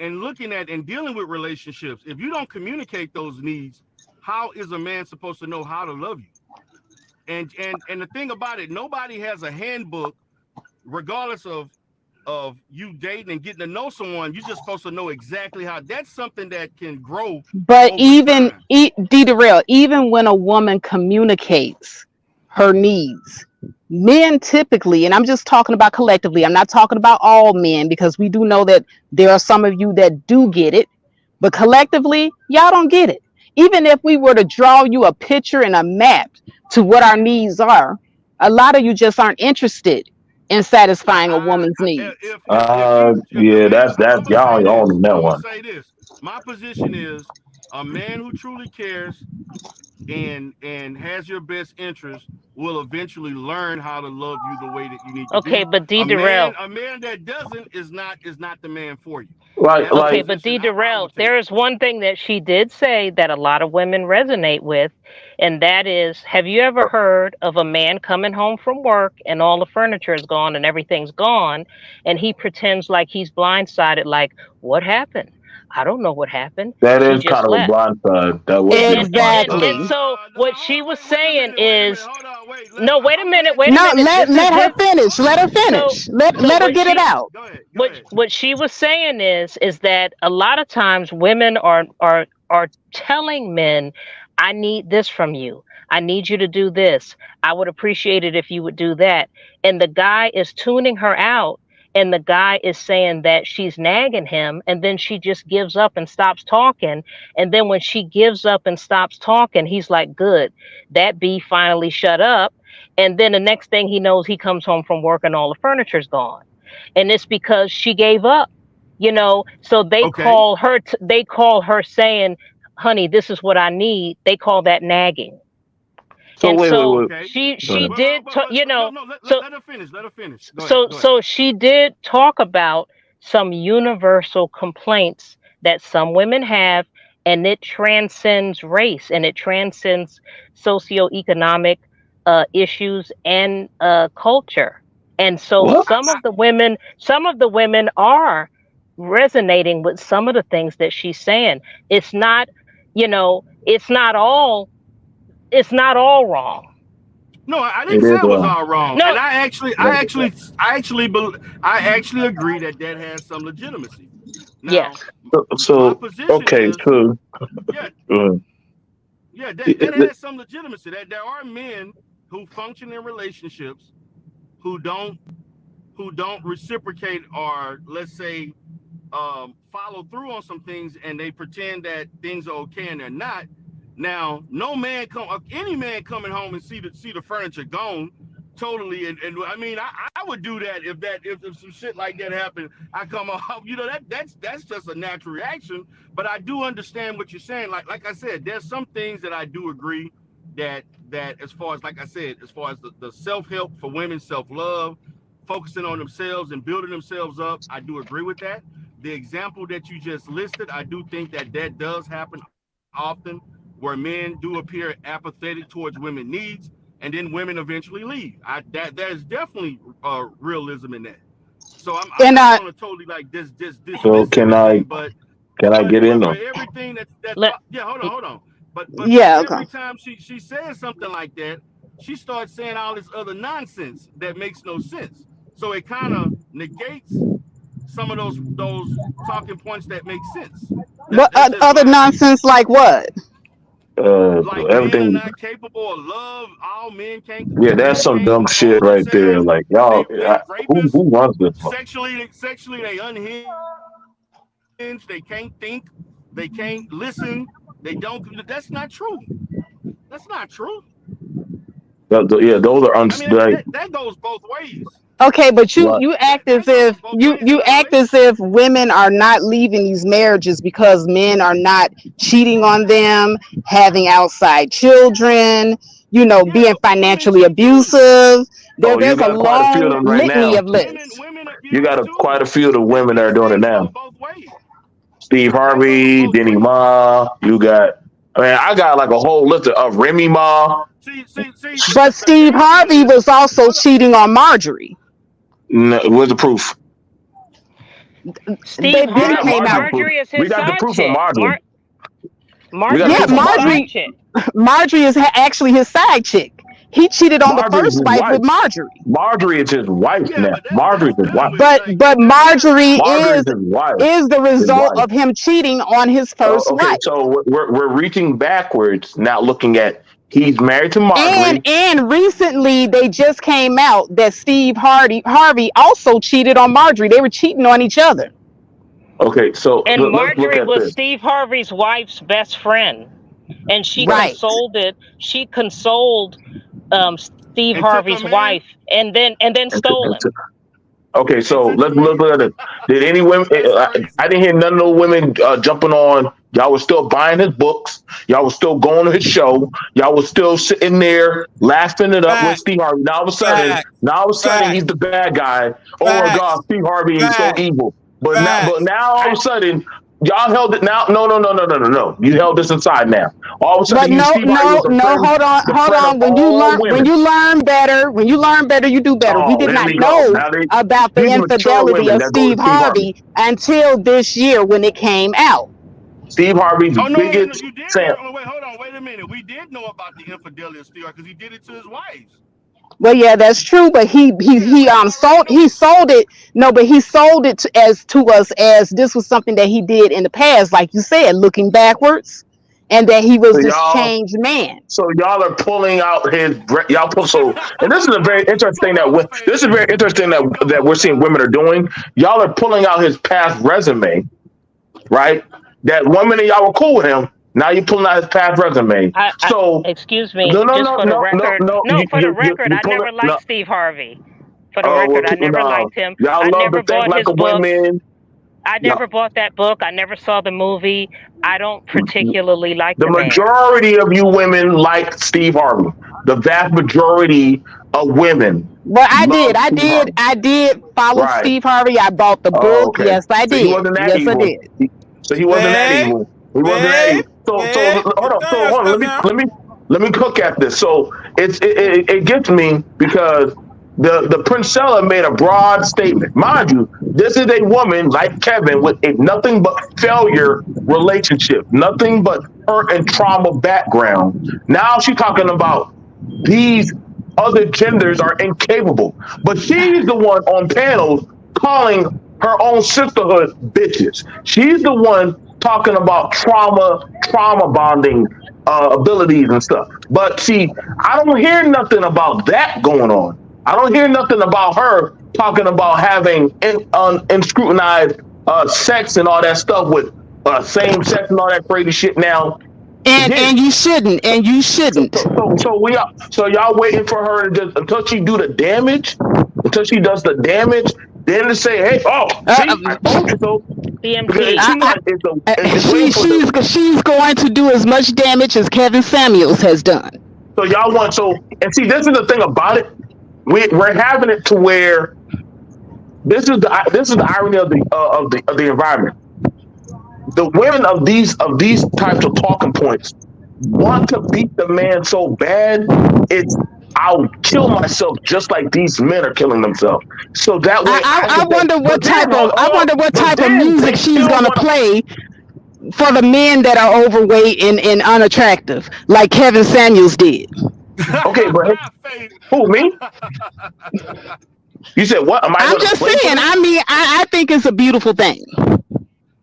and looking at and dealing with relationships, if you don't communicate those needs, how is a man supposed to know how to love you? And the thing about it, nobody has a handbook, regardless of you dating and getting to know someone. You're just supposed to know exactly how. That's something that can grow But over even time. Darrell, even when a woman communicates her needs, men typically, and I'm just talking about collectively, I'm not talking about all men because we do know that there are some of you that do get it, but collectively, y'all don't get it. Even if we were to draw you a picture and a map to what our needs are, a lot of you just aren't interested in satisfying a woman's needs. If the Yeah, man, I'm that's gonna say y'all this. on that I'm gonna one. say this. My position is a man who truly cares and has your best interest will eventually learn how to love you the way that you need to Okay, be. but D A man, Darrell. a man that doesn't is not the man for you. That's the Okay, Like but position D I Darrell, would take. there is one thing that she did say that a lot of women resonate with, and that is, have you ever heard of a man coming home from work and all the furniture is gone and everything's gone, and he pretends like he's blindsided, like, what happened? I don't know what happened. that She is kind just of a left. blind side. That would And be a and and blind and, side. and Exactly. so No, what hold she on, was wait a saying minute, is, hold on, wait. no, wait a I'm minute, glad wait you a No, said minute. that. let This is let her this. finish. Hold Let her on. So finish. Let so her what get it she out. Go ahead, go what ahead. what she was saying is that a lot of times women are telling men, I need this from you. I need you to do this. I would appreciate it if you would do that. And the guy is tuning her out, and the guy is saying that she's nagging him, and then she just gives up and stops talking. And then when she gives up and stops talking, he's like, good, that bee finally shut up. And then the next thing he knows, he comes home from work and all the furniture's gone. And it's because she gave up, so they Okay. call her they call her saying, honey, this is what I need. They call that nagging. So And so wait. Okay. Go she ahead. did No, no. so Let her finish. Let her finish. Go ahead. so Go ahead. so she did talk about some universal complaints that some women have, and it transcends race and it transcends socioeconomic issues and culture. And so What? some of the women are resonating with some of the things that she's saying. It's not, it's not all wrong. No, I It didn't say is it was all wrong, and No, I actually agree that that has some legitimacy. Now, yes. my so position okay. is, So yeah, uh, yeah, it- that it- has some legitimacy. That there are men who function in relationships who don't reciprocate or, let's say, follow through on some things, and they pretend that things are okay and they're not. Now, any man coming home and see the furniture gone totally, and I mean, I would do that if some shit like that happened. I come home, that's just a natural reaction. But I do understand what you're saying. Like I said, there's some things that I do agree that as far as, like I said, as far as the self help for women, self love, focusing on themselves and building themselves up, I do agree with that. The example that you just listed, I do think that does happen often, where men do appear apathetic towards women needs, and then women eventually leave. There's definitely realism in that. So I'm And not going to totally like so dismiss everything, but can I get in for though? everything that's Let yeah, hold on. But for yeah, okay. every time she says something like that, she starts saying all this other nonsense that makes no sense. So it kind of negates some of those talking points that make sense. What That's just other my opinion. nonsense like what? Like men are Everything. not capable of love. All Yeah, that's some can't dumb shit control right there. themselves. Like y'all, They who rapists. runs this one? Sexually they unhinged. They can't think. They can't listen. They don't. That's not true. That's not true. Yeah, those are I mean, like that goes both ways. Okay, but you What? you act as if you act as if women are not leaving these marriages because men are not cheating on them, having outside children, being financially abusive. Oh, you There's a got quite a few of long them right litany now. of lists. You got quite a few of the women that are doing it now. Steve Harvey, Denny Ma. You got. I mean, I got like a whole list of Remy Ma. But Steve Harvey was also cheating on Marjorie. Where's the proof? Steve They came out. Marjorie is We his got the side proof on chick. Marjorie. Marjorie Yeah, is his side chick. Marjorie is actually his side chick. He cheated on the Marjorie is first his wife wife. with Marjorie. Marjorie is his wife now. Marjorie is his wife. But Marjorie Marjorie is his wife. is the His result wife. of him cheating on his first Okay, wife. so we're reaching backwards now, looking at he's married to Marjorie. And recently they just came out that Steve Harvey also cheated on Marjorie. They were cheating on each other. Okay, so And let's look Marjorie at was this. Steve Harvey's wife's best friend, and she Right. consoled Steve Harvey's wife, and then stole him. Okay, so let's look at it. Did any women? I didn't hear none of the women jumping on. Y'all was still buying his books. Y'all was still going to his show. Y'all was still sitting there laughing it up with Steve Harvey. Now all of a sudden, he's the bad guy. Oh my God, Steve Harvey is so evil. But now all of a sudden, y'all held it. Now, no. You held this inside now. All of a sudden, But hold on. When you learn better, you do better. We did not know about the infidelity of Steve Harvey until this year when it came out. Steve Harvey's biggest fan. Wait a minute. We did know about the infidelity of Steve because he did it to his wife. Well, yeah, that's true, but he sold it. No, but he sold it to us as this was something that he did in the past, like you said, looking backwards, and that he was this changed man. So y'all are pulling out his and this is a very interesting that we're seeing women are doing. Y'all are pulling out his past resume, right? That 1 minute y'all were cool with him. Now you're pulling out his past resume. Excuse me. For the record, I never liked Steve Harvey. For the record, I never liked him. Y'all love to think like a women. I never bought that book. I never saw the movie. I don't particularly like the majority of you women like Steve Harvey. The vast majority of women. Well, I did follow Steve Harvey. I bought the book. Okay. Yes, I did. So he wasn't that evil. I did. So he wasn't that evil. He wasn't that evil. So hold on. Let me cook at this. So it gets me because the Priscilla made a broad statement. Mind you, this is a woman like Kevin with a nothing but failure relationship, nothing but hurt and trauma background. Now she's talking about these other genders are incapable, but she's the one on panels calling her own sisterhood bitches. She's the one talking about trauma bonding abilities and stuff. But see, I don't hear nothing about that going on. I don't hear nothing about her talking about having unscrutinized sex and all that stuff with same sex and all that crazy shit now. And you shouldn't. So y'all waiting for her to just until she do the damage, until she does the damage, then to say, hey, I told you so. She's going to do as much damage as Kevin Samuels has done. So y'all want and see, this is the thing about it. We're having it to where this is the irony of the environment. The women of these types of talking points want to beat the man so bad, I'll kill myself just like these men are killing themselves. So that way, I wonder what type of music she's gonna play for the men that are overweight and unattractive, like Kevin Samuels did. Okay, but who, me? You said what? I'm just saying. I mean, I think it's a beautiful thing.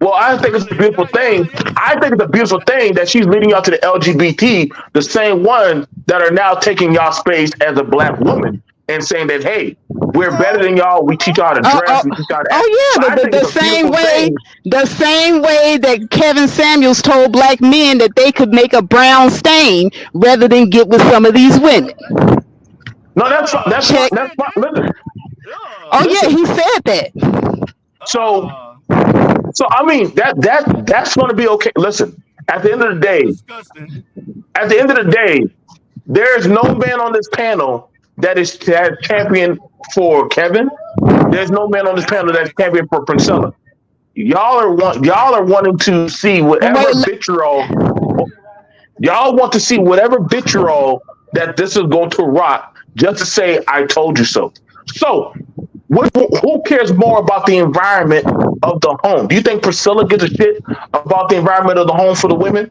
Well, I think it's a beautiful thing. I think it's a beautiful thing that she's leading y'all to the LGBT, the same one that are now taking y'all space as a black woman and saying that, hey, we're better than y'all. We teach y'all how to dress. We teach y'all how to act. The same way that Kevin Samuels told black men that they could make a brown stain rather than get with some of these women. No, that's fine. Listen, Oh yeah, he said that. So I mean that's going to be okay. Listen, at the end of the day, there's no man on this panel that is champion for Kevin. There's no man on this panel that's champion for Priscilla. Y'all are wanting to see whatever vitriol. Y'all want to see whatever vitriol that this is going to rock just to say I told you so. So who cares more about the environment of the home? Do you think Priscilla gives a shit about the environment of the home for the women?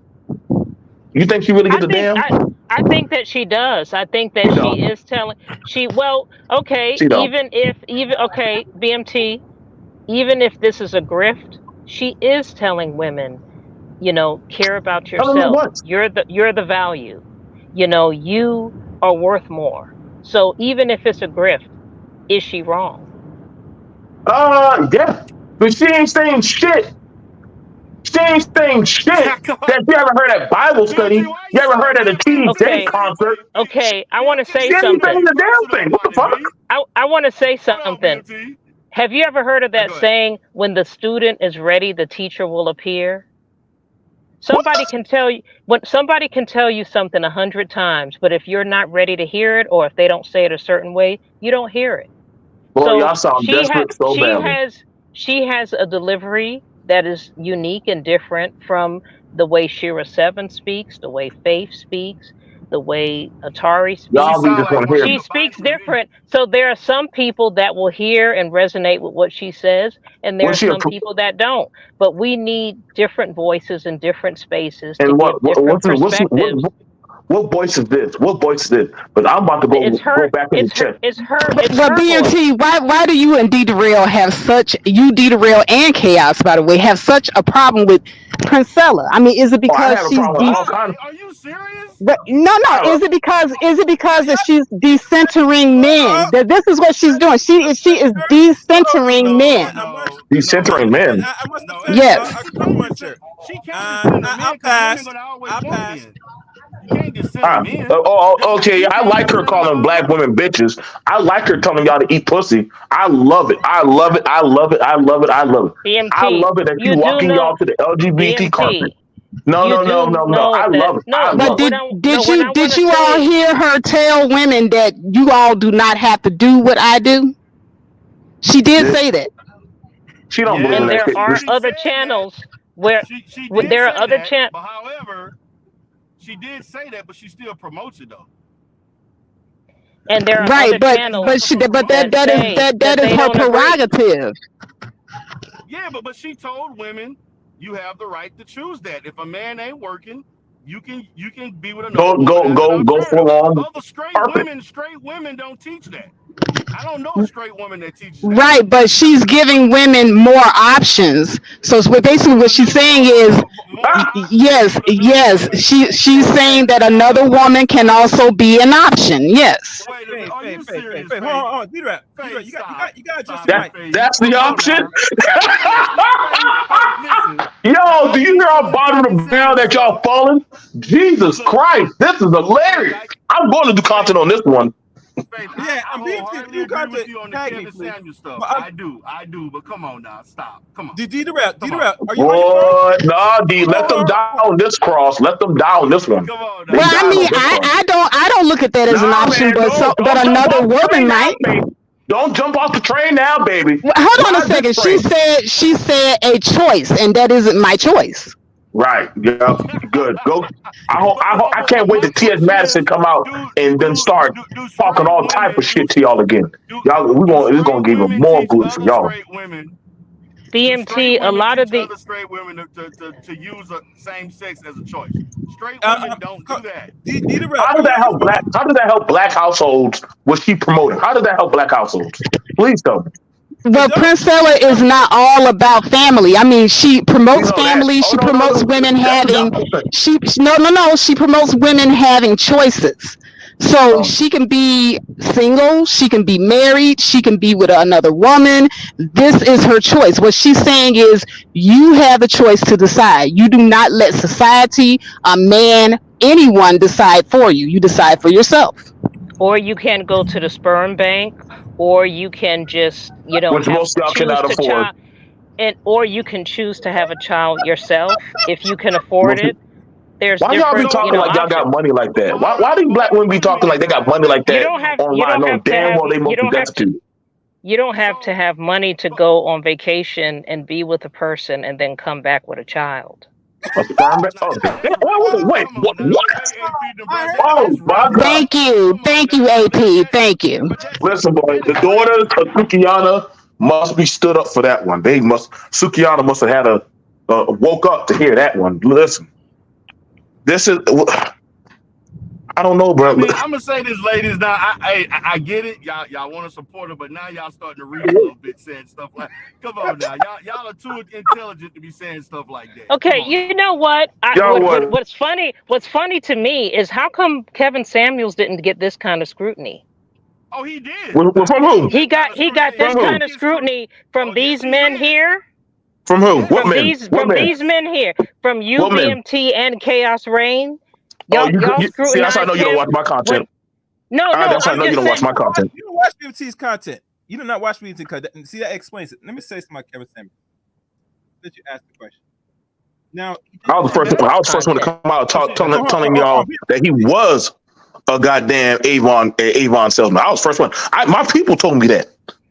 You think she really gives a damn? I think that she does. I think that she is telling. BMT, even if this is a grift, she is telling women, care about yourself. You're the value. You are worth more. So even if it's a grift, is she wrong? Yeah, but she ain't saying shit. She ain't saying shit that you ever heard at Bible study. You ever heard at a TJ concert? Okay, I want to say she something. Ain't saying the damn thing. What the fuck? I want to say something. Have you ever heard of that saying, when the student is ready, the teacher will appear? Somebody can tell you something 100 times, but if you're not ready to hear it, or if they don't say it a certain way, you don't hear it. Boy, So y'all sound desperate so badly. She has a delivery that is unique and different from the way Shira 7 speaks, the way Faith speaks, the way Atari speaks. She speaks different. So there are some people that will hear and resonate with what she says, and there are some people that don't. But we need different voices in different spaces to give different perspectives. What voice is this? What voice is this? But I'm about to go back in the chat. It's her. But BMT, why do you and D Darrell have such Darrell and Chaos, by the way, have such a problem with Priscilla? I mean, is it because she's Are you serious? But no. Is it because that she's decentering men? That this is what she's doing. She is decentering men. Decentering men. Yes. She can't men because women are always women. You can't decenter men. Okay. I like her calling black women bitches. I like her telling y'all to eat pussy. I love it. I love it. I love it. I love it. I love it. BMT, I love it that you walking y'all to the LGBT carpet. No. I love it. But did you all hear her tell women that you all do not have to do what I do? She did say that. She don't believe in that shit. There are other channels where there are other channels. But however, she did say that, but she still promotes it though. And there are right, other channels that is her prerogative. Yeah, but she told women you have the right to choose that. If a man ain't working, you can be with another woman. Go full on. Other straight women don't teach that. I don't know a straight woman that teaches that. Right, but she's giving women more options. So basically what she's saying is, yes, she's saying that another woman can also be an option. Yes. Are you serious? Hold on. You got just That's the option. Yo, do you hear how bottom of the barrel that y'all falling? Jesus Christ, this is hilarious. I'm going to do content on this one. Yeah, I'm being you got with you on the Kevin Samuel stuff. I do, but come on now, stop. Come on. D-Rap, are you D, let them die on this cross. Let them die on this one. Come on now. Well, I mean, I don't look at that as an option, but another woman might. Don't jump off the train now, baby. Well, hold on a second. She said a choice, and that isn't my choice. Right. Yeah. Good. Go. I can't wait to T.S. Madison come out and then start talking all type of shit to y'all again. Y'all, it's gonna give even more good for y'all. BMT, a lot of the other straight women to use same sex as a choice. Straight women don't do that. How does that help black households? What she promoting? How does that help black households? Please tell me. Well, Priscilla is not all about family. I mean, she promotes family. She promotes women having. She promotes women having choices. So she can be single. She can be married. She can be with another woman. This is her choice. What she's saying is, you have a choice to decide. You do not let society, a man, anyone decide for you. You decide for yourself. Or you can go to the sperm bank, or you can just, Which most y'all choose cannot to afford. child, or you can choose to have a child yourself if you can afford Most it. There's Why y'all be different, talking like y'all got options. money like that? Why do black women be talking like they got money like You that don't have you online? don't No, have to damn have well they you most be don't have to destitute. you don't have to have money to go on vacation and be with a person and then come back with a child. A sperm bank? Oh, wait, what? Oh my God! Thank you, AP. Thank you. Listen, boy, the daughters of Sukiyana must be stood up for that one. Sukiyana must have had a woke up to hear that one. Listen, this is. I don't know, bro. I mean, I'm gonna say this, ladies. Now, I get it. Y'all want to support her, but now y'all starting to reach a little bit, saying stuff like, "Come on now, y'all are too intelligent to be saying stuff like that." Okay, you know what? Y'all what? What's funny? What's funny to me is how come Kevin Samuels didn't get this kind of scrutiny? Oh, he did. From who? He got this kind of scrutiny from these men here. From who? What men? What From men? these men here, from What men? UBMT and Chaos Reign. Oh, Y'all see, that's how I scrutinized know you don't him watch my content. No, That's how I I'm know you just don't watch saying. my content. You don't watch BMT's content. You do not watch BMT content. See, that explains it. Let me say something about Kevin Samuels. That you asked the question. Now, I was the first one to come out telling y'all that he was a goddamn Avon salesman. I was the first one. My people told me that.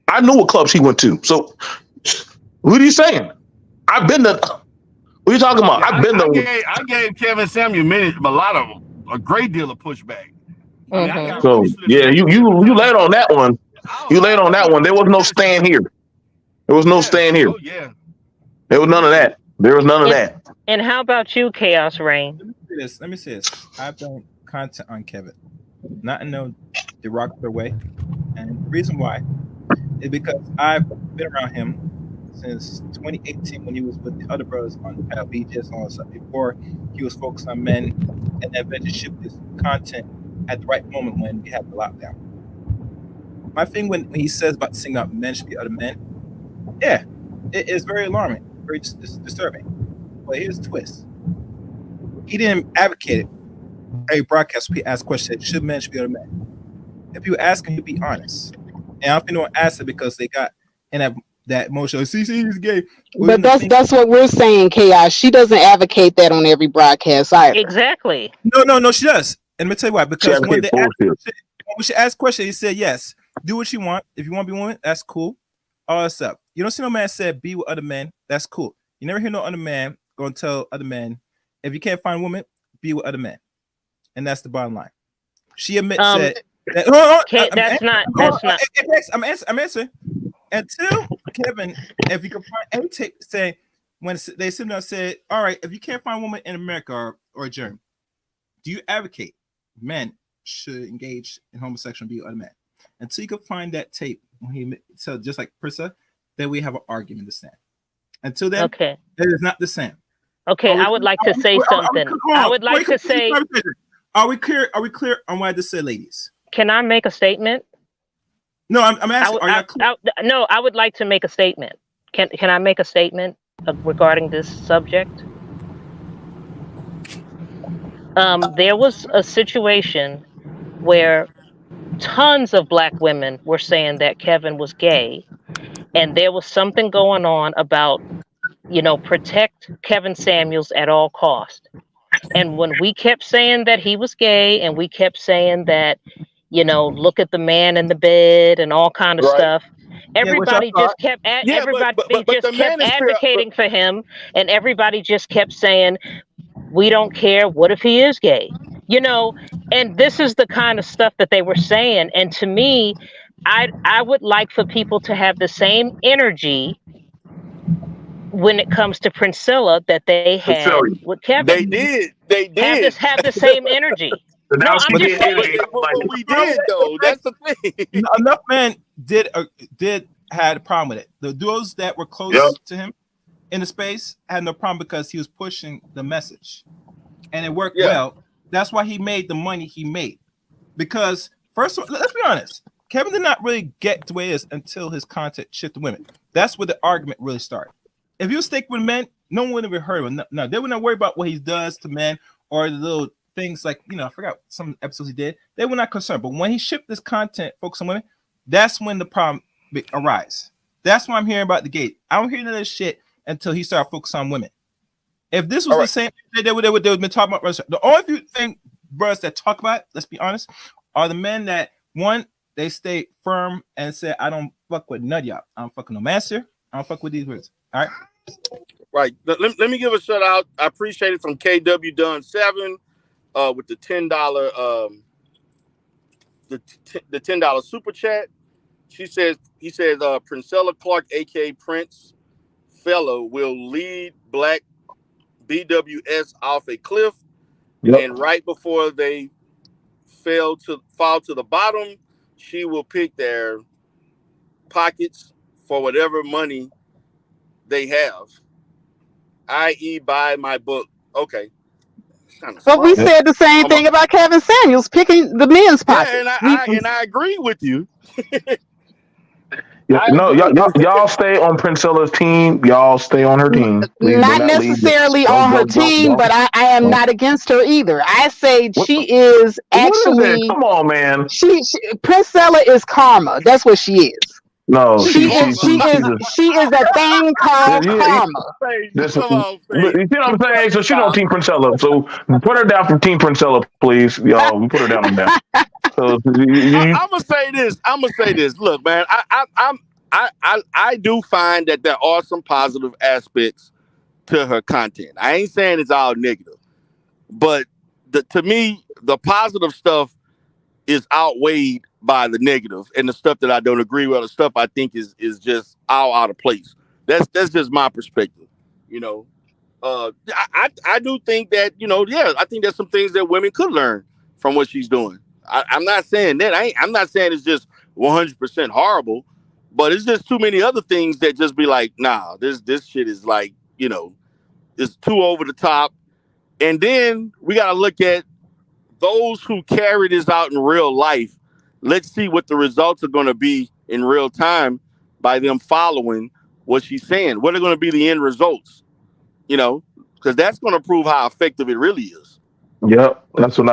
I knew what clubs he went to. So, what are you saying? I've been to. What are you talking about? Yeah, I've been to. I gave Kevin Samuel a great deal of pushback. I mean, I got So yeah, you laid on that one. You laid on that one. There was no stand here. There was no stand here. Oh yeah. There was none of that. There was none of that. And how about you, Chaos Reign? Let me say this. I've done content on Kevin, not in no derogatory way, and the reason why is because I've been around him since 2018 when he was with the other brothers on the panel BJS and all that stuff. Before he was focused on men, and then eventually shipped his content at the right moment when we had the lockdown. My thing when he says about singing out men should be other men, yeah, it is very alarming, very disturbing. But here's the twist. He didn't advocate it. Every broadcast, he asked questions, should men should be other men? If you ask him, he'd be honest. And I don't think no one asked it because they got in that emotional, see, he's gay. But that's what we're saying, Chaos. She doesn't advocate that on every broadcast either. Exactly. No, she does. And let me tell you why. Because when we should ask questions, he said, yes, do what you want. If you want to be a woman, that's cool. All that's up. You don't see no man said be with other men. That's cool. You never hear no other man go and tell other men, if you can't find a woman, be with other men. And that's the bottom line. She admits that. I'm answering. Until Kevin, if you can find any tape say when they sit down and said, all right, if you can't find a woman in America or a germ, do you advocate men should engage in homosexual and be with other men? Until you can find that tape when he so just like Priscilla, then we have an argument to stand. Until then, it is not the same. Okay, I would like to say something. I would like to say. Are we clear? Are we clear on what I just said, ladies? Can I make a statement? No, I'm asking. No, I would like to make a statement. Can I make a statement regarding this subject? There was a situation where tons of black women were saying that Kevin was gay, and there was something going on about, protect Kevin Samuels at all cost. And when we kept saying that he was gay, and we kept saying that, look at the man in the bed and all kind of stuff, everybody just kept advocating for him, and everybody just kept saying, we don't care. What if he is gay? And this is the kind of stuff that they were saying. And to me, I would like for people to have the same energy when it comes to Priscilla that they had with Kevin. They did. Have the same energy. No, I'm just saying. We did though. That's the thing. Enough men did had a problem with it. Those that were close to him in the space had no problem because he was pushing the message, and it worked well. That's why he made the money he made. Because first of all, let's be honest, Kevin did not really get to where he is until his content shifted to women. That's where the argument really started. If you stick with men, no one would have heard of him. No, they would not worry about what he does to men or the little things like, I forgot some episodes he did. They were not concerned. But when he shipped this content, focus on women, that's when the problem arises. That's why I'm hearing about the gate. I don't hear none of this shit until he started focusing on women. If this was the same thing they would have been talking about, the only few thing brothers that talk about, let's be honest, are the men that one, they stay firm and say, I don't fuck with none of y'all. I don't fuck with no master. I don't fuck with these words. All right. Right. Let me give a shout out. I appreciate it from KW Dunn 7 with the $10 the $10 super chat. He says Priscilla Clark, aka Prince Fellow, will lead Black BWS off a cliff, and right before they fall to the bottom, she will pick their pockets for whatever money they have, i.e., buy my book. Okay. But we said the same thing about Kevin Samuels picking the men's pocket. Yeah, and I agree with you. Yeah, no, y'all stay on Priscilla's team. Y'all stay on her team. Please Not necessarily on her team, but I am not against her either. I say she is actually. Come on, man. She Priscilla is karma. That's what she is. No, she is a thing called karma. You see what I'm saying? So she's on Team Priscilla. So put her down from Team Priscilla, please. Y'all, we put her down on that. So I'm gonna say this. Look, man, I do find that there are some positive aspects to her content. I ain't saying it's all negative, but to me, the positive stuff is outweighed by the negative, and the stuff that I don't agree with, the stuff I think is just all out of place. That's just my perspective. You know, I do think that, you know, I think there's some things that women could learn from what she's doing. I'm not saying that. I'm not saying it's just 100% horrible, but it's just too many other things that just be like, nah, this shit is like, you know, it's too over the top. And then we got to look at those who carry this out in real life. Let's see what the results are going to be in real time by them following what she's saying. What are going to be the end results? You know, because that's going to prove how effective it really is. Yep, that's what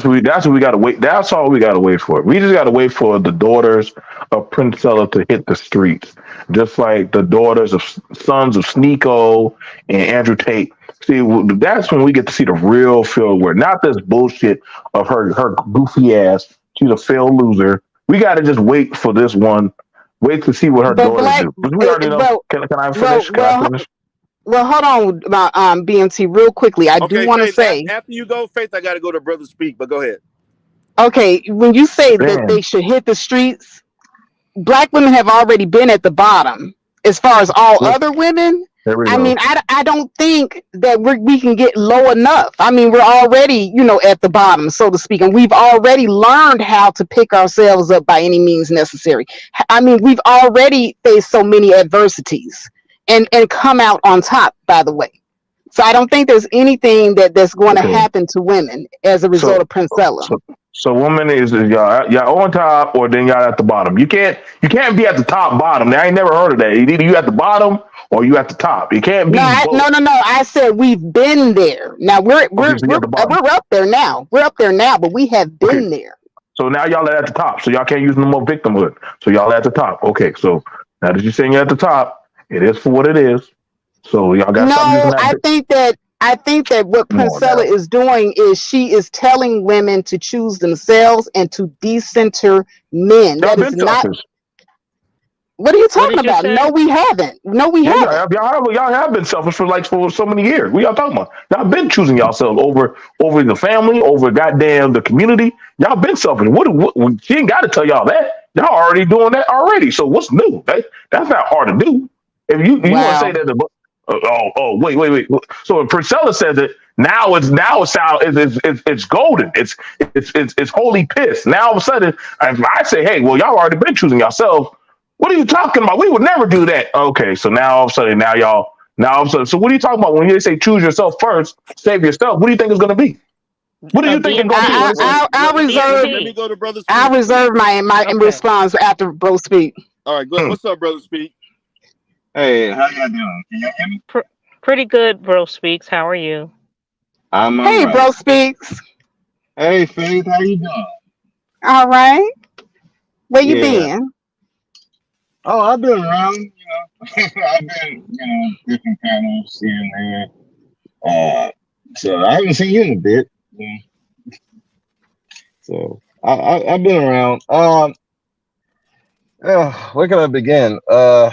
we got to wait. That's all we got to wait for. We just got to wait for the daughters of Priscilla to hit the streets, just like the daughters of sons of Sneeko and Andrew Tate. See, that's when we get to see the real field work, not this bullshit of her goofy ass. She's a failed loser. We got to just wait for this one. Wait to see what her daughters do. We already know. Can I finish? Can I finish? Well, hold on, BMT, real quickly. I do want to say after you go, Faith, I got to go to Brother Speak, but go ahead. Okay, when you say that they should hit the streets, Black women have already been at the bottom. As far as all other women, I mean, I don't think that we can get low enough. I mean, we're already, you know, at the bottom, so to speak, and we've already learned how to pick ourselves up by any means necessary. I mean, we've already faced so many adversities. And come out on top, by the way. So I don't think there's anything that's going to happen to women as a result of Priscilla. So women is y'all on top, or then y'all at the bottom. You can't be at the top bottom. I ain't never heard of that. Either you at the bottom or you at the top. You can't be. No. I said we've been there. Now we're up there now. We're up there now, but we have been there. So now y'all are at the top. So y'all can't use no more victimhood. So y'all at the top. Okay. So now that you're saying you're at the top, it is for what it is. So y'all got I think that what Priscilla is doing is she is telling women to choose themselves and to decenter men. That is not. What are you talking about? No, we haven't. No, we haven't. Y'all have been selfish for so many years. What y'all talking about? Y'all been choosing yourselves over the family, over goddamn the community. Y'all been selfish. What she ain't got to tell y'all that. Y'all already doing that already. So what's new? That's not hard to do. If you want to say that wait. So Priscilla says that now it's golden. It's holy piss. Now all of a sudden, if I say, hey, well, y'all already been choosing yourself. What are you talking about? We would never do that. Okay, so now all of a sudden, so what are you talking about when they say choose yourself first, save yourself? What do you think it's going to be? What do you think it's going to be? I'll reserve my response after Bro Speak. All right, good. What's up, Brother Speak? Hey, how y'all doing? Can y'all hear me? Pretty good, Bro Speaks. How are you? Hey, right. Bro Speaks. Hey, Faith, how you doing? All right. Where you been? Oh, I've been around, I've been, different panels here and there. So I haven't seen you in a bit. So I've been around. Where can I begin? I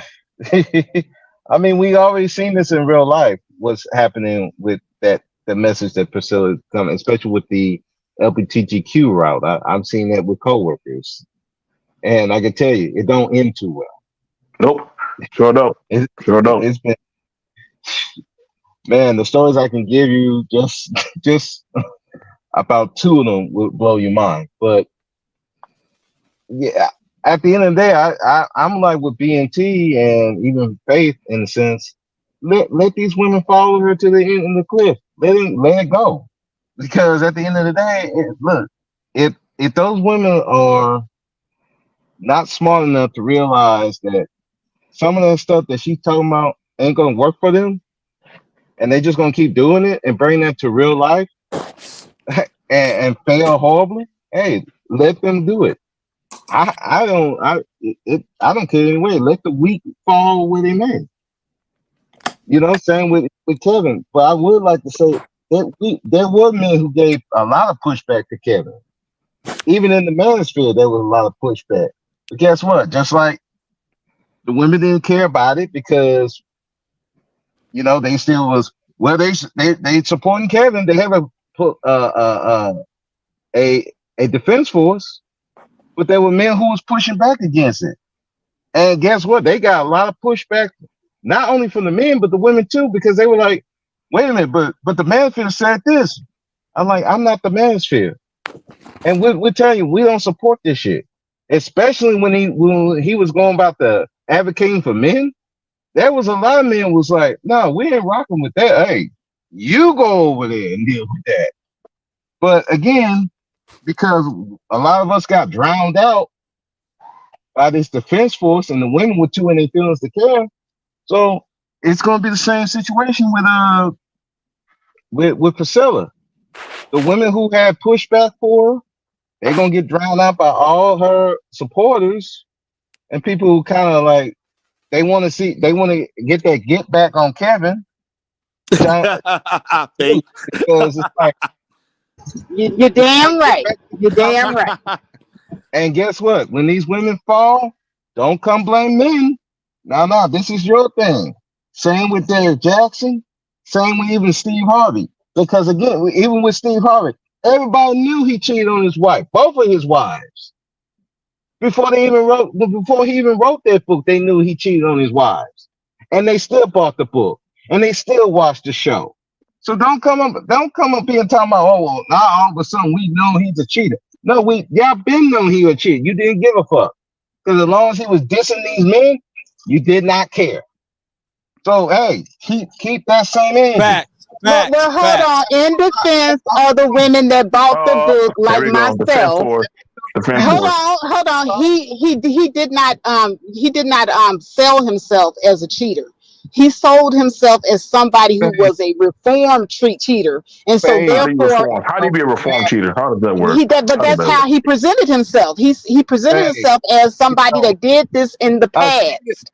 mean, we already seen this in real life. What's happening with the message that Priscilla is coming, especially with the LGBTQ route. I've seen that with coworkers, and I can tell you, it don't end too well. Nope, sure don't. Sure don't. It's been, man, the stories I can give you, just about two of them will blow your mind. But yeah, at the end of the day, I'm like with BNT and even Faith in a sense. Let these women follow her to the end of the cliff. Let it go, because at the end of the day, look, if those women are not smart enough to realize that some of that stuff that she's talking about ain't gonna work for them, and they're just gonna keep doing it and bring that to real life and fail horribly, hey, let them do it. I don't care anyway. Let the weak fall where they may. You know what I'm saying, with Kevin. But I would like to say that there were men who gave a lot of pushback to Kevin. Even in the manosphere, there was a lot of pushback. But guess what? Just like the women didn't care about it because, they still was, well, they supporting Kevin. They have a defense force, but there were men who was pushing back against it. And guess what? They got a lot of pushback, not only from the men, but the women too, because they were like, wait a minute, but the manosphere said this. I'm like, I'm not the manosphere. And we're telling you, we don't support this shit. Especially when he was going about the advocating for men. There was a lot of men was like, no, we ain't rocking with that. Hey, you go over there and deal with that. But again, because a lot of us got drowned out by this defense force and the women were too in their feelings to care. So it's gonna be the same situation with Priscilla. The women who had pushback for her, they're gonna get drowned out by all her supporters and people who kind of like they want to get that get back on Kevin. Because it's like you're damn right. You're damn right. And guess what? When these women fall, don't come blame men. No, this is your thing. Same with Derek Jackson. Same with even Steve Harvey. Because again, even with Steve Harvey, everybody knew he cheated on his wife, both of his wives. Before he even wrote that book, they knew he cheated on his wives. And they still bought the book. And they still watched the show. So don't come up here and talk about, oh, well, now all of a sudden we know he's a cheater. No, y'all been known he was a cheater. You didn't give a fuck. Because as long as he was dissing these men, you did not care. So hey, keep that same energy. Well, hold on. In defense of the women that bought the book, like myself. Hold on. He did not sell himself as a cheater. He sold himself as somebody who was a reformed cheater, and so therefore, how do you be a reformed cheater? How does that work? But that's how he presented himself. He presented himself as somebody that did this in the past.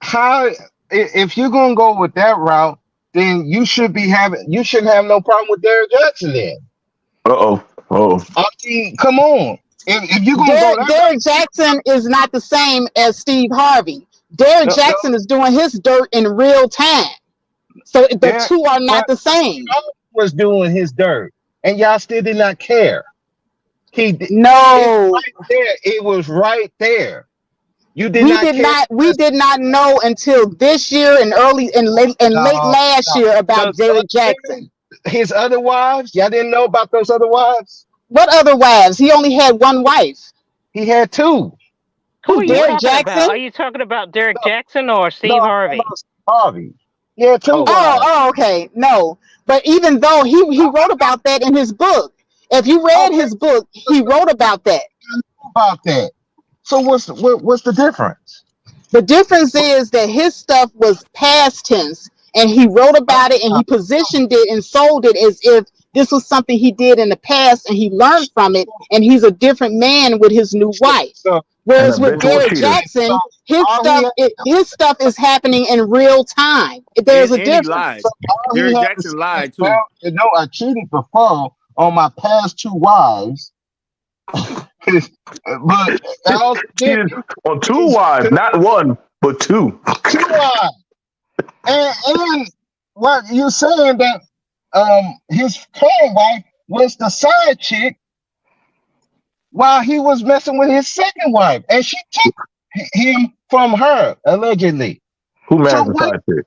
How, if you're gonna go with that route, then you shouldn't have no problem with Derek Jackson then. I mean, come on. If you're gonna Derek Jackson is not the same as Steve Harvey. Derek Jackson is doing his dirt in real time. So the two are not the same. Was doing his dirt, and y'all still did not care. No. It was right there. We did not know until this year and late last year about Derek Jackson. His other wives? Y'all didn't know about those other wives? What other wives? He only had one wife. He had two. Who are you Derek talking Jackson? about? Are you talking about Derek Jackson or Steve Harvey? Harvey. Yeah, two. Oh, okay. No, but even though he wrote about that in his book. If you read his book, he wrote about that. So what's the difference? The difference is that his stuff was past tense, and he wrote about it, and he positioned it and sold it as if This was something he did in the past, and he learned from it, and he's a different man with his new wife. Whereas with Derrick Jackson, his stuff is happening in real time. There's a And he difference. lied. All he Derrick had to Jackson say lied is, too. well, you know, I cheated before on my past 2 wives. But all Cheated on 2 wives, not 1, but 2. 2 wives. And what you're saying that his current wife was the side chick while he was messing with his second wife, and she took him from her allegedly. Who married the side chick?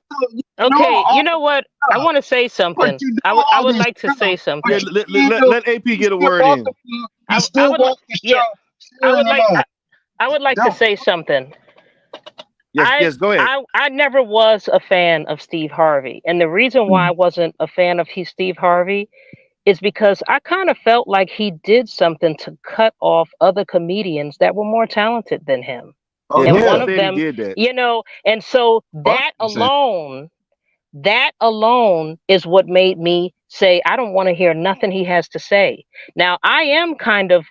Okay, you know what? I want to say something. I would like to say something. Yeah, let AP get a word in. I would like to say something. Yes, go ahead. I never was a fan of Steve Harvey. And the reason why I wasn't a fan of Steve Harvey is because I kind of felt like he did something to cut off other comedians that were more talented than him. Yeah, And he one of said he them, did that. you know, and so that alone is what made me say, I don't want to hear nothing he has to say. Now, I am kind of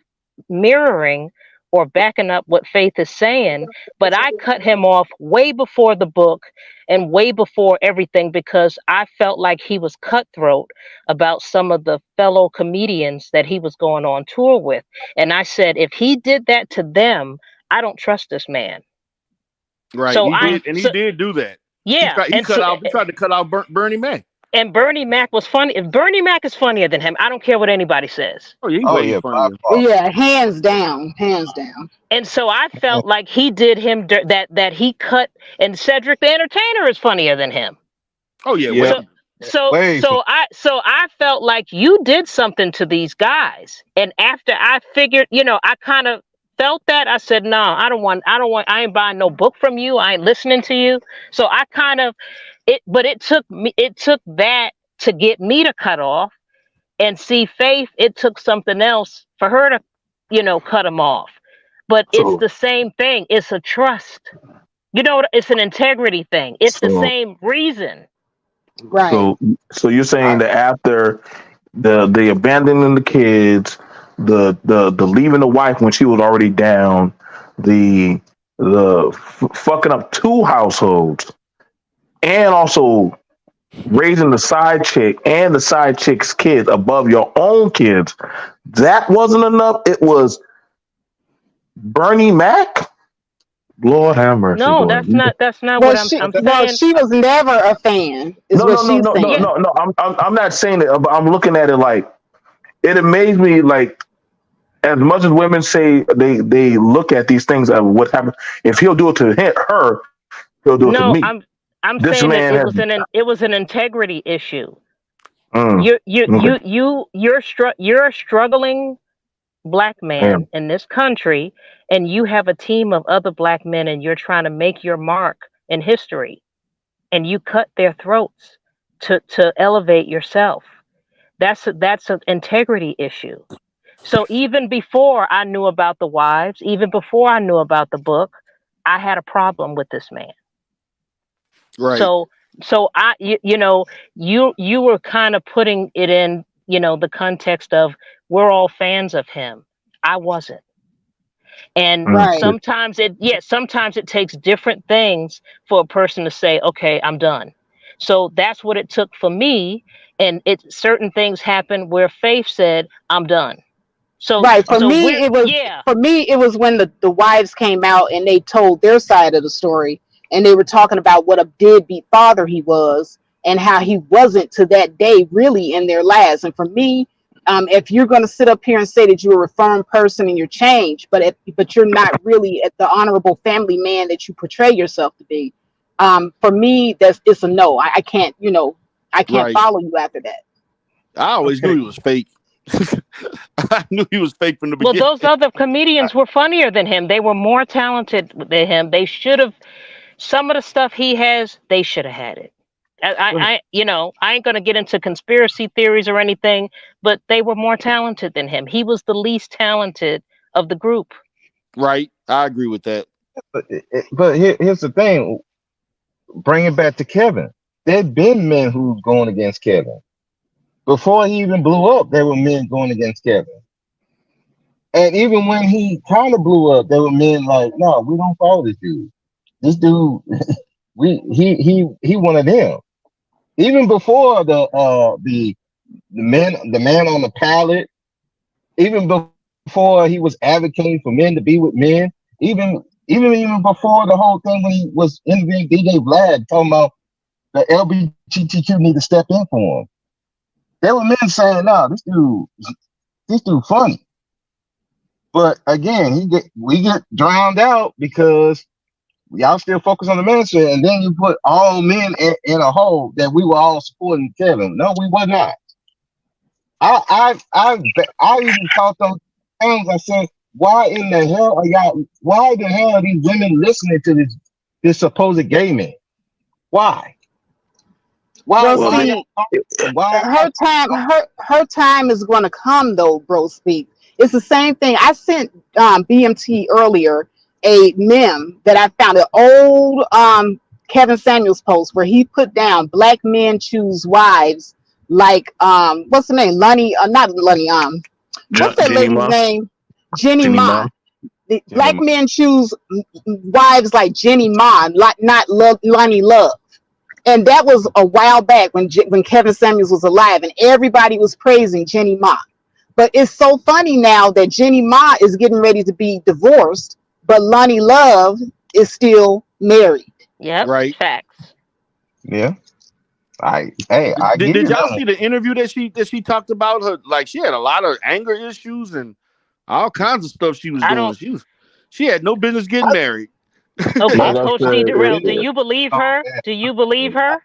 mirroring or backing up what Faith is saying, but I cut him off way before the book and way before everything because I felt like he was cutthroat about some of the fellow comedians that he was going on tour with. And I said, if he did that to them, I don't trust this man. Right. So he did do that. Yeah. He tried to cut out Bernie Mac. And Bernie Mac was funny. If Bernie Mac is funnier than him, I don't care what anybody says. Oh, yeah, he's funnier. Yeah, hands down. And so I felt like he did him that he cut, and Cedric the Entertainer is funnier than him. Oh yeah. So I felt like you did something to these guys, and after I figured, I kind of felt that, I said, no, I ain't buying no book from you. I ain't listening to you. So I kind of but it took that to get me to cut off. And see, Faith, it took something else for her to, cut him off. But it's the same thing. It's a trust. It's an integrity thing. It's the same reason. Right. So you're saying that after the abandoning the kids, the leaving the wife when she was already down, the fucking up 2 households, and also raising the side chick and the side chick's kids above your own kids, that wasn't enough. It was Bernie Mac. Lord have mercy. No, that's not what I'm saying. Well, she was never a fan. No. I'm not saying it, but I'm looking at it like it amazed me. Like, as much as women say they look at these things of what happens, if he'll do it to her, he'll do it to me. I'm saying that it was an integrity issue. You're a struggling Black man in this country, and you have a team of other Black men, and you're trying to make your mark in history, and you cut their throats to elevate yourself. That's an integrity issue. So even before I knew about the wives, even before I knew about the book, I had a problem with this man. Right. So you were kind of putting it in, the context of we're all fans of him. I wasn't. And sometimes it takes different things for a person to say, okay, I'm done. So that's what it took for me. And certain things happened where Faith said, I'm done. So for me it was when the wives came out and they told their side of the story, and they were talking about what a deadbeat father he was and how he wasn't to that day really in their lives. And for me, if you're going to sit up here and say that you're a firm person and you're changed, but you're not really the honorable family man that you portray yourself to be, for me, it's a no. I can't, I can't follow you after that. I always knew he was fake. I knew he was fake from the beginning. Well, those other comedians were funnier than him. They were more talented than him. They should have. Some of the stuff he has, they should have had it. I ain't going to get into conspiracy theories or anything, but they were more talented than him. He was the least talented of the group. Right. I agree with that. But here's the thing. Bring it back to Kevin. There've been men who've gone against Kevin. Before he even blew up, there were men going against Kevin. And even when he kind of blew up, there were men like, no, we don't follow this dude. This dude, he one of them. Even before the man on the pallet, even before he was advocating for men to be with men, even before the whole thing when he was interviewing DJ Vlad talking about the LGBTQ need to step in for him. There were men saying, "No, this dude funny." But again, we get drowned out because y'all still focus on the ministry, and then you put all men in a hole that we were all supporting Kevin. No, we were not. I even talked on things. I said, why in the hell are y'all? Why the hell are these women listening to this supposed gay man? Why? Well, see, her time is going to come though, bro. Speak. It's the same thing. I sent BMT earlier a meme that I found, an old Kevin Samuels post where he put down black men choose wives like what's the name? Not Lunny. What's that lady's name? Jenny Ma. Black men choose wives like Jenny Ma, not Lonnie Love. And that was a while back when Kevin Samuels was alive, and everybody was praising Jenny Ma. But it's so funny now that Jenny Ma is getting ready to be divorced, but Lonnie Love is still married. Yep, right. Facts. Yeah. Did y'all see the interview that she talked about? Her, like, she had a lot of anger issues and all kinds of stuff she was doing. She had no business getting married. Okay, Coach D. Durrell, do you believe her? Do you believe her?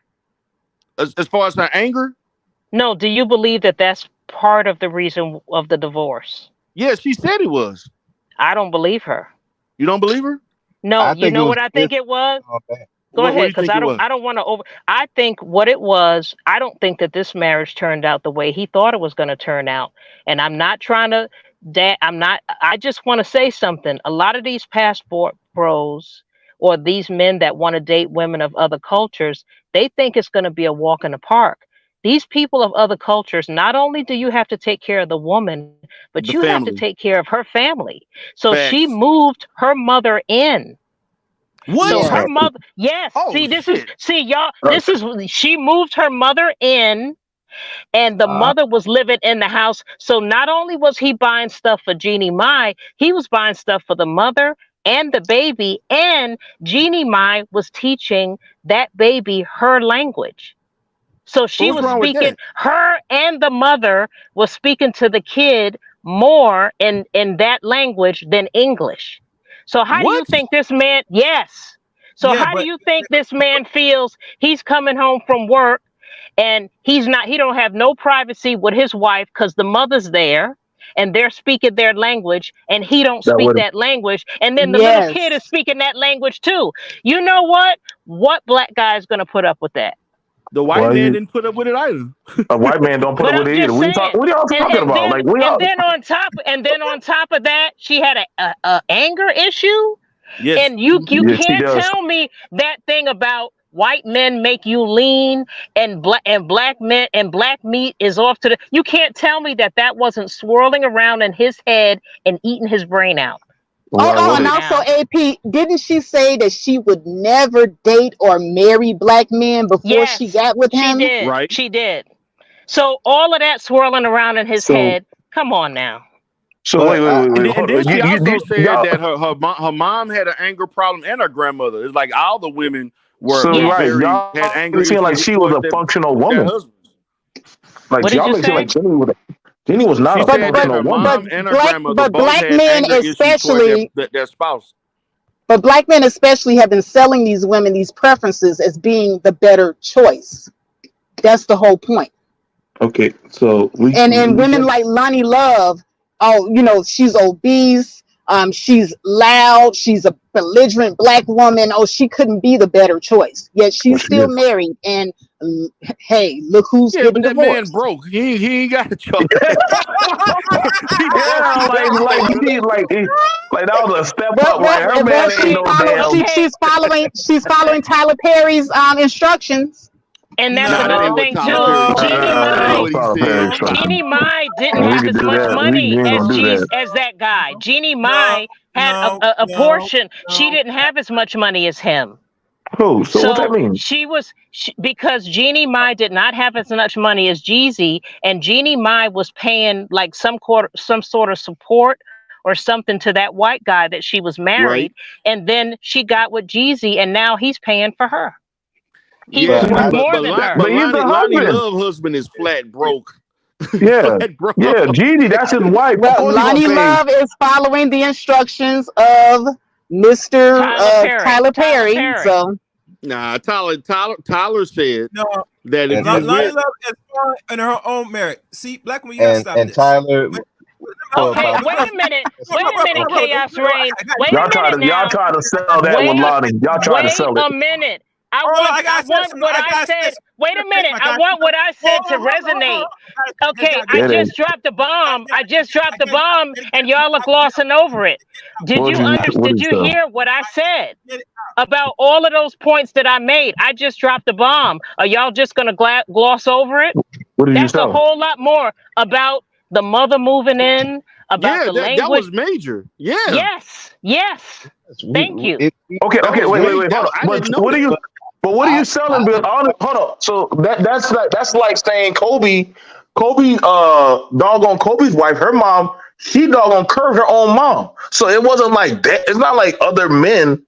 As far as her anger? No, do you believe that that's part of the reason of the divorce? Yeah, she said it was. I don't believe her. You don't believe her? No, you know what I think it was? Go ahead, because I don't want to I think what it was, I don't think that this marriage turned out the way he thought it was going to turn out. And I'm not trying to I just want to say something. A lot of these passport bros or these men that want to date women of other cultures, they think it's going to be a walk in the park. These people of other cultures, not only do you have to take care of the woman, but you have to take care of her family. So she moved her mother in. What? So her mother, yes. Oh, she moved her mother in, and the mother was living in the house. So not only was he buying stuff for Jeannie Mai, he was buying stuff for the mother and the baby, and Jeannie Mai was teaching that baby her language. So she was speaking, her and the mother was speaking to the kid more in that language than English. So how do you think this man, yes. So how do you think this man feels? He's coming home from work and he don't have no privacy with his wife because the mother's there and they're speaking their language and he don't speak that language. And then the little kid is speaking that language too. You know what? What black guy is going to put up with that? The white man didn't put up with it either. A white man don't put up with it either. What are y'all talking about? Then on top of that, she had a anger issue. Yes. And you can't tell me that thing about white men make you lean and black men and black meat is off to the. You can't tell me that wasn't swirling around in his head and eating his brain out. And also, AP, didn't she say that she would never date or marry black men before she got with him? She did. Right. She did. So all of that swirling around in his head. Come on now. So wait. And then she also said that her mom had an anger problem and her grandmother. It's like all the women were had anger issues. Seemed like she was a functional woman. Like y'all make it like Jenny was not a functional woman. But black men especially their spouse. But black men especially have been selling these women these preferences as being the better choice. That's the whole point. Okay, so women like Lonnie Love, she's obese, she's loud, she's a belligerent black woman. She couldn't be the better choice. Yet she's still married, and hey, look who's getting divorced. That man broke. He ain't got a choice. like that was a step up. Like her man ain't no damn. She's following Tyler Perry's instructions. And that's Nah, that another ain't what thing Tyler too. Perry said. That ain't what he said. Jeannie Mai didn't We have can as do much that. money We ain't as gonna do that. as that guy. Jeannie Mai had a portion. She didn't have as much money as him. Who? So what that So mean? because Jeannie Mai did not have as much money as Jeezy, and Jeannie Mai was paying like some sort of support or something to that white guy that she was married, Right. and then she got with Jeezy, and now he's paying for her. He Yeah, was worth but more but, than Lon- her. but But he's the Lonnie husband. Love husband is flat broke. Yeah. Flat broke. Yeah, Jeezy, that's his wife. Of Well, course he gonna Lonnie pay. Love is following the instructions of Mr. Tyler Perry. So Nah, Tyler said No, that if And, you Lonnie went, Love is fine in her own merit. See, black women, you gotta stop and this. Tyler for Okay, about wait a minute. Wait a minute, Chaos Rain. Wait Y'all a minute y'all now. try to sell that with Wait, Lonnie. Y'all try to wait sell it. a minute. I Hold on, want what I said. Wait a minute. I want what I said to resonate. Okay, I It just ain't. dropped the bomb. I just dropped the bomb, and y'all are glossing over it. Did What you did Did you you sell? hear what I said about all of those points that I made? I just dropped the bomb. Are y'all just gonna gloss over it? What did you That's a sell? whole lot more about the mother moving in, about yeah, the that language. was major. Yeah, Yes. Thank you. Okay, that was wait, major. hold on. I didn't know What are that. you? But what are you selling? Bill? Hold on. So that's like saying Kobe, doggone Kobe's wife, her mom, she doggone curved her own mom. So it wasn't like that. It's not like other men,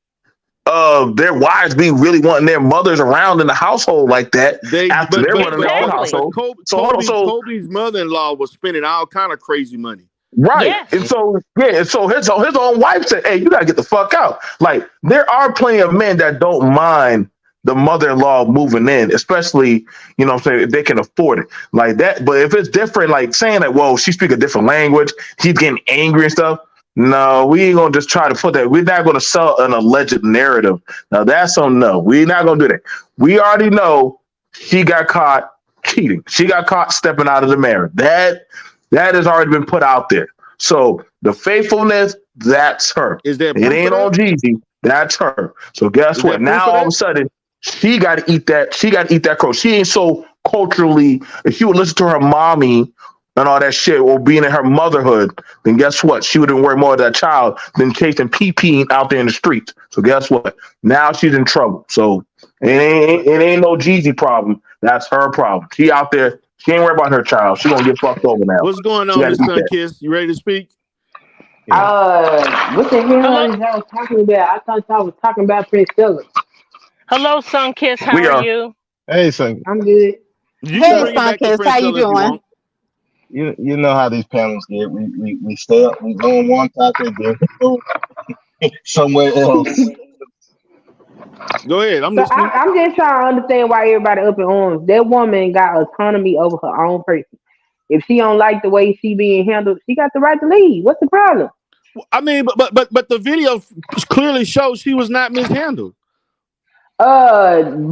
their wives be really wanting their mothers around in the household like that after they're running their own household. So hold on. So Kobe's mother-in-law was spending all kind of crazy money. right. And so his own wife said, hey, you gotta get the fuck out. Like there are plenty of men that don't mind the mother-in-law moving in, especially, you know what I'm saying, if they can afford it. Like that. But if it's different, like saying that, well, she speak a different language, she's getting angry and stuff. No, we ain't gonna just try to put that. We're not gonna sell an alleged narrative. Now that's on no. We're not gonna do that. We already know she got caught cheating. She got caught stepping out of the marriage. That has already been put out there. So the faithfulness, that's her. Is there It proof ain't of on Jeezy. That's her. So guess Is what? there proof Now of all of a that? sudden she got to eat that. She got to eat that crow. She ain't so culturally. If she would listen to her mommy and all that shit, or being in her motherhood, then guess what? She would have worried more of that child than chasing pee out there in the streets. So guess what? Now she's in trouble. So it ain't no Jeezy problem. That's her problem. She out there. She ain't worried about her child. She gonna get fucked over now. What's going She on, gotta Miss eat that. Sunkiss? You ready to speak? What the hell is y'all talking about? I thought y'all was talking about Priscilla. Hello, Sunkiss. How We are are. you? hey, son, I'm good. You can hey, bring it back to Sunkist, how you Priscilla if you doing? want. you know how these panels get. We stay up, we go on one topic, then we go somewhere else. Go ahead. I'm So listening. I'm just trying to understand why everybody up in arms. That woman got autonomy over her own person. If she don't like the way she being handled, she got the right to leave. What's the problem? I mean, but the video clearly shows she was not mishandled.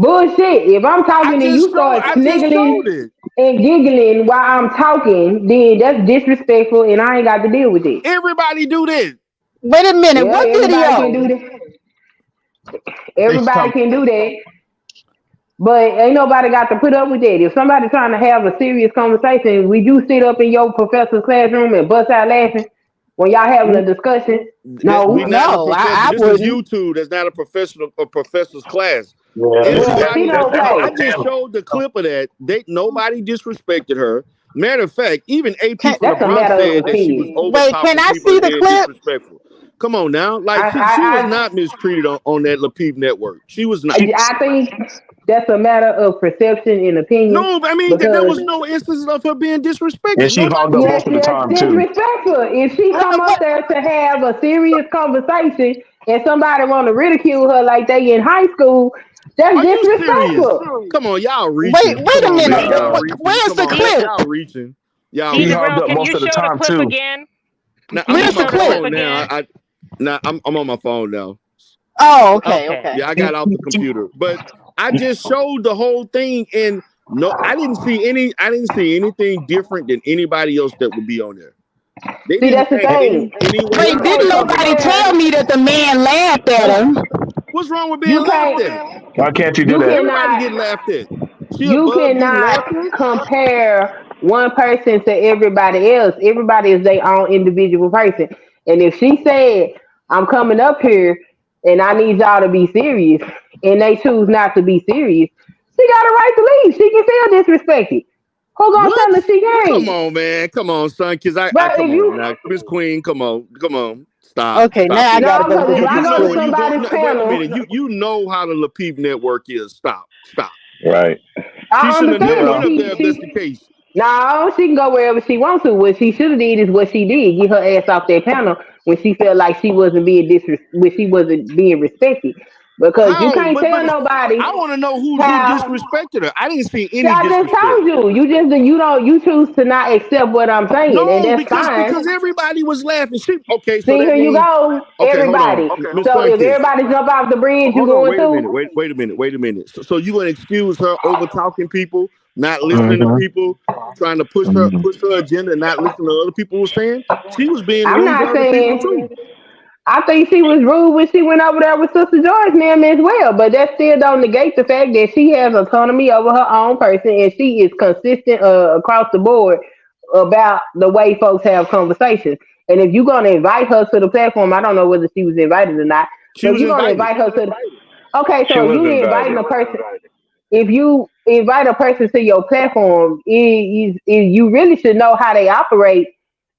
Bullshit. If I'm talking and you start I just showed sniggling it. and giggling while I'm talking, then that's disrespectful, and I ain't got to deal with it. Everybody do that. Wait a minute. Yeah, What everybody can video? do that. Everybody can do that. But ain't nobody got to put up with that. If somebody trying to have a serious conversation, would you sit up in your professor's classroom and bust out laughing when y'all having a discussion? We No. not a No, professor. I This is wouldn't. YouTube. That's not a professor's class. Yeah, Well, she don't I play. just showed the clip of that. Nobody disrespected her. Matter of fact, even AP from the That's a Bronx matter of said that she was opinion. over Wait, can talking I people see and the being clip? disrespectful. Come on now, like she was I, not mistreated on that Lapeef network. She was not. I think that's a matter of perception and opinion No, I mean there because was no instances of her being disrespected. and she Nobody hogged up said most of the yes, time too. disrespectful. If she come up there to have a serious conversation and somebody want to ridicule her like they in high school, that's are you serious? disrespectful. Come on, y'all Wait, reaching. wait Come a on, man, minute. y'all reaching. Where's Come the on, clip? y'all reaching. Y'all He T reaching. hogged Darrell, up can most you of the show the time clip too. again? Now Can I'm you on Where's the my show the clip? clip phone now. again? I'm on my phone now. Oh, okay, Okay. okay. Yeah, I got off the computer, but I just showed the whole thing, and no, I didn't see anything different than anybody else that would be on there. They See, didn't that's the act thing. any way Wait, You out. didn't can't nobody tell compare. me that the man laughed at him? What's wrong with being You laughed can't. at? Why can't you do You that? Everybody cannot. get laughed at. She You above you cannot laughing? compare one person to everybody else. Everybody is their own individual person. And if she said, I'm coming up here and I need y'all to be serious, and they choose not to be serious, she got a right to leave. She can feel disrespected. Who gonna What? tell her she Come ain't? on, man. Come on, son. Cause I But come if on you now. Miss Queen, come on. Okay, Stop now I it. gotta no, go because look if at I the go to story. somebody's No, wait a panel, minute. You know how the Lapeef network is. Stop. Right. She I shouldn't have never understand, went but up there if that's the case. no, she can go wherever she wants to. What she should have did is what she did: get her ass off that panel when she felt like she wasn't being when she wasn't being respected. Because you How? can't But tell nobody I want to know who how. disrespected her. I didn't see any I just disrespect. told you. You choose to not accept what I'm saying, and No, that's fine. because everybody was laughing. Okay, so See, that here you means go, okay. Hold on, everybody. Miss So if Sunkist. everybody jump off the bridge, you Hold on, going wait a minute. too? Wait a minute. So you gonna excuse her over talking people, not listening to Mm-hmm. people, trying to push her agenda, and not listening to what other people were saying? She was being I'm rude to not other people saying. too. I think she was rude when she went over there with Sister George ma'am as well, but that still don't negate the fact that she has autonomy over her own person and she is consistent across the board about the way folks have conversations. And if you're gonna invite her to the platform, I don't know whether she was invited or not, She but if was you're gonna invited. invite her to okay, She so if was you inviting invited. a person, if you invite a person to your platform, you really should know how they operate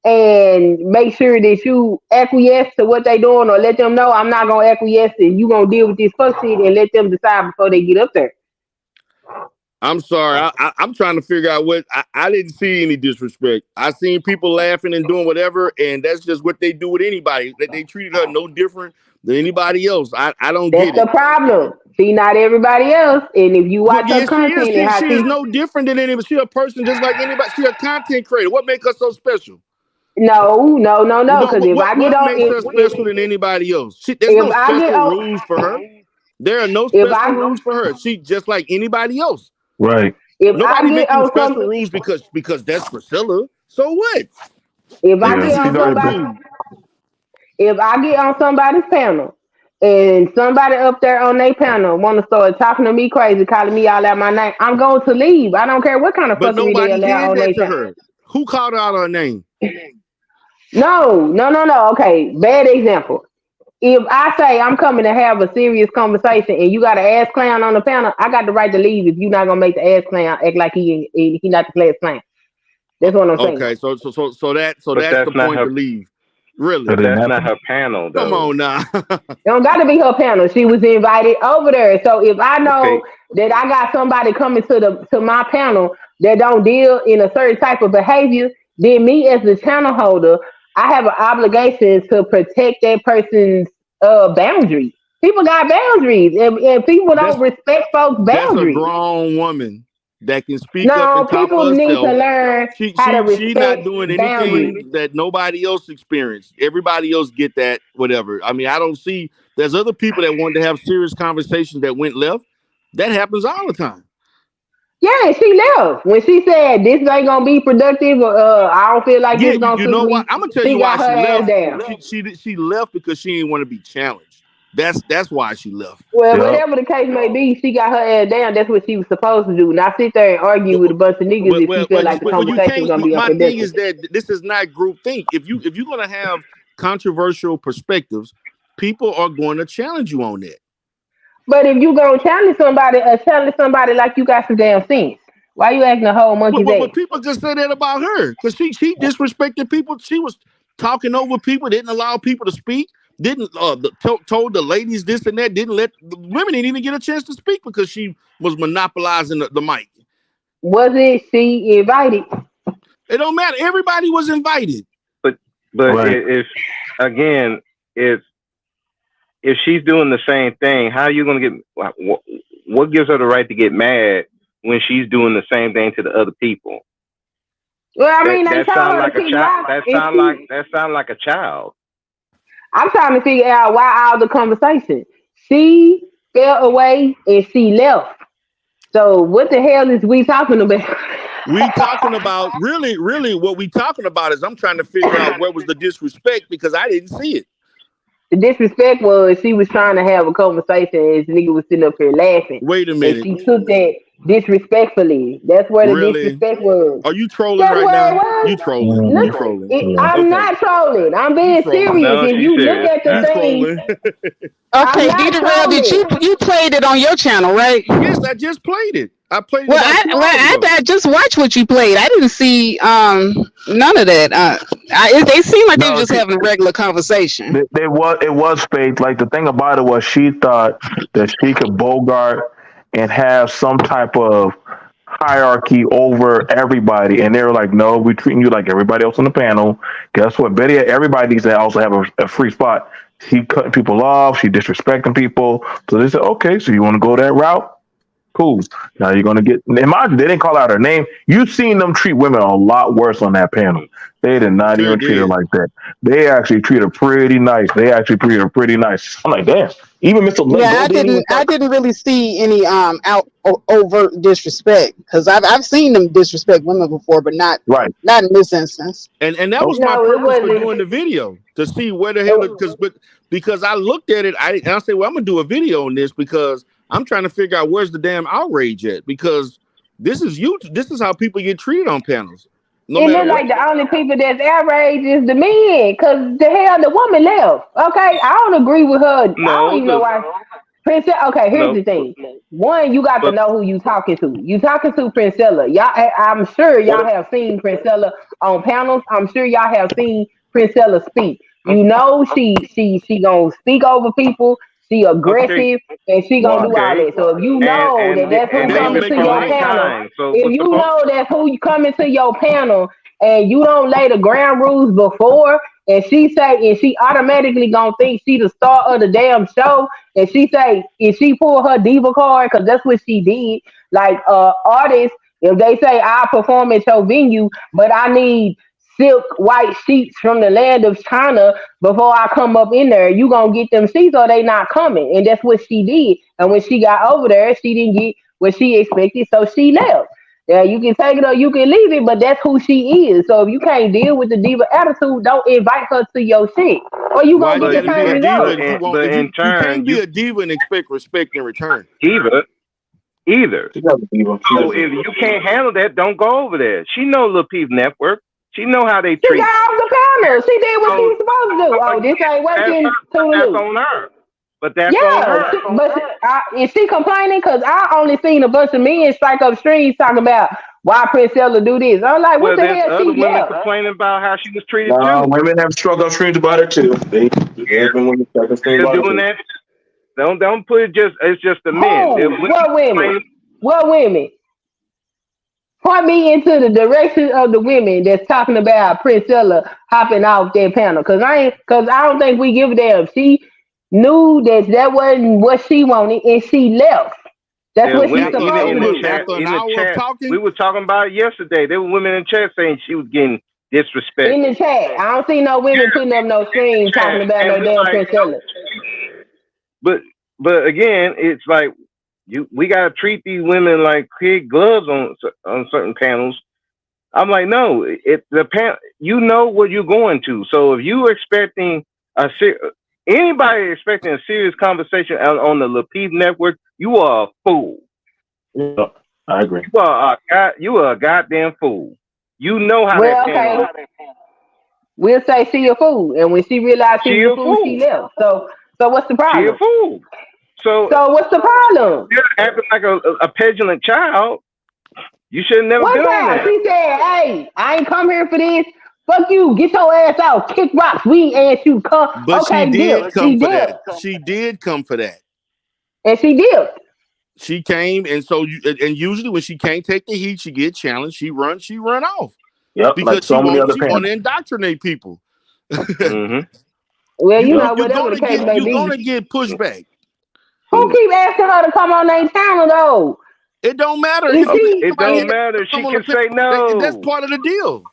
and make sure that you acquiesce to what they doing or let them know I'm not gonna acquiesce and you gonna deal with this fuck shit and let them decide before they get up there. I'm sorry. I'm trying to figure out what I didn't see any disrespect. I seen people laughing and doing whatever, and that's just what they do with anybody. They treated her no different than anybody else. I don't That's get the it. problem. She not everybody else. And if you Well, watch her yeah, she is. content and how She is no different than anybody. She a person just like anybody. She a content creator. What makes her so special? no. No, Because if I get what on makes her special than anybody else? There's if no I get special on rules for her. There are no if special rules for her. She just like anybody else. Right. I Nobody get making on special some rules because that's Priscilla. So what? if I Maybe Yeah, get she's she's on already somebody been. cool. if I get on somebody's panel and somebody up there on their panel want to start talking to me crazy, calling me all out my name, I'm going to leave. I don't care what kind of But fuckery they nobody allow did on that their to panel. her. Who called out her name? No. Okay, bad example. If I say I'm coming to have a serious conversation and you got an ass clown on the panel, I got the right to leave if you're not gonna make the ass clown act like he not the class clown. That's what I'm saying. Okay, so But that's the that's not point her. to leave. So Really? then That's not happened. her panel, Come though. on now. It don't got to be her panel. She was invited over there. So if I know Okay. that I got somebody coming to my panel that don't deal in a certain type of behavior, then me as the channel holder, I have an obligation to protect that person's boundaries. People got boundaries, and people don't that's respect folks' that's a boundaries. grown woman that can speak up No, and talk people for need to herself. learn She how to she she not respect doing boundaries. anything that nobody else experienced. Everybody else get that, whatever. I mean, I don't see there's other people that wanted to have serious conversations that went left. That happens all the time. Yeah, she left when she said this ain't gonna be productive. I don't feel like Yeah, this gonna you suit know what? me. I'm gonna tell She you why got her she ass left. down. She left because she didn't want to be challenged. That's why she left. Well, Yep. whatever the case may be, she got her ass down. That's what she was supposed to do. Not sit there and argue with a bunch of niggas if she felt like the Well, you conversation was can't. gonna be My thing unproductive. is that this is not group think. If you're gonna have controversial perspectives, people are going to challenge you on that. But if you gonna challenge somebody like you got some damn sense. Why you acting a whole monkey's But ass? people just say that about her because she disrespected people. She was talking over people, didn't allow people to speak, didn't told the ladies this and that, didn't let the women didn't even get a chance to speak because she was monopolizing the mic. Wasn't she invited? It don't matter. Everybody was invited. But Right. if again, if she's doing the same thing, how are you going to get? What gives her the right to get mad when she's doing the same thing to the other people? Well, I mean, they That told sound her like to a keep child. locked. And she, That sound like a child. I'm trying to figure out why all the conversation. She fell away and she left. So what the hell is we talking about? We talking about really what we talking about is I'm trying to figure out where was the disrespect because I didn't see it. The disrespect was she was trying to have a conversation and this nigga was sitting up here laughing. Wait a And minute. she took that disrespectfully. That's where the Really? disrespect was. Are you trolling That's right where it now? was. You trolling. Look, You trolling. I'm Okay. not trolling. I'm You being trolling. serious. No, If she you look serious. at the You thing, trolling. I'm Okay, not Dita, did trolling. you played it on your channel, right? Yes, I just played it. I played it Well, about 2 hours ago. I just watched what you played. I didn't see none of that. They seem like they were No, just having a regular conversation. it was fake. Like the thing about it was she thought that she could bogart and have some type of hierarchy over everybody, and they were like, "No, we're treating you like everybody else on the panel." Guess what? Betty, everybody needs to also have a free spot. She cutting people off. She disrespecting people. So they said, "Okay, so you want to go that route? Cool. Now you're gonna get." Imagine they didn't call out her name. You've seen them treat women a lot worse on that panel. They did not Sure even treat her did. like that. They actually treat her pretty nice. I'm like, damn. Even Mr. Yeah, Lego didn't even I talk. didn't really see any overt disrespect because I've seen them disrespect women before, but not Right. in this instance. And that was Okay. my No, it purpose for wasn't. doing the video, to see where the hell because I looked at it. I said, well, I'm gonna do a video on this because I'm trying to figure out where's the damn outrage at, because this is how people get treated on panels. No It matter look what. like the only people that's outraged is the men, cause the hell the woman left. Okay, I don't agree with her. I don't No, even know why. Princess. Okay, here's no, the thing. One, you got to but know who you talking to. You talking to Priscilla. I'm sure y'all have seen Priscilla on panels. I'm sure y'all have seen Priscilla speak. You know she gonna speak over people. She okay, aggressive and she gonna do all okay, that. So if you know that that's who and they coming to make it your right. panel, time. So if what's the you point? know that's who coming to your panel and you don't lay the ground rules before, and she automatically gonna think she the star of the damn show, and she say, if she pull her diva card, because that's what she did, like artists, if they say I perform at your venue, but I need silk white sheets from the land of China before I come up in there, you gonna get them sheets or they not coming. And that's what she did. And when she got over there, she didn't get what she expected, so she left. Yeah, you can take it or you can leave it, but that's who she is. So if you can't deal with the diva attitude, don't invite her to your shit, or you Why gonna you get But the gotta be same a but diva result. but if you in, want? but If in you turn, can't be a diva and expect respect in return. either. She doesn't even. She So doesn't. if you can't handle that, don't go over there. She know Lapeef Network. She know how they She treat. got off the panel. She did what she So was supposed to do. Oh, this ain't working. that's Toodaloo. on her. But that's on Yeah, her. is she complaining? Because I only seen a bunch of men strike up streams talking about why Priscilla do this. I'm like, what Well, the there's hell? other She women left. complaining about how she was treated Nah, too. women have struggled streams about it too. There's been women struggling streams They're about it doing too. that. Don't put it just. It's just the men. There's Who? women What women? complaining. What women? Point me into the direction of the women that's talking about Priscilla hopping off that panel. Cause I don't think we give a damn. She knew that wasn't what she wanted and she left. That's There's what she's women After supposed in to the do. chat. after an In the hour of chat, we talking, were talking about it yesterday. There were women in the chat saying she was getting disrespected. In the chat, I don't see no women putting up no screen talking about no And we damn like, Priscilla. but again, it's like we gotta treat these women like kid gloves on certain panels. I'm like, no, you know what you're going to. So if you expecting anybody expecting a serious conversation on the Lapeef Network, you are a fool. Yeah, I agree. You are a goddamn fool. You know how Well, that panel. okay, we'll say she a fool, and when she realized she She was a a fool, she fool. left. So what's the She a problem? fool. So what's the problem? you're acting like a petulant child. You should have never One been on time there. she said, "Hey, I ain't come here for this. Fuck you. Get your ass out. Kick rocks. We ain't asked you to come." but she Okay, did deal. come She for did, that. She did come for that. and she did. She came, and usually when she can't take the heat, she get challenged. She run off Yep, because like so many other she want panels. to indoctrinate people. Mm-hmm. Well, you Yep. know, whatever the case may You're be. gonna get pushback. Who keep asking her to come on their channel though? It don't matter. Is If she? It don't matter. She come on can the say panel, that's no. part of the deal.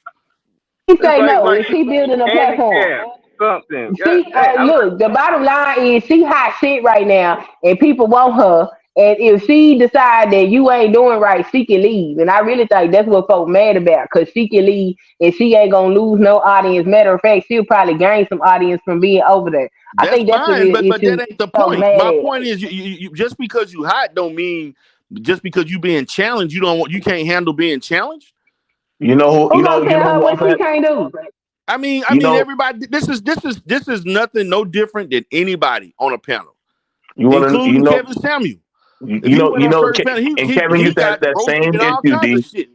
She It's say no. like Is she building a platform? handicap something. She Hey, look. The bottom line is she hot shit right now, and people want her. And if she decide that you ain't doing right, she can leave. And I really think that's what folks mad about, because she can leave and she ain't gonna lose no audience. Matter of fact, she'll probably gain some audience from being over there. I That's think that's the fine, real but issue that ain't the folks point. mad My at. point is, you just because you hot don't mean just because you being challenged, you can't handle being challenged. You know, Who gonna tell her what she can't do? I mean, everybody. This is nothing no different than anybody on a panel, including Kevin Samuel. Kevin used to have that same issue, D.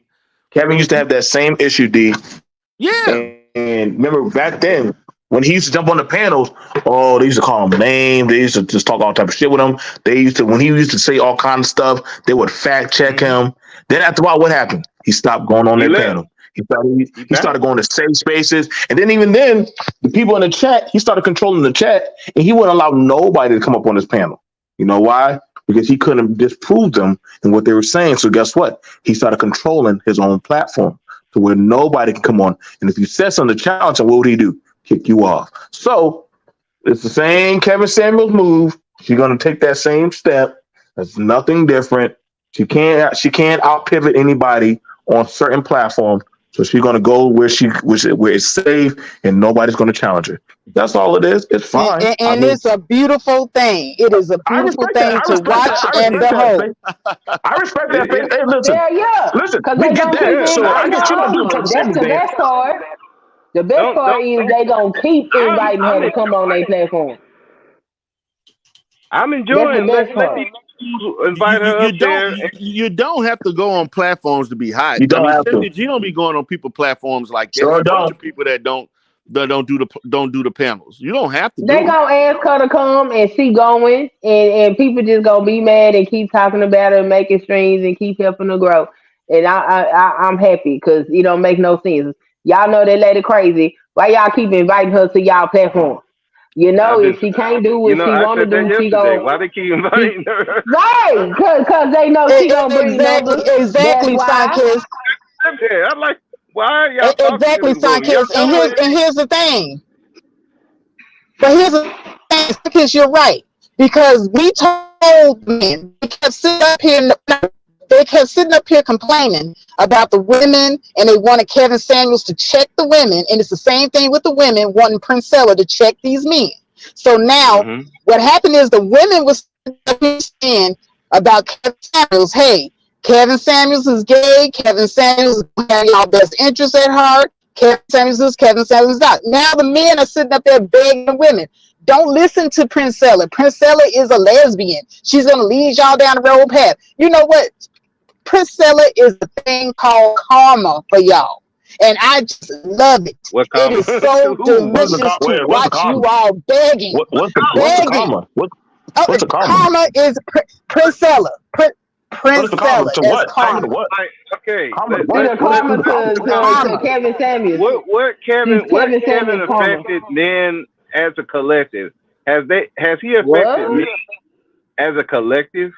Kevin used to have that same issue, D. Yeah. And remember back then when he used to jump on the panels, they used to call him names. They used to just talk all type of shit with him. When he used to say all kind of stuff, they would fact check him. Then after a while, what happened? He stopped going on that panel. He started going to safe spaces. And then even then, the people in the chat, he started controlling the chat, and he wouldn't allow nobody to come up on his panel. You know why? Because he couldn't disprove them and what they were saying. So guess what? He started controlling his own platform to where nobody can come on. And if you said something to challenge him, what would he do? Kick you off. So it's the same Kevin Samuels move. She's going to take that same step. There's nothing different. She can't out pivot anybody on certain platforms. So she's going to go where it's safe and nobody's going to challenge her. That's all it is. It's fine. And it's a beautiful thing. It is a beautiful thing to watch and behold. I respect that. Hey, listen. Yeah. Listen, we get that. So I guess you don't do That's the best part. The best part is they gonna keep inviting her to come on their platform. I'm enjoying let invite her up there. You don't have to go on platforms to be hot. You don't have to. You don't be going on people platforms like that. Sure There's a bunch of people that don't do the panels. You don't have to. They gonna ask her to come, and she going, and people just gonna be mad and keep talking about her, and making streams, and keep helping her grow. And I'm happy because it don't make no sense. Y'all know that lady crazy. Why y'all keep inviting her to y'all platform? You know, if she can't do what she want to do, she go. Why they keep inviting her? Right, because they know she gonna bring numbers. Exactly, Sidekick. I'm like, why are y'all exactly, Sidekick. And here's the thing. But here's the thing, Sidekick, you're right. Because we told men, they kept sitting up here complaining about the women, and they wanted Kevin Samuels to check the women, and it's the same thing with the women wanting Priscilla to check these men. So now what happened is the women was saying about Kevin Samuels, hey, Kevin Samuels is gay, Kevin Samuels has y'all best interests at heart, Kevin Samuels is not. Now the men are sitting up there begging the women, don't listen to Priscilla. Priscilla is a lesbian. She's going to lead y'all down the road path. You know what? Priscilla is a thing called karma for y'all. And I just love it. It is so delicious to watch you all begging. What's the karma? What's the karma? Karma is Priscilla. Priscilla to what? Karma to what? Okay. Karma to Kevin Samuels. What Kevin affected men as a collective? Has he affected me as a collective?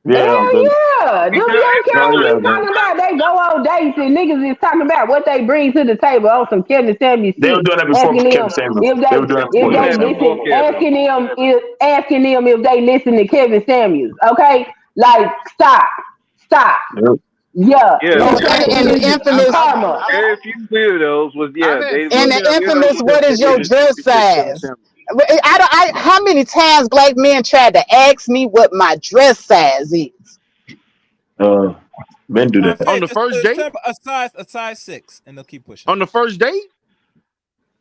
Yeah. Them young cats is talking about they go on dates and niggas is talking about what they bring to the table on some Kevin Samuels. They were doing that before Kevin Samuels. Asking them if they listen to Kevin Samuels. Okay, like stop. Yep. Yeah. And the infamous karma. Very few weirdos was and the infamous what is your dress size? How many times black men tried to ask me what my dress size is? Men do that on the first date. A size 6, and they'll keep pushing. On the first date.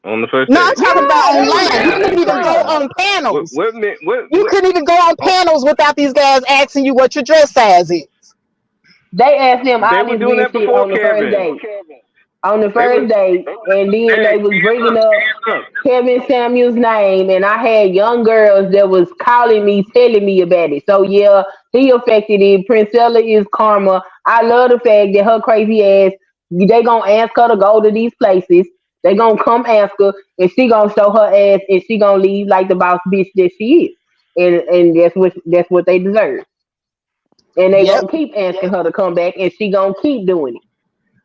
On the first No, I'm talking about online. You couldn't even go on panels. You couldn't even go on panels without these guys asking you what your dress size is. They asked them They were doing that before on the first date. On the first date, and then they was bringing up Kevin Samuels' name, and I had young girls that was calling me, telling me about it. So yeah, he affected it. Priscilla is karma. I love the fact that her crazy ass, they gonna ask her to go to these places. They gonna come ask her, and she gonna show her ass, and she gonna leave like the boss bitch that she is, and that's what they deserve. And they gonna keep asking her to come back, and she gonna keep doing it.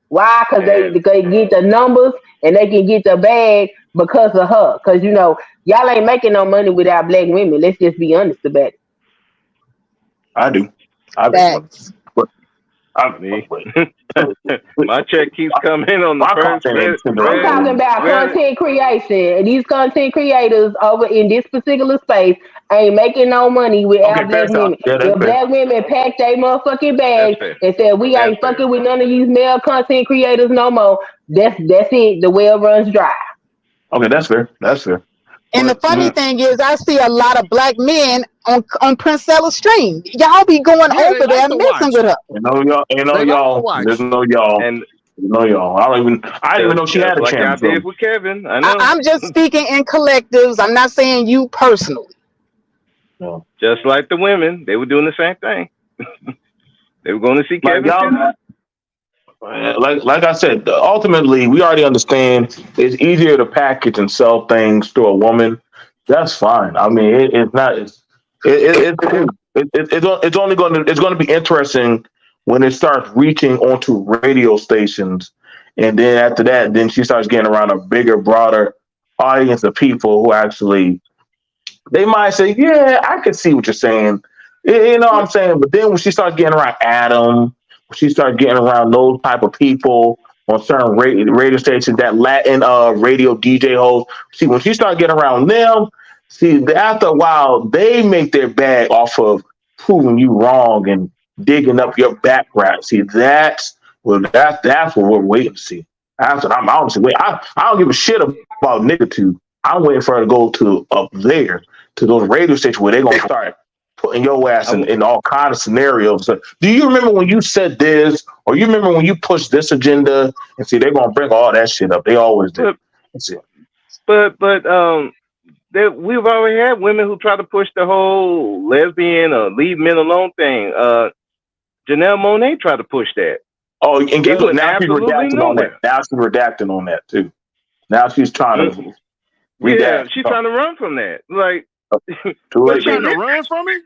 Why? Because they get the numbers and they can get the bag because of her. Because, you know, y'all ain't making no money without black women. Let's just be honest about it. I do. My check keeps coming in on the My first. content ain't I'm talking about content creation. And these content creators over in this particular space ain't making no money with our Okay, fair black enough. women. Yeah, that's If fair. black women pack their motherfucking That's bags fair. and said we That's ain't fair. fucking with none of these male content creators no more, that's it. The well runs dry. Okay, that's fair. That's fair. And the But funny thing is, I see a lot of black men on Priscilla's stream. Y'all be going Yeah, they over like there to messing watch. with her. They like to watch. There's no y'all. And No y'all. I didn't even know she had a like y'all channel. did with Kevin. I know. I'm just speaking in collectives. I'm not saying you personally. No. Just like the women, they were doing the same thing. They were going to see Like Kevin y'all, too. like I said, ultimately we already understand it's easier to package and sell things to a woman. That's fine. I mean, it's not. It's cool. It's only going to be interesting when it starts reaching onto radio stations, and then after that, then she starts getting around a bigger, broader audience of people who actually they might say, "Yeah, I can see what you're saying." You know what I'm saying? But then when she starts getting around Adam, when she starts getting around those type of people on certain radio stations, that Latin radio DJ host, see, when she starts getting around them, see, after a while, they make their bag off of proving you wrong and digging up your background. See, that's what we're waiting to see. After I'm honestly wait, I don't give a shit about Nicotube. I'm waiting for her to go to up there to those radio stations where they're gonna start putting your ass in all kinds of scenarios. So, do you remember when you said this, or you remember when you pushed this agenda? And see, they're gonna bring all that shit up. They always do. But we've already had women who try to push the whole lesbian or leave men alone thing. Janelle Monáe tried to push that. Oh, and guess what? Now she's absolutely redacting on that. Now she's redacting on that too. Now she's trying to redact. Yeah, she's trying to run from that. Like, too late. She trying to run from it?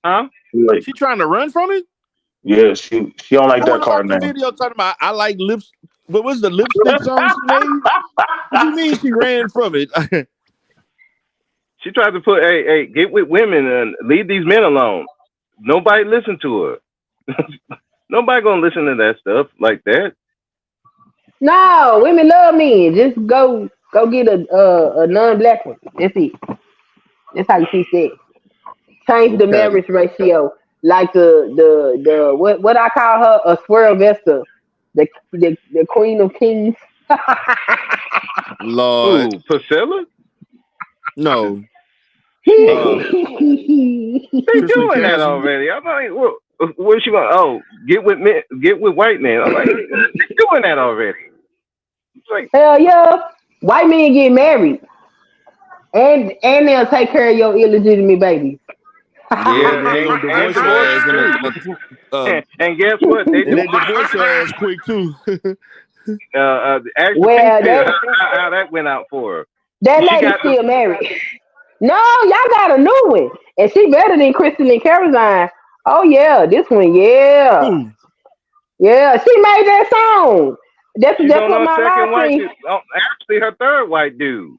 Huh? Too late. She trying to run from it? Yeah, she don't like that card the now. video talking about I like lips. What was the lipstick song she made? What do you mean she ran from it? She tried to put, hey, get with women and leave these men alone. Nobody listened to her. Nobody gonna listen to that stuff like that. No, women love men. Just go get a non-black one. That's it. That's how you see sex. Change the marriage ratio, like the what I call her, a squirrel vesta, the queen of kings. Lord, ooh, Priscilla? No. They doing that already. I'm like, what's she going? Oh, get with men, get with white men. I'm like, they're doing that already. It's like, hell yeah, white men get married, and they'll take care of your illegitimate babies. Yeah, they gonna divorce your ass. And guess what? They divorce your ass quick too. Actually, how that went out for her. That lady still married. No, y'all got a new one, and she better than Kristen and Caroline. Oh yeah, this one, yeah, yeah. She made that song. That's She's what on my her second live white stream. dude. Oh, actually, her third white dude.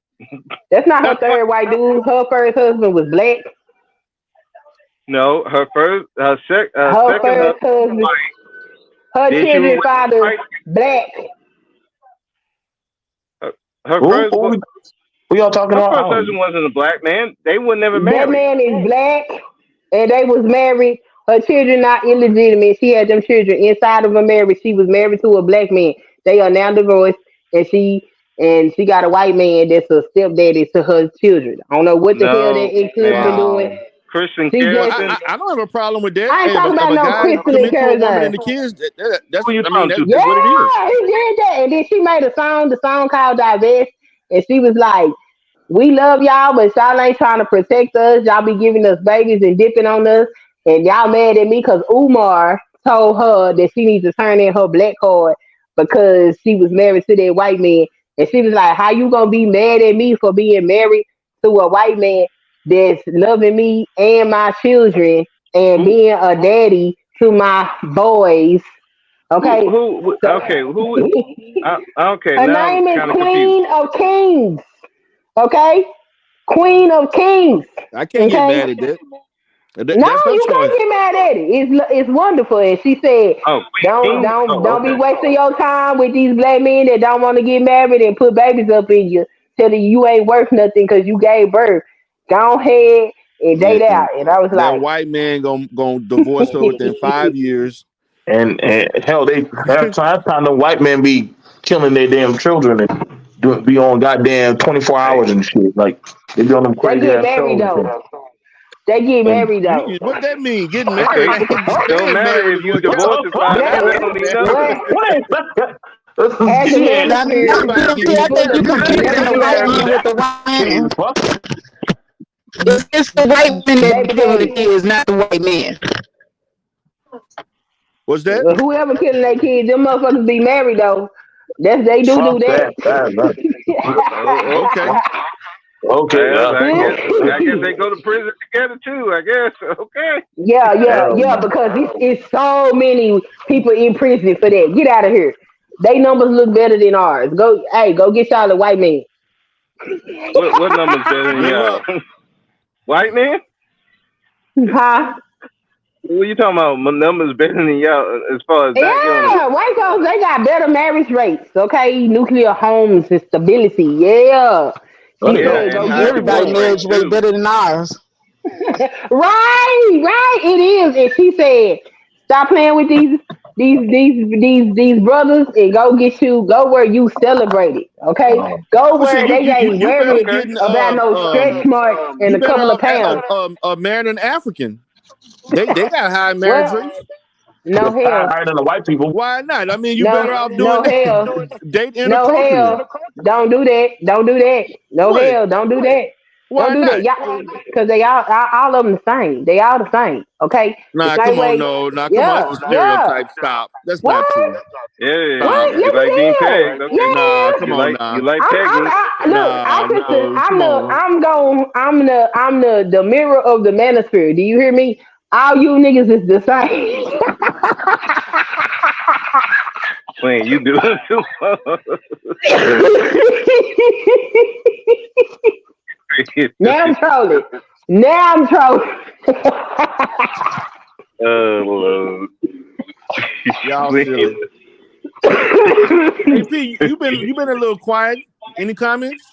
That's not her third white dude. Her first husband was black. No, her second first husband. white. Her children's father black. Her first. Who y'all talking her about? Her first husband wasn't a black man. They would never marry. That man is black, and they was married. Her children not illegitimate. She had them children inside of a marriage. She was married to a black man. They are now divorced, and she got a white man that's a stepdaddy to her children. I don't know what the hell that ex-husband doing. Kristen Well, I don't have a problem with that. I ain't talking about if a no guy Kristen commit to a woman Caroline. and the kids, that's Who you I mean, that's talking just what it is. Yeah, he did that, and then she made the song called "Divest," and she was like, "We love y'all, but y'all ain't trying to protect us. Y'all be giving us babies and dipping on us, and y'all mad at me because Umar told her that she needs to turn in her black card because she was married to that white man." And she was like, "How you gonna be mad at me for being married to a white man that's loving me and my children and being a daddy to my boys?" Okay. Okay. Her name is Queen of Kings. Okay? Queen of Kings. I can't get mad at that. No, you can't get mad at it. It's wonderful. And she said, don't be wasting your time with these black men that don't want to get married and put babies up in you, telling you ain't worth nothing because you gave birth. Go ahead and date out. And I was that like, white man gonna divorce her within 5 years. And hell, they have time the white men be killing their damn children and be on goddamn 24 hours and shit. Like they be on them they crazy get ass married shows. though. They get married though. What that mean? Getting married? Don't matter if you divorced in 5 years. They don't need nothing. As a man, I think you confusing the white man with the white man. It's the white man that killing the kids, not the white man. What's that? Well, whoever killing their kids, them motherfuckers be married though. They do that. Okay. Okay. I guess they go to prison together too. I guess. Okay. Yeah. Because it's so many people in prison for that. Get out of here. They numbers look better than ours. Go get y'all a white man. What numbers better than y'all? White man? Huh? What you talking about? My numbers better than y'all as far as Yeah, white folks, they got better marriage rates. Okay, nuclear homes and stability. Yeah. Everybody marriage way better than ours. Right. It is. And she said, stop playing with these brothers and go where you celebrate it. Okay, go where they ain't worried about no stretch marks and a couple of pounds. Marrying an African, they got high marriage rates. No hell. Higher than the white people. Why not? I mean, you better off doing date inappropriate. No hell. Don't do that. No hell. Don't do that. Why Don't do that, y'all, because they all of them the same. They all the same. Okay. Nah, come on, no. Nah, come on. That's a stereotype. Stop. That's not true. Yeah. What? You like getting pegged? Okay. Nah, come on. Nah. You like pegging? I'm the mirror of the manosphere. Do you hear me? All you niggas is the same. When you do it too. Now I'm trolling. Oh Lord. Y'all silly. Hey P, you been a little quiet. Any comments?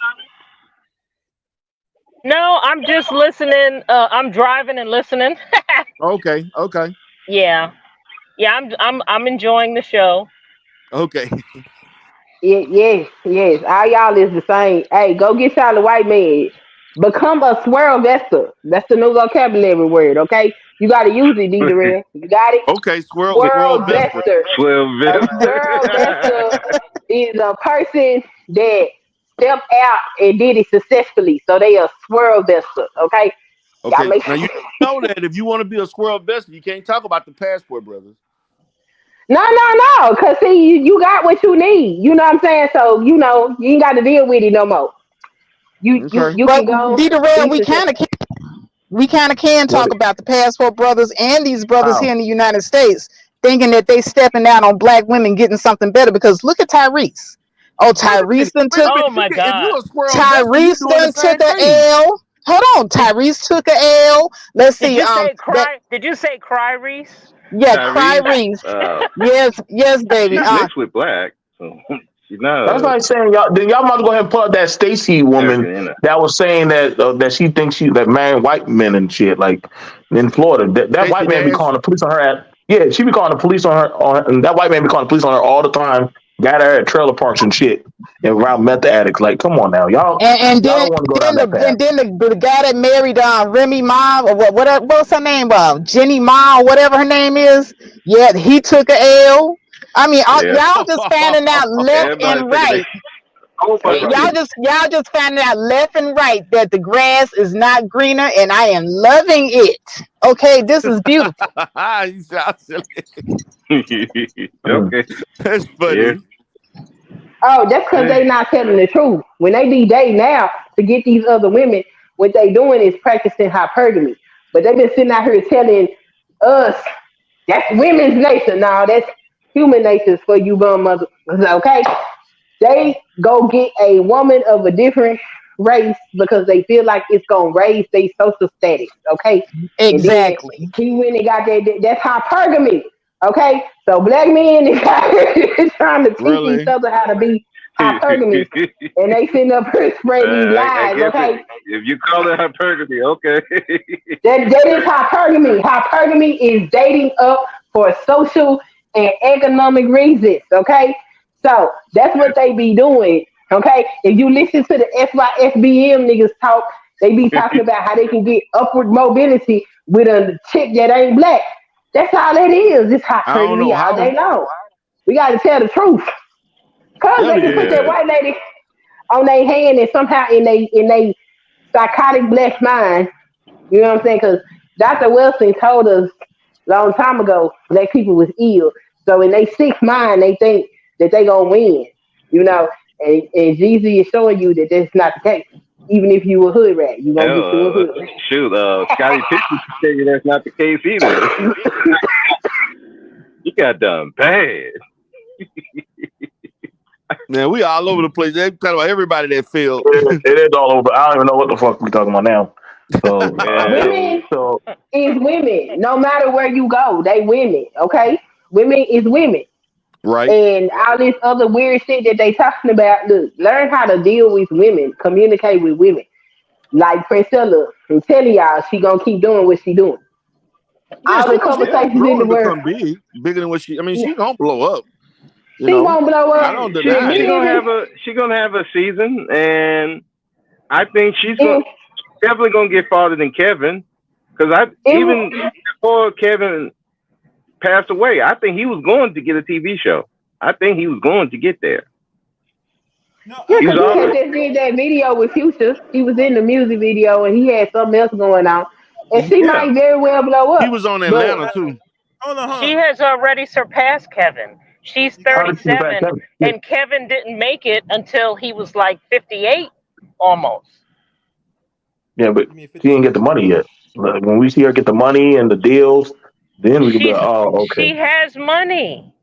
No, I'm just listening. I'm driving and listening. Okay. Yeah. I'm enjoying the show. Okay. Yes. All y'all is the same. Hey, go get y'all a white man. Become a swirl vesta. That's the new vocabulary word. Okay, you got to use it, D-Durant. You got it. Okay, swirl vesta. Swirl vesta is a person that stepped out and did it successfully. So they are swirl vesta. Okay. Now you know that if you want to be a swirl vesta, you can't talk about the passport, brothers. No. Cause see, you got what you need. You know what I'm saying? So you ain't got to deal with it no more. You can go. D-Durant, we kind of can talk about the passport brothers and these brothers here in the United States, thinking that they stepping out on black women getting something better. Because look at Tyrese. Oh, Tyrese took. Oh my God. Tyrese took an L. Hold on, Tyrese took an L. Let's see. Did you say cry, Reese? Yeah, cry, Reese. Yes, baby. She's mixed with black. So. That's like saying y'all might go ahead and pull up that Stacy woman that was saying that she thinks that marrying white men and shit, like in Florida. That white man be calling the police on her she be calling the police on her, and that white man be calling the police on her all the time. Got her at trailer parks and shit, and around meth addicts. Like, come on now, y'all. And y'all then, want to go down that path. And then the guy that married Remy Ma, or what's her name? Jenny Ma, or whatever her name is. Yeah, he took a L. I mean, y'all just finding out left and right. Y'all just finding out left and right that the grass is not greener, and I am loving it. Okay, this is beautiful. You sound silly. Okay, that's funny. Yeah. Oh, that's because they not telling the truth. When they be dating now to get these other women, what they doing is practicing hypergamy. But they've been sitting out here telling us that's women's nature. Now that's human nature for you bum mother. Okay, they go get a woman of a different race because they feel like it's gonna raise their social status. Okay, Exactly. And then he went and got that. That's hypergamy. Okay, so black men is trying to teach each other how to be hypergamy, and they sitting up here spreading these I lies. guess Okay, if you call it hypergamy, okay. that is hypergamy. Hypergamy is dating up for social and economic reasons. Okay, so that's what they be doing. Okay, if you listen to the SYSBM niggas talk, they be talking about how they can get upward mobility with a chick that ain't black. That's all it is. It's I don't hypergamy know all how. day long. We got to tell the truth. Cause Hell they can put that yeah. white lady on their hand and somehow in they psychotic black mind. You know what I'm saying? Because Dr. Wilson told us a long time ago black people was ill. So in their sick mind, they think that they gonna win. You know, and Jeezy is showing you that that's not the case. Even if you a hood rat, you gonna get you a hood rat. Shoot, Scotty Pippen can tell you that's not the case either. You got done bad. Man, we all over the place. They talk about everybody that failed. It is all over. I don't even know what the fuck we talking about now. So, Women is women. No matter where you go, they women. Okay, women is women. Right. And all this other weird shit that they talking about. Look, learn how to deal with women, communicate with women. Like Priscilla, I'm telling y'all, she gonna keep doing what she doing. Yeah, All the she gonna conversations grow in the and world. become bigger than what she. I mean, she gonna blow up. You She know, won't blow up. I don't She deny it. gonna have a season, and I think she's It- definitely gonna get farther than Kevin. Because even before Kevin passed away, I think he was going to get a TV show. I think he was going to get there. Yeah, because he had just did that video with Future. He was in the music video and he had something else going on. And she Yeah. might very well blow up. He was on But Atlanta too. She has already surpassed Kevin. She's 37, and Kevin didn't make it until he was like 58, almost. yeah, but she didn't get the money yet. Like, when we see her get the money and the deals, then we can be like, oh, okay. She has money.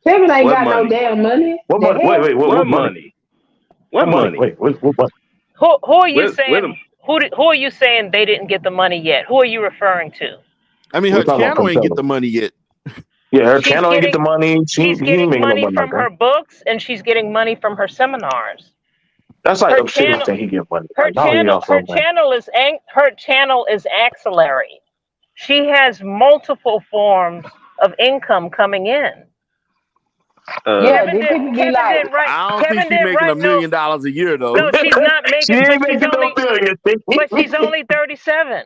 Kevin ain't got no damn money. What money? Wait, what money? What money? Wait, what money? Who are you saying? Who are you saying they didn't get the money yet? Who are you referring to? I mean, her channel ain't get the money yet. Yeah, her channel ain't get the money. She's getting money from her books, and she's getting money from her seminars. That's like her obscene channel, that he get money. her channel is axillary. She has multiple forms of income coming in. Yeah, these people be like, I don't think she's making $1 million a year though. No, she's not making. But she's only 37.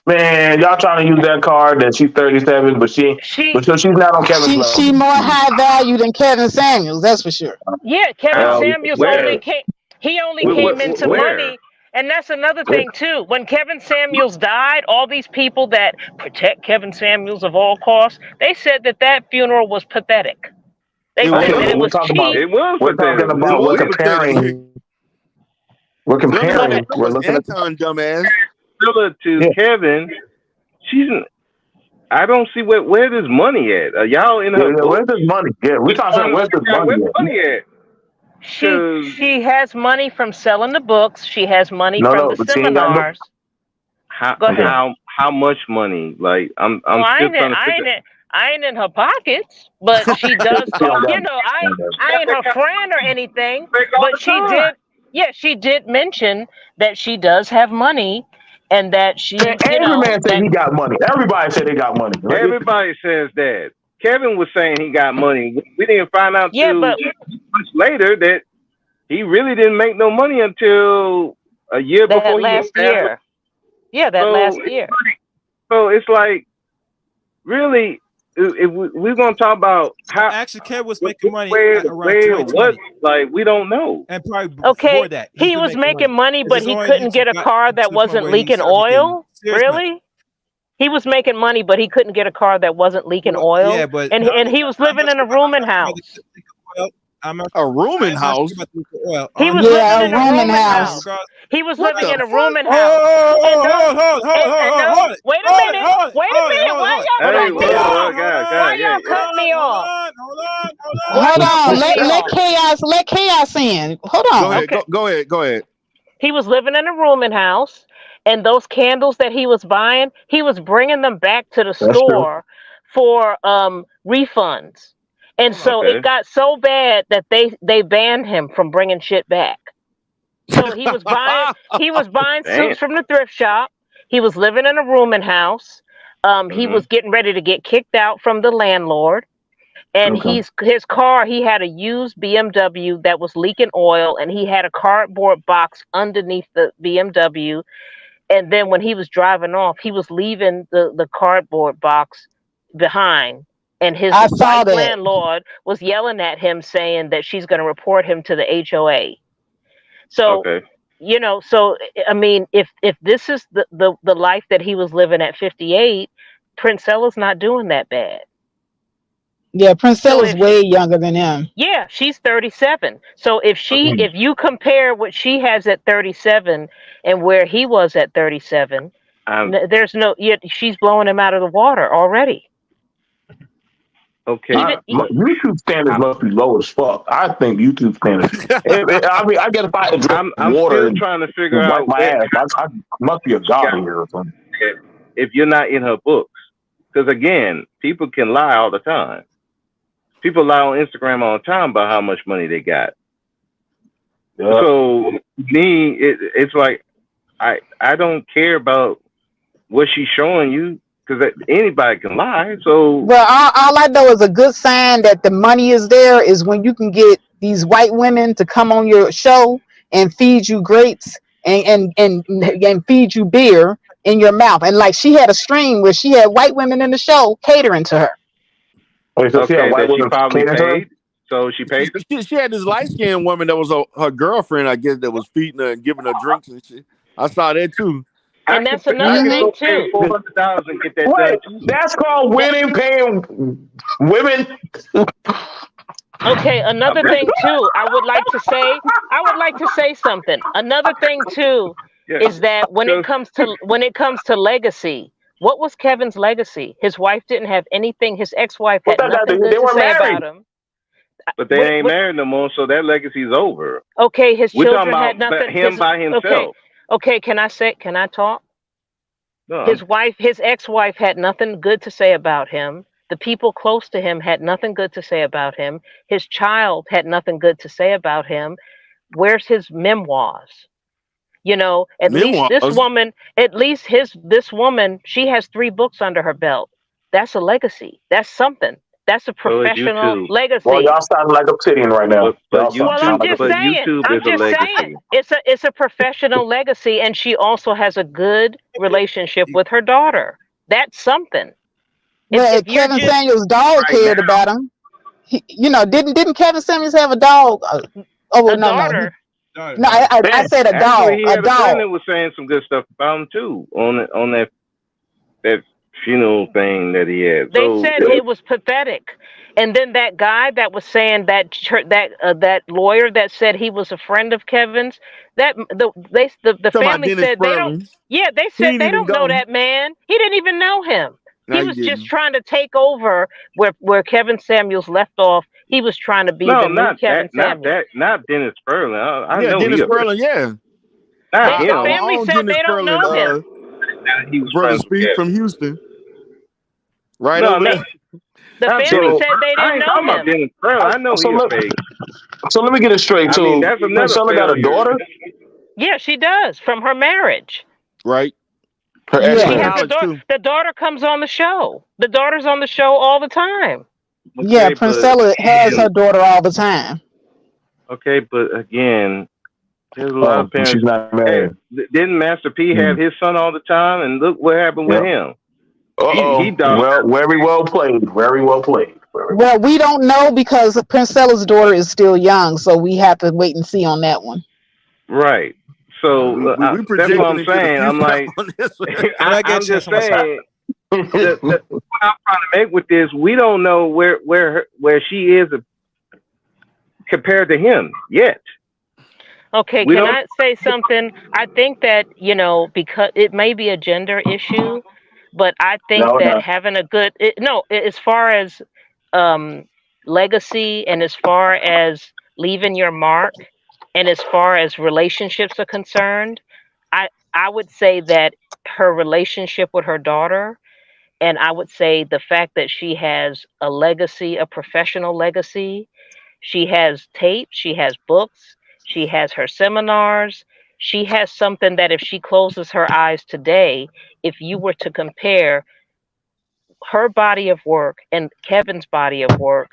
Man, y'all trying to use that card that she's 37, but so she's not on Kevin's level. She more high value than Kevin Samuels, that's for sure. Yeah, Kevin Samuels only came. He only came into money. And that's another thing too. When Kevin Samuels died, all these people that protect Kevin Samuels of all costs, they said that funeral was pathetic. They said that it was cheap. We're talking about we're comparing. We're comparing. We're looking at Anton, dumbass. Similar to Kevin, I don't see where this money at. Y'all in her book? Where's this money? Yeah, we're talking where's this money at? She has money from selling the books. She has money from the seminars. How much money? Like I'm well, still trying to figure. I ain't in her pockets, but she does. I ain't her friend or anything. But she did. Yeah, she did mention that she does have money, and that she. Every man said he got money. Everybody said they got money. Right? Everybody says that. Kevin was saying he got money. We didn't find out till much later that he really didn't make no money until a year before last year. Yeah, last year. So it's like, really, if we're gonna talk about how actually Kevin was making money where, around where 2020. what, like we don't know. And probably okay, that he was making money, but he couldn't get a car that wasn't leaking oil. Really? He was making money, but he couldn't get a car that wasn't leaking oil. Yeah, but and he was living in a rooming house. A rooming house. He was living in a rooming house. He was living in a rooming house. Wait a minute. Why y'all cut me off? Hold on. Let chaos in. Hold on. Go ahead. He was living in a rooming house, and those candles that he was buying, he was bringing them back to the That's true. store for refunds. And so Okay. it got so bad that they banned him from bringing shit back. So he was buying Damn. suits from the thrift shop. He was living in a rooming house. He Mhm. was getting ready to get kicked out from the landlord. And Okay. his car, he had a used BMW that was leaking oil, and he had a cardboard box underneath the BMW. And then when he was driving off, he was leaving the cardboard box behind. And his I saw wife that. landlord was yelling at him saying that she's going to report him to the HOA. So, Okay. you know, so I mean, if this is the life that he was living at 58, Princella's not doing that bad. Yeah, So Princella's if way younger than him. yeah, she's 37. So Okay. if you compare what she has at 37 and where he was at 37, there's no she's blowing him out of the water already. Okay. YouTube standards must be low as fuck. I think YouTube standards. I mean, I get if I had to drink I'm water still and trying to figure wipe out my where ass. I must be a god here or something. if you're not in her books. Because again, people can lie all the time. People lie on Instagram all the time about how much money they got. Yeah. So me, it's like I don't care about what she's showing you because anybody can lie. So Well, all I know is a good sign that the money is there is when you can get these white women to come on your show and feed you grapes and feed you beer in your mouth. And like she had a stream where she had white women in the show catering to her. Wait, so she had okay, white that she women probably catering to her? paid. So she paid. She had this light skinned woman that was her girlfriend, I guess, that was feeding her and giving her drinks and shit. I saw that too. And that's another thing too. $400 and get that Wait, done. that's called winning, paying women. Okay, another thing too, I would like to say something. Another thing too is that when it comes to legacy, what was Kevin's legacy? His wife didn't have anything. His ex-wife had nothing good to say about him. But they ain't married no more, so that legacy's over. Okay, his We're talking children had about nothing. him by himself. Okay, can I talk? No, His ex-wife had nothing good to say about him. The people close to him had nothing good to say about him. His child had nothing good to say about him. Where's his memoirs? You know, at least this woman, she has 3 books under her belt. That's a legacy. That's something. That's a professional legacy. Well, y'all sounding like Obsidian right now. Well, I'm just saying, it's a professional legacy, and she also has a good relationship with her daughter. That's something. Well, Kevin Samuels' dog cared about him. Didn't Kevin Samuels have a dog? Daughter. No, I said a dog. Actually, he had A a friend that dog. was saying some good stuff about him too on that funeral thing that he had. They said it was pathetic, and then that guy that was saying that lawyer that said he was a friend of Kevin's. The family said they don't. Yeah, they said they don't know that man. He didn't even know him. He was just trying to take over where Kevin Samuels left off. He was trying to be the new Kevin Samuels. Not Dennis Perlin. I know Dennis Perlin, Not him. The family said they don't know him. He was Brother friends with Speed Kevin. from Houston. Right No, over there. The family said they I didn't ain't talking know about him. Dennis Perlin. I know So he's look- fake. So let me get it straight. I So mean, that's another Priscilla got a failure. daughter, Yeah, she does from her marriage. Right. her Yeah. ex She man. has a daughter. The daughter comes on the show. The daughter's on the show all the time. Yeah, Okay, but- Priscilla has her daughter all the time. Okay, but again, there's a lot of parents. She's not married. Hey, didn't Master P have his son all the time? And look what happened with him. He died. Well, very well played. Very well played. Well, we don't know because Priscilla's daughter is still young, so we have to wait and see on that one. Right. So We that's what projecting I'm into the saying. I'm future like, on this one. I'm just saying. What I'm trying to make with this, we don't know where she is compared to him yet. Okay, We can don't- I say something? I think that, because it may be a gender issue, but I think No, that no. having a good, as far as legacy and as far as leaving your mark, And as far as relationships are concerned, I would say that her relationship with her daughter, and I would say the fact that she has a legacy, a professional legacy. She has tapes, she has books, she has her seminars. She has something that if she closes her eyes today, if you were to compare her body of work and Kevin's body of work,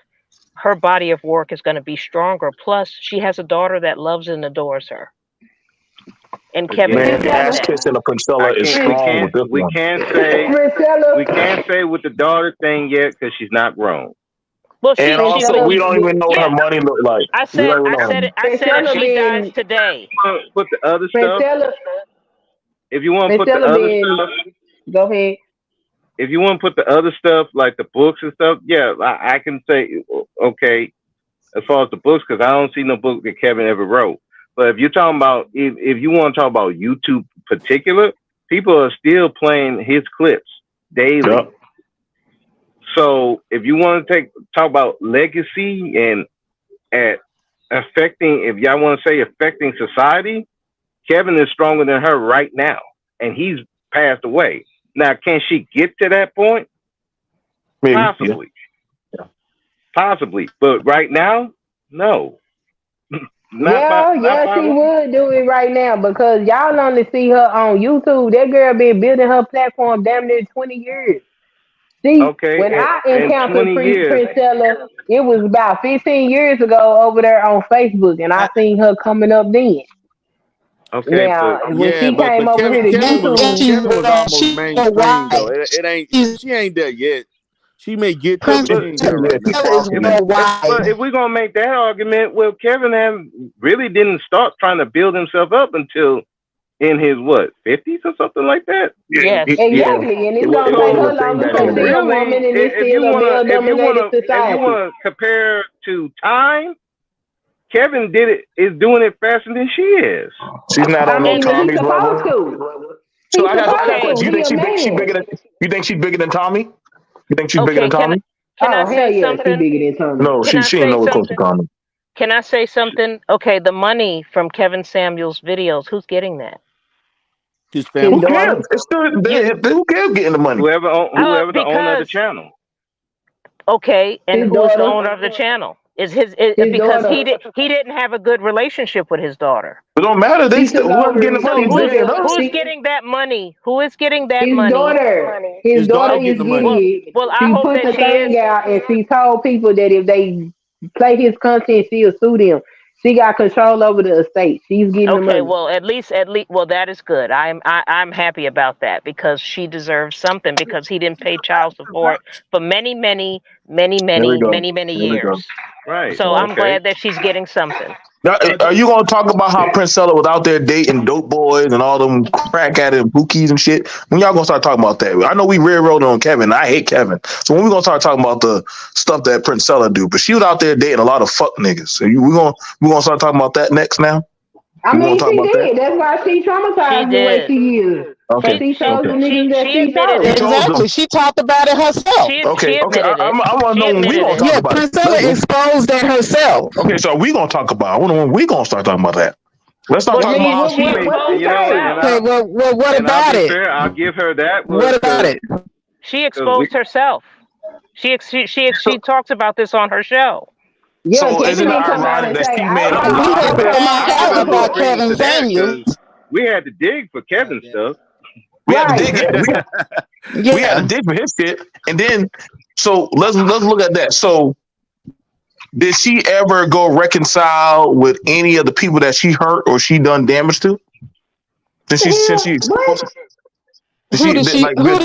her body of work is going to be stronger. Plus, she has a daughter that loves and adores her. And Kevin Man, knows ass that. kissing a I Priscilla is can't. strong with this We one. can't say. Priscilla, We can't say with the daughter thing yet because she's not grown. Well, And also, Priscilla, we don't even know what her money look like. I We said, don't even I know. said it. I said if Priscilla she dies been today. Put the other stuff. Priscilla, If you want to put the Priscilla other been. stuff, Go ahead. if you want to put the other stuff like the books and stuff, yeah, I can say okay. As far as the books, because I don't see no book that Kevin ever wrote. But if you're talking about, if you want to talk about YouTube particular, people are still playing his clips daily. Yep. So if you want to talk about legacy and affecting, if y'all want to say affecting society, Kevin is stronger than her right now, and he's passed away. Now, can she get to that point? Maybe, Possibly. Yeah. Possibly. But right now, no. Yeah, she would do it right now because y'all only see her on YouTube. That girl been building her platform damn near 20 years. See, Okay, when I and encountered 20 years. Priscilla, it was about 15 years ago over there on Facebook, and I seen her coming up then. Okay, Now, but when she came but over here to Kevin was YouTube, almost mainstream though. It ain't. She ain't there yet. She may get there, but she ain't there right now. But if we're gonna make that argument, well, Kevin really didn't start trying to build himself up until in his 50s or something like that. Yes, exactly, and it's gonna take her longer So to be a woman in this if you still a want male-dominated to society. compare to time, Kevin is doing it faster than she is. She's not on no Tommy's he's level. supposed to. So I got a supposed question. to. You think He a she man. bigger than? You think she's bigger than Tommy? You think she's bigger Okay, than Tommy? can I Oh, hell say yeah, she something? bigger than Tommy. No, Can I she ain't say nowhere close to something? Tommy. Can I say something? Okay, the money from Kevin Samuels' videos, who's getting that? His family. Who cares? It's still who cares getting the money? Whoever the owner of the because channel. Okay, and His who's the daughter. owner of the channel? Is his because daughter. he didn't have a good relationship with his daughter. It don't matter. They She still took whoever over. getting the money is So bigger than us. who's getting that money? Who is getting that His money? daughter. His daughter is getting the getting money. it. Well, I She hope put that the she thing is. out, and she told people that if they play his content, she'll sue them. She got control over the estate. She's getting the Okay, money. well, at least, well, that is good. I'm happy about that because she deserves something because he didn't pay child support for many years. Right. So I'm glad that she's getting something. Now, are you going to talk about how Priscilla was out there dating dope boys and all them crack addict bookies and shit? When y'all going to start talking about that? I know we railroading on Kevin. I hate Kevin. So when we going to start talking about the stuff that Priscilla do? But she was out there dating a lot of fuck niggas. So we going to start talking about that next now? I mean, she did. That's why she traumatized the way she is. Okay. She chose the niggas that she she chose. Exactly. She talked about it herself. Okay. I want to know when we going to talk about it. Priscilla exposed that herself. Okay, so we going to talk about it. I want to know when we going to start talking about that. Let's not talk about how she made. Okay, well, what and about I'll be it? fair, I'll give her that. What about it? She exposed herself. She talks about this on her show. Yeah, so isn't it ironic that she made a lot of about Kevin Samuels? We had to dig for Kevin's stuff. We had to dig. We had to dig for his shit, and then so let's look at that. So, did she ever go reconcile with any of the people that she hurt or she done damage to? Since she who did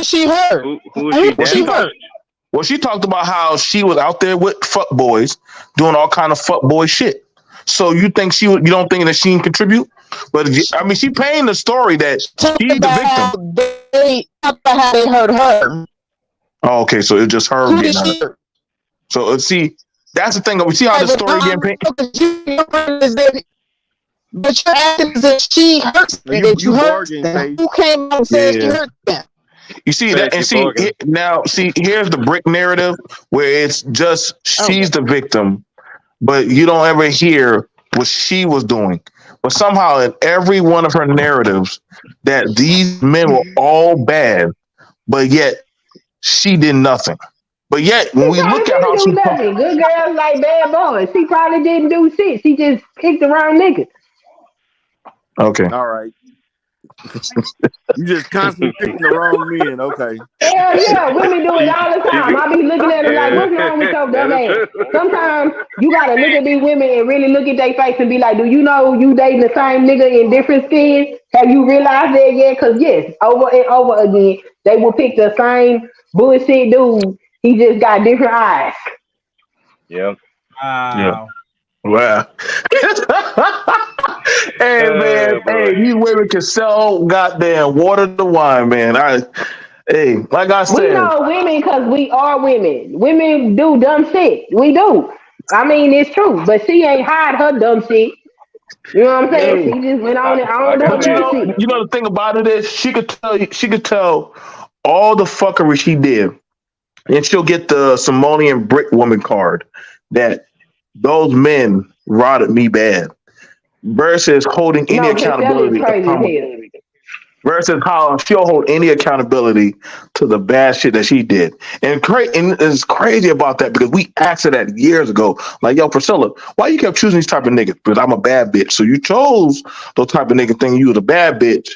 she hurt? Who did she hurt? Well, she talked about how she was out there with fuck boys doing all kind of fuck boy shit. So you think you don't think that she can contribute? But I mean, she painting the story that she's the victim. They talk about how they hurt her. Oh, okay, so it's just her Who did getting she hurt. So see, that's the thing. We see how the story getting painted. But you're acting as if she hurts them, that you hurt them. Who came out and said she hurt them? You see that, and see here's the brick narrative where it's just she's the victim, but you don't ever hear what she was doing. But somehow in every one of her narratives that these men were all bad, but yet she did nothing. But yet when we look at how do she nothing. Good girls like bad boys. She probably didn't do shit. She just picked the wrong niggas. Okay. All right. You just constantly picking the wrong men. Okay. Hell yeah, women do it all the time. I be looking at them like, what's wrong with your dumb ass? Sometimes you gotta look at these women and really look at their face and be like, do you know you dating the same nigga in different skins? Have you realized that yet? Because yes, over and over again, they will pick the same bullshit dude. He just got different eyes. Yeah. Yeah. Wow. Hey man, hey, these women can sell goddamn water to wine, man. Hey, like I We said, know women because we are women. Women do dumb shit. We do. I mean, it's true. But she ain't hide her dumb shit. You know what I'm saying? hey, She just went on and owned her but dumb shit. you know the thing about it is she could tell all the fuckery she did, and she'll get the Simonian brick woman card that those men rotted me bad. Versus holding any No, Priscilla is accountability. crazy as hell. Versus how she'll hold any accountability to the bad shit that she did. And it's crazy about that because we asked her that years ago. Like, yo, Priscilla, why you kept choosing these type of niggas? Because I'm a bad bitch. So you chose those type of niggas thinking you was a bad bitch.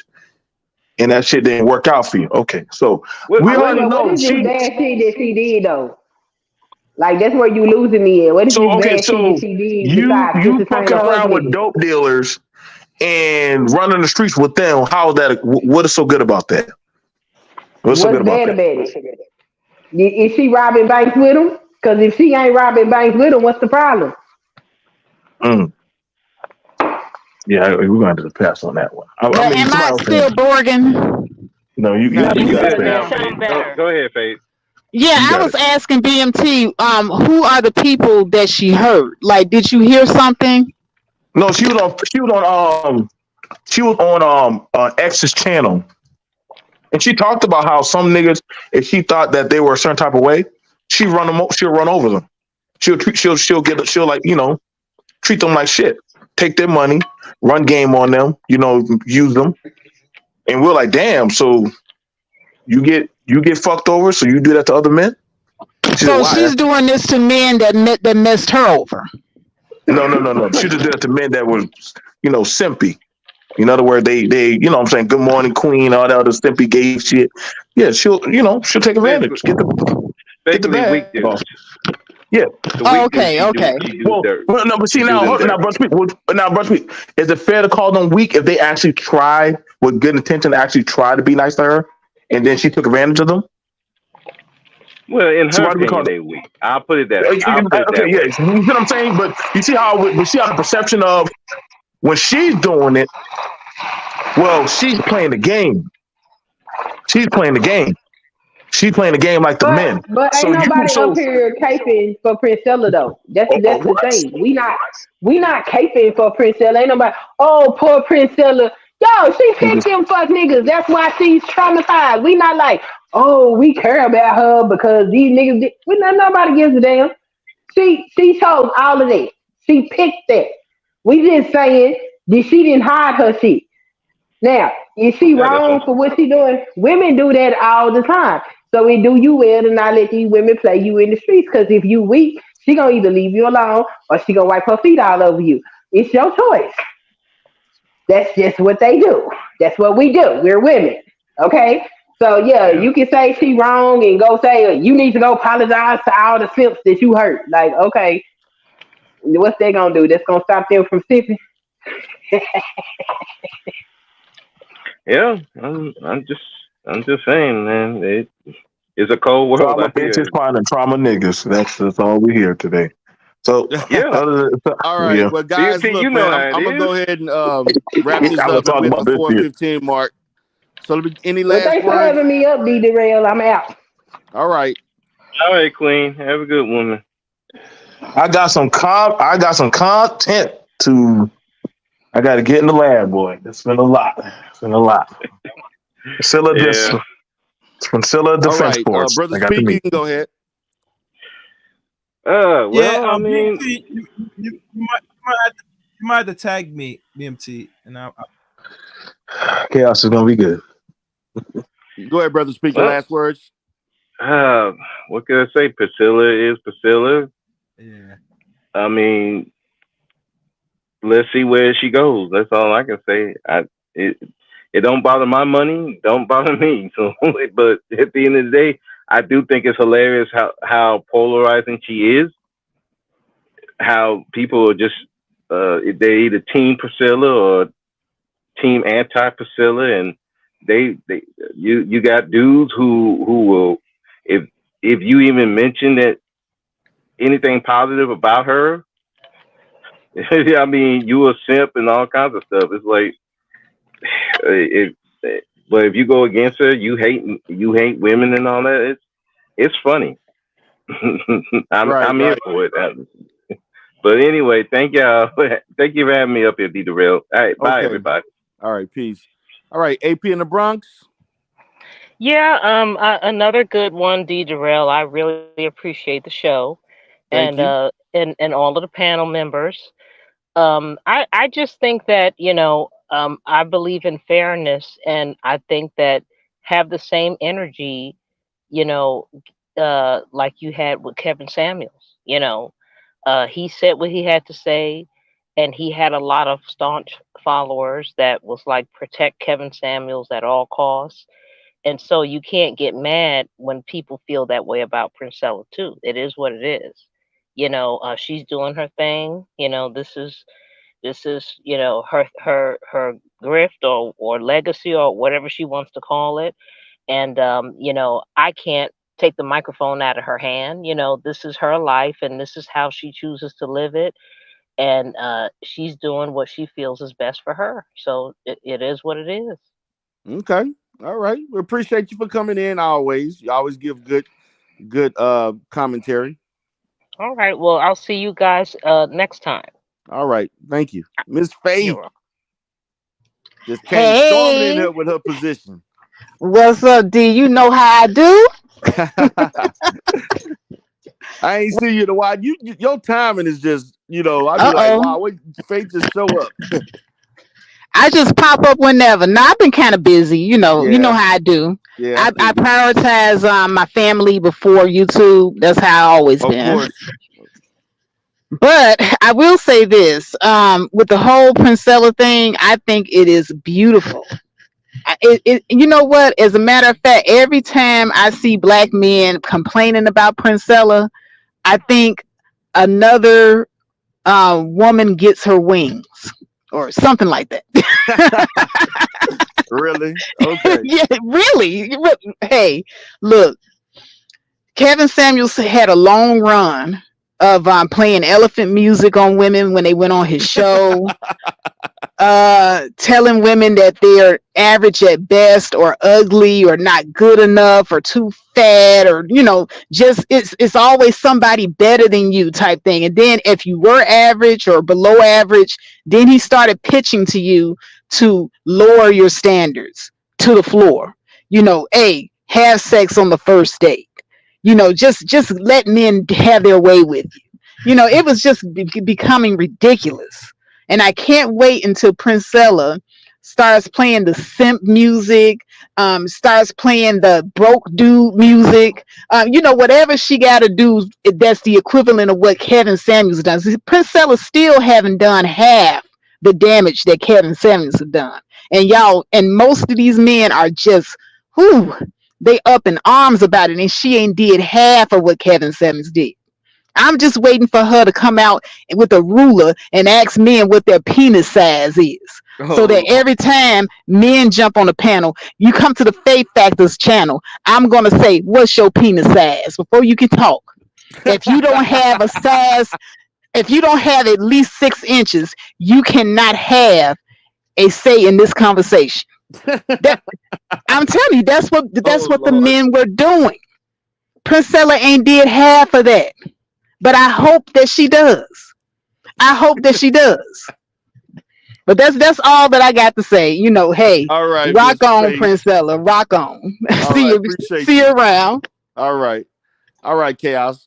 And that shit didn't work out for you. Okay. So we already know what is this bad shit that she did though? Like that's where you losing me at. What is this bad shit that she did besides you entertain fucking the fuck around with niggas? dope dealers and running the streets with them. How is that? What is so good about that? What's so good about bad that? about it? Is she robbing banks with him? Because if she ain't robbing banks with him, what's the problem? Yeah, we're going to the pass on that one. Am I still Borgin? No, you good now, pass. Faith. Go ahead, Faith. Yeah, I was asking BMT, who are the people that she heard? Like, did you hear something? No, she was on X's channel, and she talked about how some niggas, if she thought that they were a certain type of way, she'll run over them. She'll like, you know, treat them like shit, take their money, run game on them, you know, use them, and we're like, damn, so you get fucked over, so you do that to other men. She's doing this to men that messed her over. No. She just did it to men that was, you know, simpy. In other words, they, you know what I'm saying, good morning, queen, all that other simpy gay shit. Yeah, she'll take advantage. Get the bag off. Yeah. Okay. Well, no, but see now, Brunswick, is it fair to call them weak if they actually tried with good intention to actually try to be nice to her, and then she took advantage of them? Well, in her opinion, they weak. I'll put it that way. Yeah, you see what I'm saying? But you see how the perception of when she's doing it, well, she's playing the game. She's playing the game. She's playing the game like the men. But ain't nobody up here caping for Priscilla though. That's the thing. We not caping for Priscilla. Ain't nobody. Oh, poor Priscilla. Yo, she picked them fuck niggas. That's why she's traumatized. We not like, oh, we care about her because these niggas. Nobody gives a damn. She chose all of that. She picked that. We just saying that she didn't hide her shit. Now, is she wrong for what she doing? Women do that all the time. So it do you well to not let these women play you in the streets. Because if you weak, she gonna either leave you alone or she gonna wipe her feet all over you. It's your choice. That's just what they do. That's what we do. We're women. Okay? So yeah, you can say she wrong and go say you need to go apologize to all the simps that you hurt. Like, okay, what's they gonna do? That's gonna stop them from sipping? Yeah, I'm just saying, man. It's a cold world. Trauma bitches finding trauma niggas. That's all we hear today. So yeah. All right. Well, guys, look, you know man, I'm gonna go ahead and wrap this up at the 4:15 mark. So, any last thanks words? for having me up, D. Derail. I'm out. All right, Queen. Have a good woman. I got some content to. I got to get in the lab, boy. It's been a lot. Priscilla Defense Force. Brother Speak, you can go ahead. Well, yeah, I mean, you might have to, You might have to tag me, BMT, and Chaos is gonna be good. Go ahead, brother. Speak your last words. What can I say? Priscilla is Priscilla. Yeah. I mean, let's see where she goes. That's all I can say. It don't bother my money, don't bother me. So, but at the end of the day, I do think it's hilarious how polarizing she is. How people are just they either team Priscilla or team anti Priscilla, and you got dudes who will, if you even mention that anything positive about her, I mean, you a simp and all kinds of stuff. It's like but if you go against her, you hate women and all that. It's funny. I'm here for it. But anyway, thank y'all. Thank you for having me up here, D Derail. All right, bye everybody. All right, peace. All right, AP in the Bronx. Yeah, another good one, D Darrell. I really appreciate the show, Thank and and all of the panel members. I just think that I believe in fairness, and I think that have the same energy, you know, like you had with Kevin Samuels. He said what he had to say, and he had a lot of staunch followers that was like protect Kevin Samuels at all costs. And so you can't get mad when people feel that way about Princella too. It is what it is. She's doing her thing. This is her grift or legacy or whatever she wants to call it. And I can't take the microphone out of her hand. This is her life, and this is how she chooses to live it. And she's doing what she feels is best for her. So it is what it is. Okay. All right. We appreciate you for coming in always. You always give good commentary. All right. Well, I'll see you guys next time. All right. Thank you. Miss Faith just came storming in Hey, here with her position. what's up, D? You know how I do. I ain't see you in a while. Your timing is just, I be like, wow, what Faith just show up. I just pop up whenever. Now I've been kind of busy, you know how I do. Yeah, I prioritize my family before YouTube. That's how I always been. Of course. But I will say this: with the whole Princella thing, I think it is beautiful. You know what? As a matter of fact, every time I see black men complaining about Princella, I think another woman gets her wings or something like that. Really? Okay. Yeah, really. Hey, look, Kevin Samuels had a long run of playing elephant music on women when they went on his show, telling women that they're average at best or ugly or not good enough or too fat or just it's always somebody better than you type thing. And then if you were average or below average, then he started pitching to you to lower your standards to the floor. Hey, have sex on the first date. Just let men have their way with you. It was just becoming ridiculous. And I can't wait until Princella starts playing the simp music, starts playing the broke dude music. Whatever she got to do, that's the equivalent of what Kevin Samuels does. Princella still haven't done half the damage that Kevin Samuels has done. And most of these men are just, they up in arms about it, and she ain't did half of what Kevin Samuels did. I'm just waiting for her to come out with a ruler and ask men what their penis size is. So that every time men jump on the panel, you come to the Faith Factors channel, I'm going to say, what's your penis size before you can talk? If you don't have a size, if you don't have at least 6 inches, you cannot have a say in this conversation. I'm telling you, that's what the men were doing. Priscilla ain't did half of that. But I hope that she does. But that's all that I got to say. Hey, all right, rock on, Princella, rock on. See you around. All right, Chaos.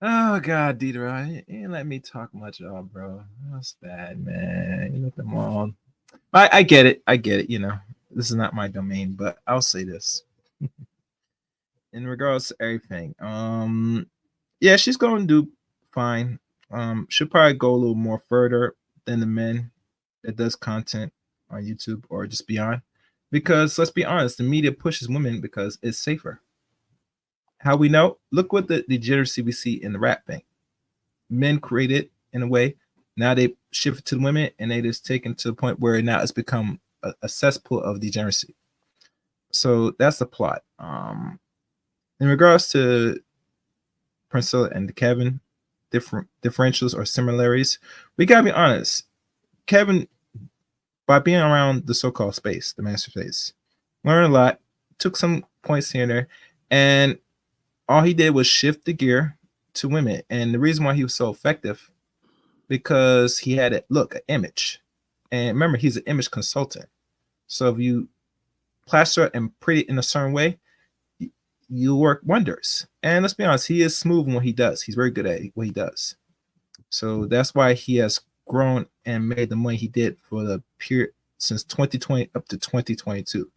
Oh God, Dieter, you ain't let me talk much at all, bro. That's bad, man. You let them all. I get it. I get it. You know, this is not my domain, but I'll say this. In regards to everything, yeah, she's going to do fine. She'll probably go a little more further than the men that does content on YouTube or just beyond. Because let's be honest, the media pushes women because it's safer. How we know? Look what the degeneracy we see in the rap thing. Men create it in a way. Now they shift it to the women, and they just take it to the point where now it's become a cesspool of degeneracy. So that's the plot. In regards to Priscilla and Kevin, different differentials or similarities, we gotta be honest. Kevin, by being around the so-called space, the master space, learned a lot, took some points here and there, and all he did was shift the gear to women. And the reason why he was so effective, because he had an image. And remember, he's an image consultant. So if you plaster and print it in a certain way, you work wonders. And let's be honest, he is smooth in what he does. He's very good at what he does. So that's why he has grown and made the money he did for the period since 2020 up to 2022.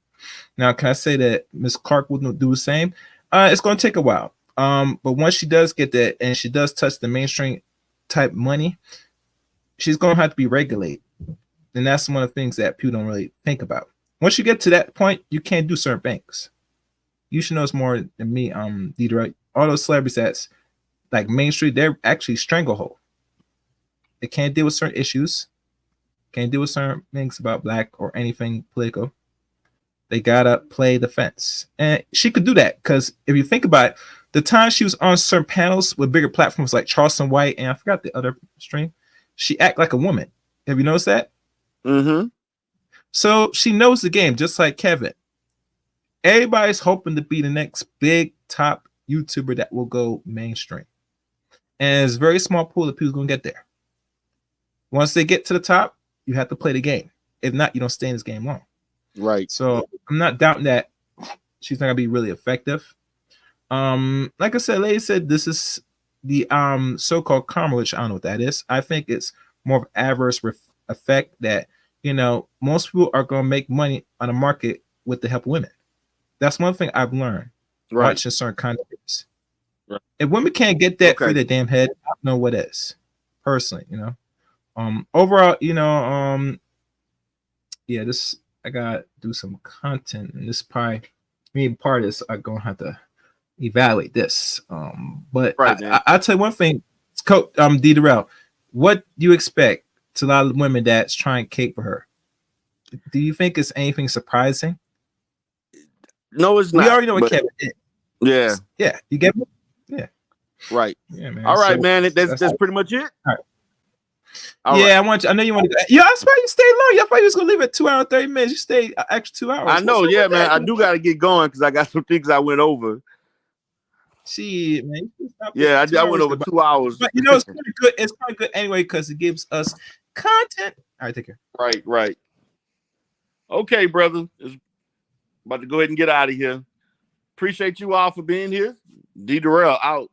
Now, can I say that Miss Clark wouldn't do the same? It's going to take a while. But once she does get that and she does touch the mainstream type money, she's going to have to be regulated. And that's one of the things that people don't really think about. Once you get to that point, you can't do certain things. You should know it's more than me, Dieter. All those celebrities that's like mainstream, they're actually stranglehold. They can't deal with certain issues, can't deal with certain things about black or anything political. They gotta play the fence. And she could do that because if you think about it, the time she was on certain panels with bigger platforms like Charleston White and I forgot the other stream, she act like a woman. Have you noticed that? Mm-hmm. So she knows the game, just like Kevin. Everybody's hoping to be the next big top YouTuber that will go mainstream. And it's a very small pool of people gonna get there. Once they get to the top, you have to play the game. If not, you don't stay in this game long. Right. So I'm not doubting that she's not gonna be really effective. Like I said, lady said this is the so-called karma, which I don't know what that is. I think it's more of an adverse effect that most people are gonna make money on the market with the help of women. That's one thing I've learned watching certain contents. Right. If women can't get that through their damn head, I don't know what is. Personally, overall, yeah, this I gotta do some content, and this probably part of this I'm gonna have to evaluate this. But I'll tell you one thing, Coach D Darrell, what do you expect to a lot of women that's trying to cape for her? Do you think it's anything surprising? No, it's not. We already know what Kevin did. Yeah. Yeah. You get me? Yeah. Right. Yeah, man. All right, So, man. That's pretty much it. All right. Yeah, I know you want to. Yeah, that's why you stayed long. I thought you was gonna leave at 2 hours 30 minutes. You stayed extra 2 hours. I know. Yeah, man. I do got to get going because I got some things I went over. See, man. Yeah, I went over 2 hours. But it's kind of good. It's kind of good anyway because it gives us content. All right, take care. Right. Okay, brother. It's about to go ahead and get out of here. Appreciate you all for being here. D Darrell out.